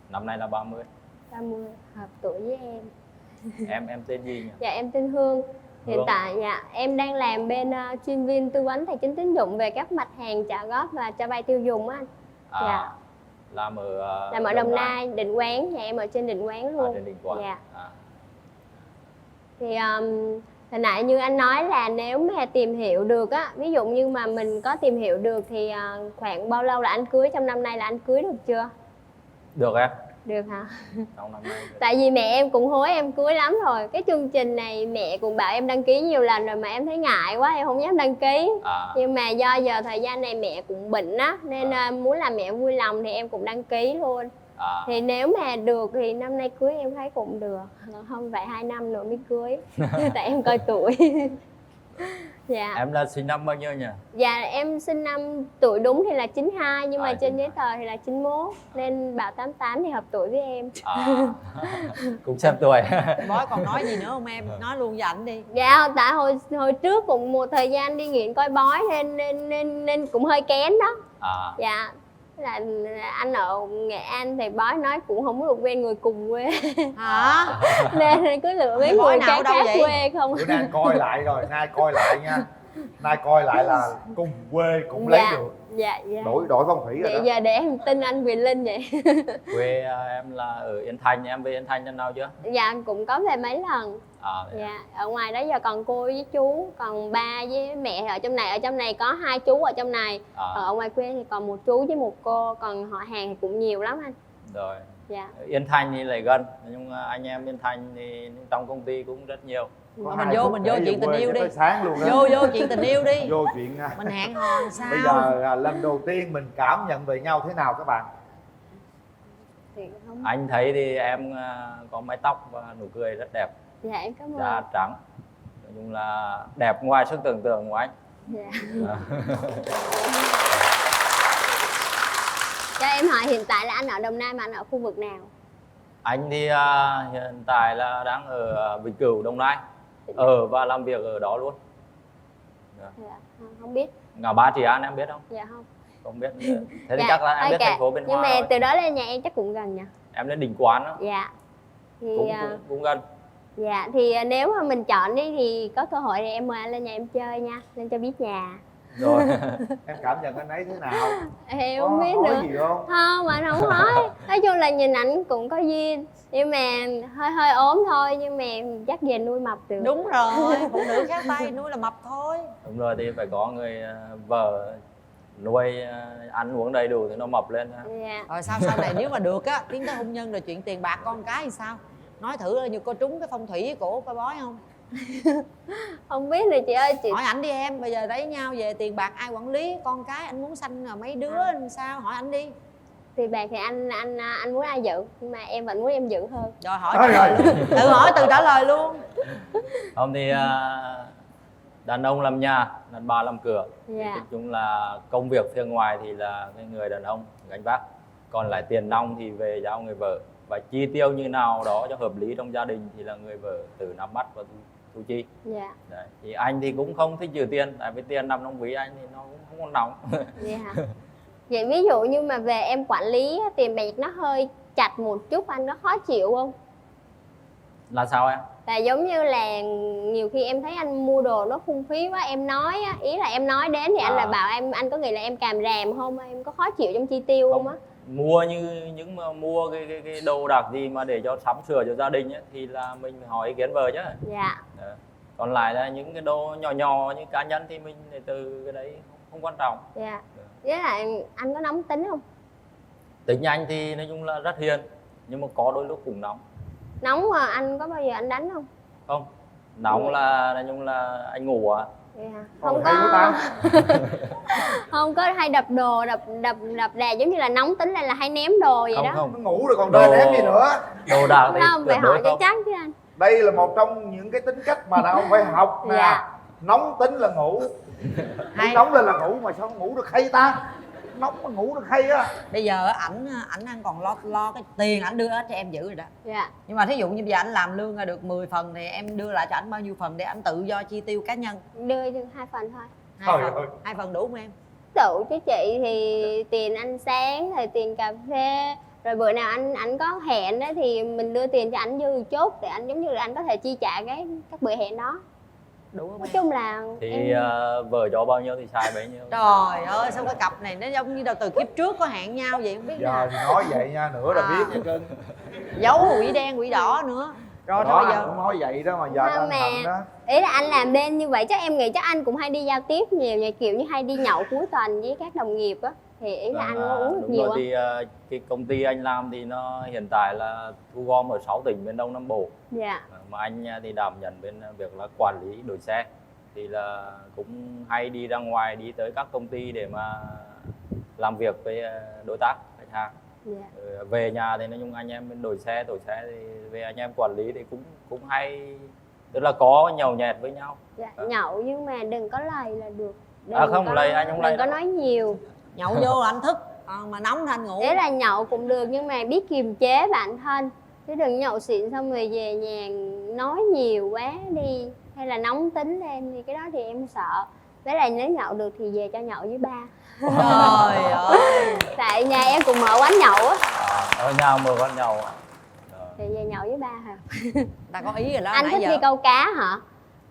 Năm nay là 30. 30, hợp tuổi với em. Em tên gì nhỉ? Dạ em tên Hương. Hiện Hương. tại dạ em đang làm bên chuyên viên tư vấn tài chính tín dụng về các mặt hàng trả góp và cho vay tiêu dùng á anh. Dạ. Làm ở Làm ở Đồng Nai, Định Quán. Dạ em ở trên Định Quán luôn. trên Định Quán. Dạ. Thì hồi nãy như anh nói là nếu mà tìm hiểu được á, ví dụ như mà mình có tìm hiểu được thì khoảng bao lâu là anh cưới? Trong năm nay là anh cưới được chưa? Được em. Được hả? Trong năm nay Tại vì mẹ em cũng hối em cưới lắm rồi. Cái chương trình này mẹ cũng bảo em đăng ký nhiều lần rồi mà em thấy ngại quá, em không dám đăng ký. Nhưng mà do giờ thời gian này mẹ cũng bệnh á, nên muốn làm mẹ vui lòng thì em cũng đăng ký luôn. Thì nếu mà được thì năm nay cưới em thấy cũng được. Không phải 2 năm nữa mới cưới. Tại em coi tuổi. Dạ. Em là sinh năm bao nhiêu nhỉ? Dạ em sinh năm tuổi đúng thì là 92 nhưng mà trên giấy tờ thì là 91 nên bảo 88 thì hợp tuổi với em. Cũng xem tuổi. Bói còn nói gì nữa không em? Nói luôn với ảnh đi. Dạ tại hồi trước cũng một thời gian đi nghiện coi bói nên cũng hơi kén đó. Dạ là anh ở Nghệ An thì bói nói cũng không được quen người cùng quê. Hả? Nên cứ lựa mấy người khác quê không. Bữa nay coi lại rồi, nay coi lại nha. Nay coi lại là cùng quê cũng lấy được. Dạ. Đổi phong thủy rồi vậy đó. Giờ để em tin anh Quyền Linh vậy. Quê em là ở Yên Thành, em về Yên Thành năm nào chưa? Dạ cũng có về mấy lần. Dạ ở ngoài đó giờ còn cô với chú, còn ba với mẹ ở trong này. Ở trong này có 2 chú ở trong này. Ở ngoài quê thì còn 1 chú với 1 cô, còn họ hàng thì cũng nhiều lắm anh. Rồi. Dạ. Yên Thành thì lại gần, nhưng anh em Yên Thành thì trong công ty cũng rất nhiều. Mình vô chuyện tình yêu đi. Sáng luôn đó. Vô chuyện tình yêu đi. Vô chuyện mình hẹn hò sao? Bây giờ lần đầu tiên mình cảm nhận về nhau thế nào các bạn? Anh thấy thì em có mái tóc và nụ cười rất đẹp. Dạ em cảm ơn. Da trắng. Nói chung là đẹp ngoài sức tưởng tượng của anh. Dạ. Cho em hỏi hiện tại là anh ở Đồng Nai mà anh ở khu vực nào? Anh thì hiện tại là đang ở Vĩnh Cửu, Đồng Nai. Ở và làm việc ở đó luôn. Dạ. Không biết. Ngã Ba Trị An em biết không? Dạ không. Không biết. Thế thì chắc là em biết thành phố Biên Hòa. Nhưng mà rồi. từ đó lên nhà em chắc cũng gần nhỉ? Em lên Định Quán đó. Dạ. Thì cũng gần. Dạ thì nếu mà mình chọn đi thì có cơ hội thì em mời anh lên nhà em chơi nha, lên cho biết nhà. Rồi. Em cảm nhận anh ấy thế nào? Em không biết nữa. Gì không? Không, anh không hỏi. Nói chung là nhìn ảnh cũng có duyên, nhưng mà hơi ốm thôi, nhưng mà chắc về nuôi mập được. Đúng rồi, phụ nữ khác tay nuôi là mập thôi. Đúng rồi, thì phải có người vợ nuôi ăn uống đầy đủ thì nó mập lên. Dạ. Rồi sau này nếu mà được á, tiến tới hôn nhân rồi chuyện tiền bạc con cái thì sao? Nói thử như có trúng cái phong thủy của coi bói không? Không biết rồi chị ơi. Chị hỏi ảnh đi em, bây giờ lấy nhau về tiền bạc ai quản lý, con cái anh muốn sanh rồi mấy đứa sao, hỏi ảnh đi. Tiền bạc thì anh muốn ai giữ, nhưng mà em vẫn muốn em giữ hơn. Rồi hỏi trả lời luôn. Tự hỏi tự trả lời luôn. Không thì đàn ông làm nhà, đàn bà làm cửa. Dạ. Nói chung là công việc phía ngoài thì là cái người đàn ông gánh vác, còn lại tiền nong thì về giao người vợ, và chi tiêu như nào đó cho hợp lý trong gia đình thì là người vợ tự nắm bắt và thu chi. Dạ. Đấy. Thì anh thì cũng không thích trừ tiền, tại vì tiền nằm trong ví anh thì nó cũng không còn nóng. Dạ. Vậy ví dụ như mà về em quản lý tiền bạc nó hơi chặt một chút, anh có khó chịu không? Là sao em? Là giống như là nhiều khi em thấy anh mua đồ nó phung phí quá, em nói á, ý là em nói đến thì anh lại bảo em, anh có nghĩ là em càm ràm không? Em có khó chịu trong chi tiêu không á? Mua những mà mua cái đồ đạc gì mà để cho sắm sửa cho gia đình ấy, thì là mình phải hỏi ý kiến vợ chứ. Dạ. Đấy. Còn lại là những cái đồ nhỏ nhỏ như cá nhân thì mình để từ cái đấy không quan trọng. Dạ. Với lại anh có nóng tính không? Tính anh thì nói chung là rất hiền, nhưng mà có đôi lúc cũng nóng. Nóng mà anh có bao giờ anh đánh không? Không, nóng là nói chung là anh ngủ à. Dạ. Ồ, Không hay quá có ta. không có hay đập đồ, đập đè, giống như là nóng tính lên là hay ném đồ vậy đó. Nó ngủ rồi còn đời ném gì nữa. Đồ đạc thì Không, phải tuyệt hỏi đối chắc không. chắn chứ anh. Đây là một trong những cái tính cách mà đàn ông phải học nè. Dạ. Nóng tính là ngủ. Hay. Nóng lên là ngủ mà sao ngủ được hay ta. Nóng mà ngủ được hay á. Bây giờ ảnh anh còn lo cái tiền ảnh đưa hết cho em giữ rồi đó. Dạ. Nhưng mà thí dụ như bây giờ anh làm lương ra được 10 phần thì em đưa lại cho ảnh bao nhiêu phần để ảnh tự do chi tiêu cá nhân? Đưa được 2 phần thôi. Hai phần đủ không em? Tự chứ chị thì tiền ăn sáng, rồi tiền cà phê, rồi bữa nào anh có hẹn đó thì mình đưa tiền cho anh dư chốt để anh giống như là anh có thể chi trả các bữa hẹn đó. Đủ không Nói em? chung là Thì vợ cho bao nhiêu thì xài bấy nhiêu. Trời ơi, sao cái cặp này nó giống như đâu từ kiếp trước có hẹn nhau vậy không biết Giờ nào. thì nói vậy nha, nữa là biết hết trơn. Giấu quỷ đen quỷ đỏ nữa. Rồi Đó, thôi anh giờ cũng nói vậy đó mà giờ Không anh mà. hận đó. Ý là anh làm bên như vậy chắc em nghĩ chắc anh cũng hay đi giao tiếp nhiều nha, kiểu như hay đi nhậu cuối tuần với các đồng nghiệp á, thì ý là anh có uống được Đúng nhiều rồi, không? thì cái công ty anh làm thì nó hiện tại là thu gom ở 6 tỉnh bên Đông Nam Bộ. Dạ. Mà anh thì đảm nhận bên việc là quản lý đổi xe, thì là cũng hay đi ra ngoài, đi tới các công ty để mà làm việc với đối tác khách hàng. Dạ. Rồi về nhà thì nói chung anh em bên đổi xe thì về anh em quản lý thì cũng hay, tức là có nhậu nhẹt với nhau. Dạ. Nhậu nhưng mà đừng có lầy là được. Không lầy, anh không lầy đừng có đâu. nói nhiều. nhậu vô là anh thức, mà nóng thì anh ngủ. Đấy là nhậu cũng được nhưng mà biết kiềm chế bản thân, chứ đừng nhậu xịn xong rồi về nhà nói nhiều quá đi hay là nóng tính lên thì cái đó thì em sợ. Với lại nếu nhậu được thì về cho nhậu với ba. Trời ơi. Tại nhà em cũng mở quán nhậu á, Ở nhà mở quán nhậu. thì về nhậu với ba hả? Ta có ý rồi đó. Anh nãy thích giờ đi câu cá hả?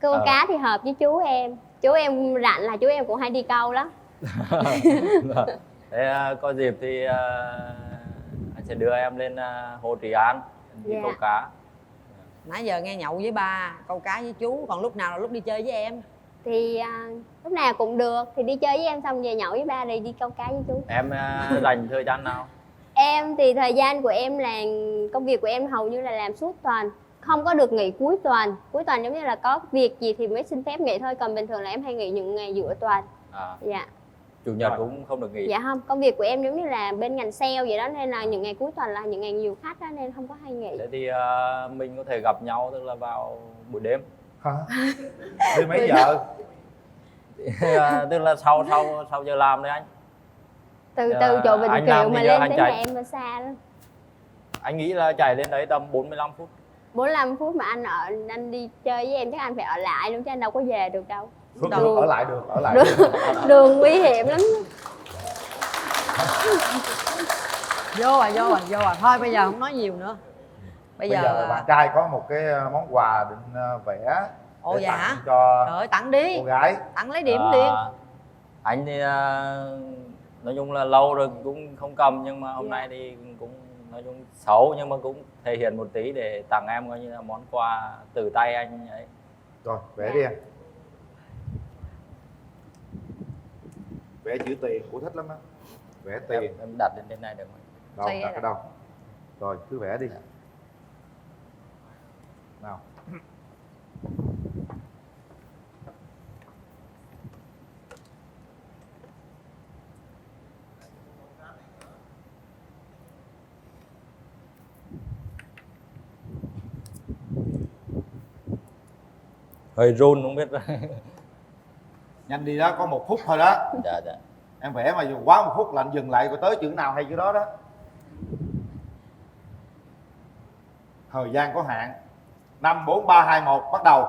Câu Ờ. cá thì hợp với chú em. Chú em rảnh là chú em cũng hay đi câu lắm. Thế có dịp thì anh sẽ đưa em lên Hồ Trị An đi Dạ. câu cá. nãy giờ nghe nhậu với ba, câu cá với chú, còn lúc nào là lúc đi chơi với em? Thì lúc nào cũng được, thì đi chơi với em xong về nhậu với ba rồi đi câu cá với chú. Em dành thời gian nào? Em thì thời gian của em là công việc của em hầu như là làm suốt tuần, không có được nghỉ cuối tuần. Cuối tuần giống như là có việc gì thì mới xin phép nghỉ thôi, còn bình thường là em hay nghỉ những ngày giữa tuần. Dạ. Chủ nhật cũng không được nghỉ. Dạ không, công việc của em giống như là bên ngành sale vậy đó, nên là những ngày cuối tuần là những ngày nhiều khách đó, nên không có hay nghỉ. Thế thì mình có thể gặp nhau tức là vào buổi đêm. Hả? Đi mấy giờ? Tức là sau giờ làm đấy anh. Từ chỗ Bình anh Kiều làm mà thì giờ lên anh tới chạy. nhà em là xa lắm. Anh nghĩ là chạy lên đấy tầm 45 phút. 45 phút mà anh đi chơi với em chắc anh phải ở lại luôn chứ anh đâu có về được đâu. Được, ở lại được, ở lại đường, được. đường nguy hiểm lắm. Vô rồi. Thôi bây giờ không nói nhiều nữa. Bây giờ bạn trai có một cái món quà định vẽ. Ồ để dạ tặng hả? cho Trời ơi, tặng đi. cô gái. Tặng lấy điểm liền. Anh thì nói chung là lâu rồi cũng không cầm, nhưng mà hôm nay thì cũng nói chung xấu nhưng mà cũng thể hiện một tí để tặng em coi như là món quà từ tay anh ấy. Rồi, vẽ đi em. Vẽ chữ tiền, cô thích lắm á. Vẽ tiền. Em đặt lên trên này được không? Đâu, Xoay đặt ra. ở đâu? Rồi, cứ vẽ đi. Nào. Hơi run không biết. Nhanh đi đó, có 1 phút thôi đó. Dạ. Em vẽ mà dùng quá 1 phút là anh dừng lại, coi tới chữ nào hay chữ đó đó. Thời gian có hạn. 5, 4, 3, 2, 1, bắt đầu.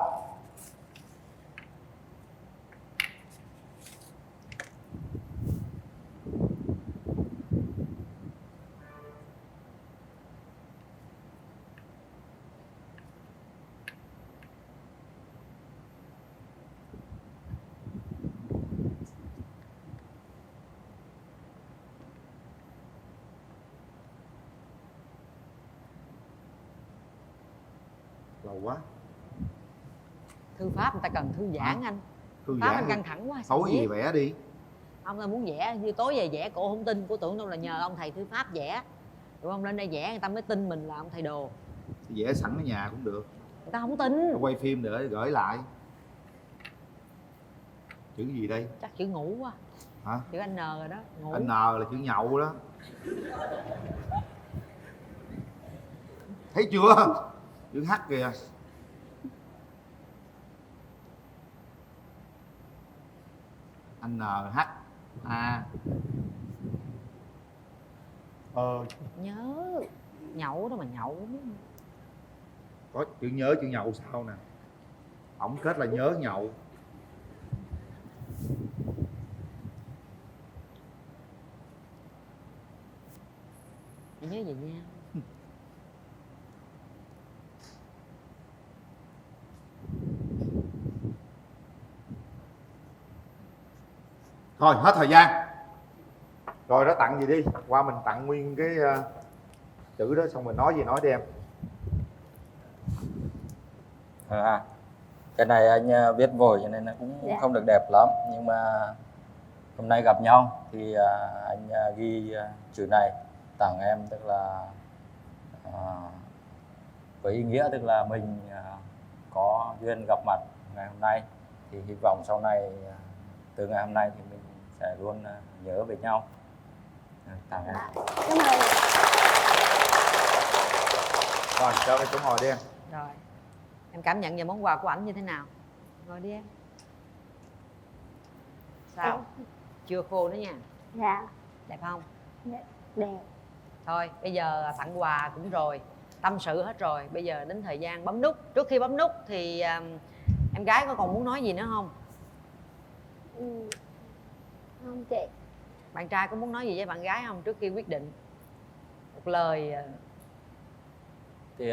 Lâu quá. Thư pháp người ta cần thư giãn anh. Thư Pháp giãn anh đi. căng thẳng quá. sao Tối gì viết? vẽ đi. Ông là muốn vẽ, như tối về vẽ cổ không tin, cổ tưởng đâu là nhờ ông thầy thư pháp vẽ. Rồi ông lên đây vẽ người ta mới tin mình là ông thầy đồ. Vẽ sẵn ở nhà cũng được. Người ta không tin. Quay phim để gửi lại. Chữ gì đây? Chắc chữ ngủ quá. Hả? Chữ N rồi đó. Ngủ. N là chữ nhậu đó. Thấy chưa? Chữ H kìa. N H A. Nhớ. Nhậu đó mà nhậu. Có chữ nhớ chữ nhậu sao nè. Ổng kết là nhớ nhậu. Nhớ về nha. Thôi hết thời gian. Rồi đó, tặng gì đi. Qua mình tặng nguyên cái chữ đó xong mình nói gì nói đi em. Cái này anh viết vội cho nên nó cũng không được đẹp lắm, nhưng mà hôm nay gặp nhau thì anh ghi chữ này tặng em, tức là với ý nghĩa tức là mình có duyên gặp mặt ngày hôm nay, thì hy vọng sau này từ ngày hôm nay thì mình sẽ luôn nhớ về nhau. Tặng em. Rồi cho cái chỗ ngồi đi em. Rồi. Em cảm nhận về món quà của ảnh như thế nào? Ngồi đi em. Sao? Chưa khô nữa nha. Dạ. Đẹp không? Dạ. Đẹp. Thôi bây giờ tặng quà cũng rồi, tâm sự hết rồi, bây giờ đến thời gian bấm nút. Trước khi bấm nút thì em gái có còn muốn nói gì nữa không? Không chị. Bạn trai có muốn nói gì với bạn gái không trước khi quyết định? Một lời. Thì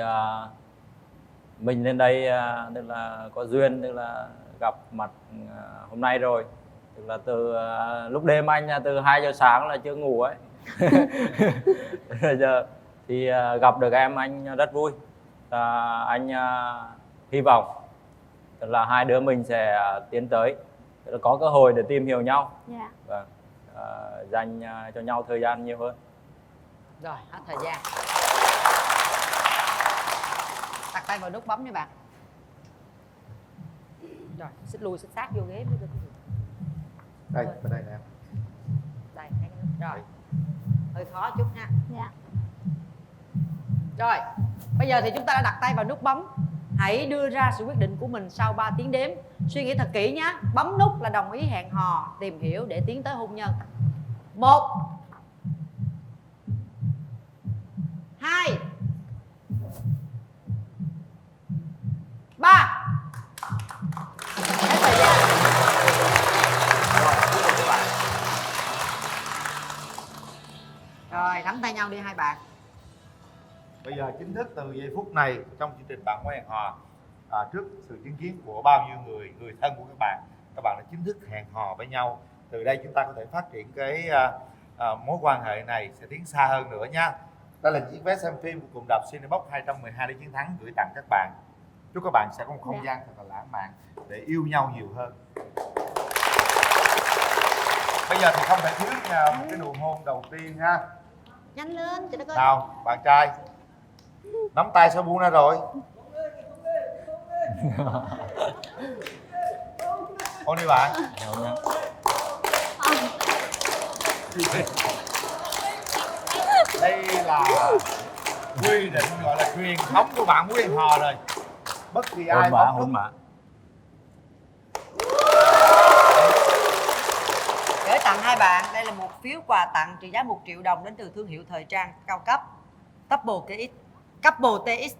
mình lên đây tức là có duyên, tức là gặp mặt hôm nay rồi, tức là từ lúc đêm anh từ 2 giờ sáng là chưa ngủ ấy. Bây giờ thì gặp được em anh rất vui. Anh hy vọng tức là hai đứa mình sẽ tiến tới, tức là có cơ hội để tìm hiểu nhau. Dạ. Và dành cho nhau thời gian nhiều hơn. Rồi hết thời gian. Đặt tay vào nút bấm nha bạn. Rồi xích lui xích sát vô ghế mới được. Đây, bên đây nè em. Đây, thấy cái nút. Rồi. Hơi khó chút ha. Dạ. Rồi, bây giờ thì chúng ta đã đặt tay vào nút bấm. Hãy đưa ra sự quyết định của mình sau 3 tiếng đếm. Suy nghĩ thật kỹ nhé. Bấm nút là đồng ý hẹn hò, tìm hiểu để tiến tới hôn nhân. 1 2 3. Hết thời gian. Rồi, nắm tay nhau đi hai bạn. Bây giờ chính thức từ giây phút này trong chương trình Bạn Có Hẹn Hò, trước sự chứng kiến của bao nhiêu người thân của các bạn đã chính thức hẹn hò với nhau. Từ đây chúng ta có thể phát triển cái mối quan hệ này sẽ tiến xa hơn nữa nha. Đây là chiếc vé xem phim của cụm đạp Cinebox 212 để chiến thắng gửi tặng các bạn. Chúc các bạn sẽ có một không gian thật là lãng mạn để yêu nhau nhiều hơn. Bây giờ thì không thể thiếu một cái nụ hôn đầu tiên ha. Nhanh lên chị đất ơi. Nào, bạn trai. Nắm tay sao buông ra rồi? Hôn đi bạn. Đây là quy định gọi là truyền thống của Bạn Muốn Hẹn Hò rồi. Bất kỳ ai bấm nút Gửi tặng hai bạn, đây là một phiếu quà tặng trị giá 1 triệu đồng đến từ thương hiệu thời trang cao cấp Couple TX.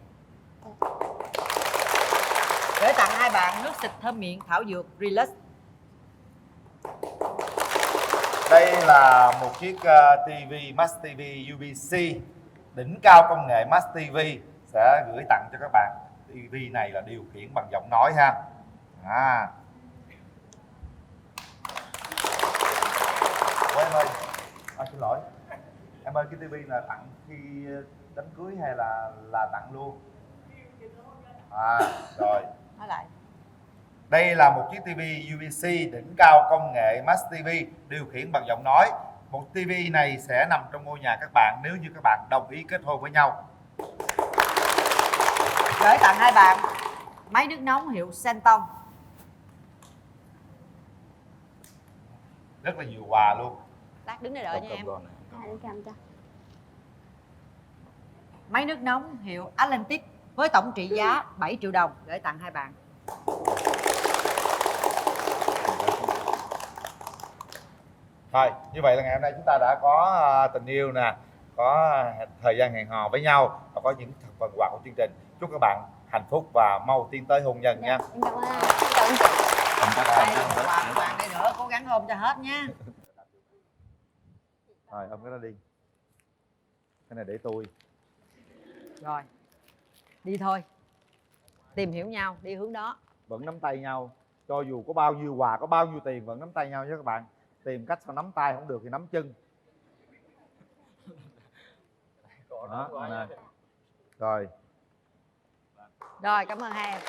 Gửi tặng hai bạn nước xịt thơm miệng thảo dược Relax. Đây là một chiếc TV Max TV UVC đỉnh cao công nghệ Max TV sẽ gửi tặng cho các bạn. TV này là điều khiển bằng giọng nói ha. Ủa em ơi, xin lỗi em ơi, cái TV là tặng khi đám cưới hay là tặng luôn? Rồi. Nói lại. Đây là một chiếc TV UVC đỉnh cao công nghệ Max TV điều khiển bằng giọng nói. Một TV này sẽ nằm trong ngôi nhà các bạn nếu như các bạn đồng ý kết hôn với nhau. Gửi tặng hai bạn máy nước nóng hiệu Senton. rất là nhiều quà luôn. Lát đứng đây đợi nha em. Anh cầm cho. Máy nước nóng hiệu Atlantic với tổng trị giá 7 triệu đồng gửi tặng hai bạn. Thôi, như vậy là ngày hôm nay chúng ta đã có tình yêu nè, có thời gian hẹn hò với nhau và có những phần quà của chương trình. Chúc các bạn hạnh phúc và mau tiến tới hôn nhân nha. Em cảm ơn anh. Cảm ơn chị. Quà của bạn đây nữa, cố gắng ôm cho hết nha. Rồi, ôm cái đó đi. Cái này để tôi. Rồi, đi thôi. Tìm hiểu nhau, đi hướng đó. Vẫn nắm tay nhau. Cho dù có bao nhiêu quà, có bao nhiêu tiền vẫn nắm tay nhau nhé các bạn. Tìm cách sao nắm tay không được thì nắm chân. Đó, nè. Rồi. Rồi, cảm ơn hai em.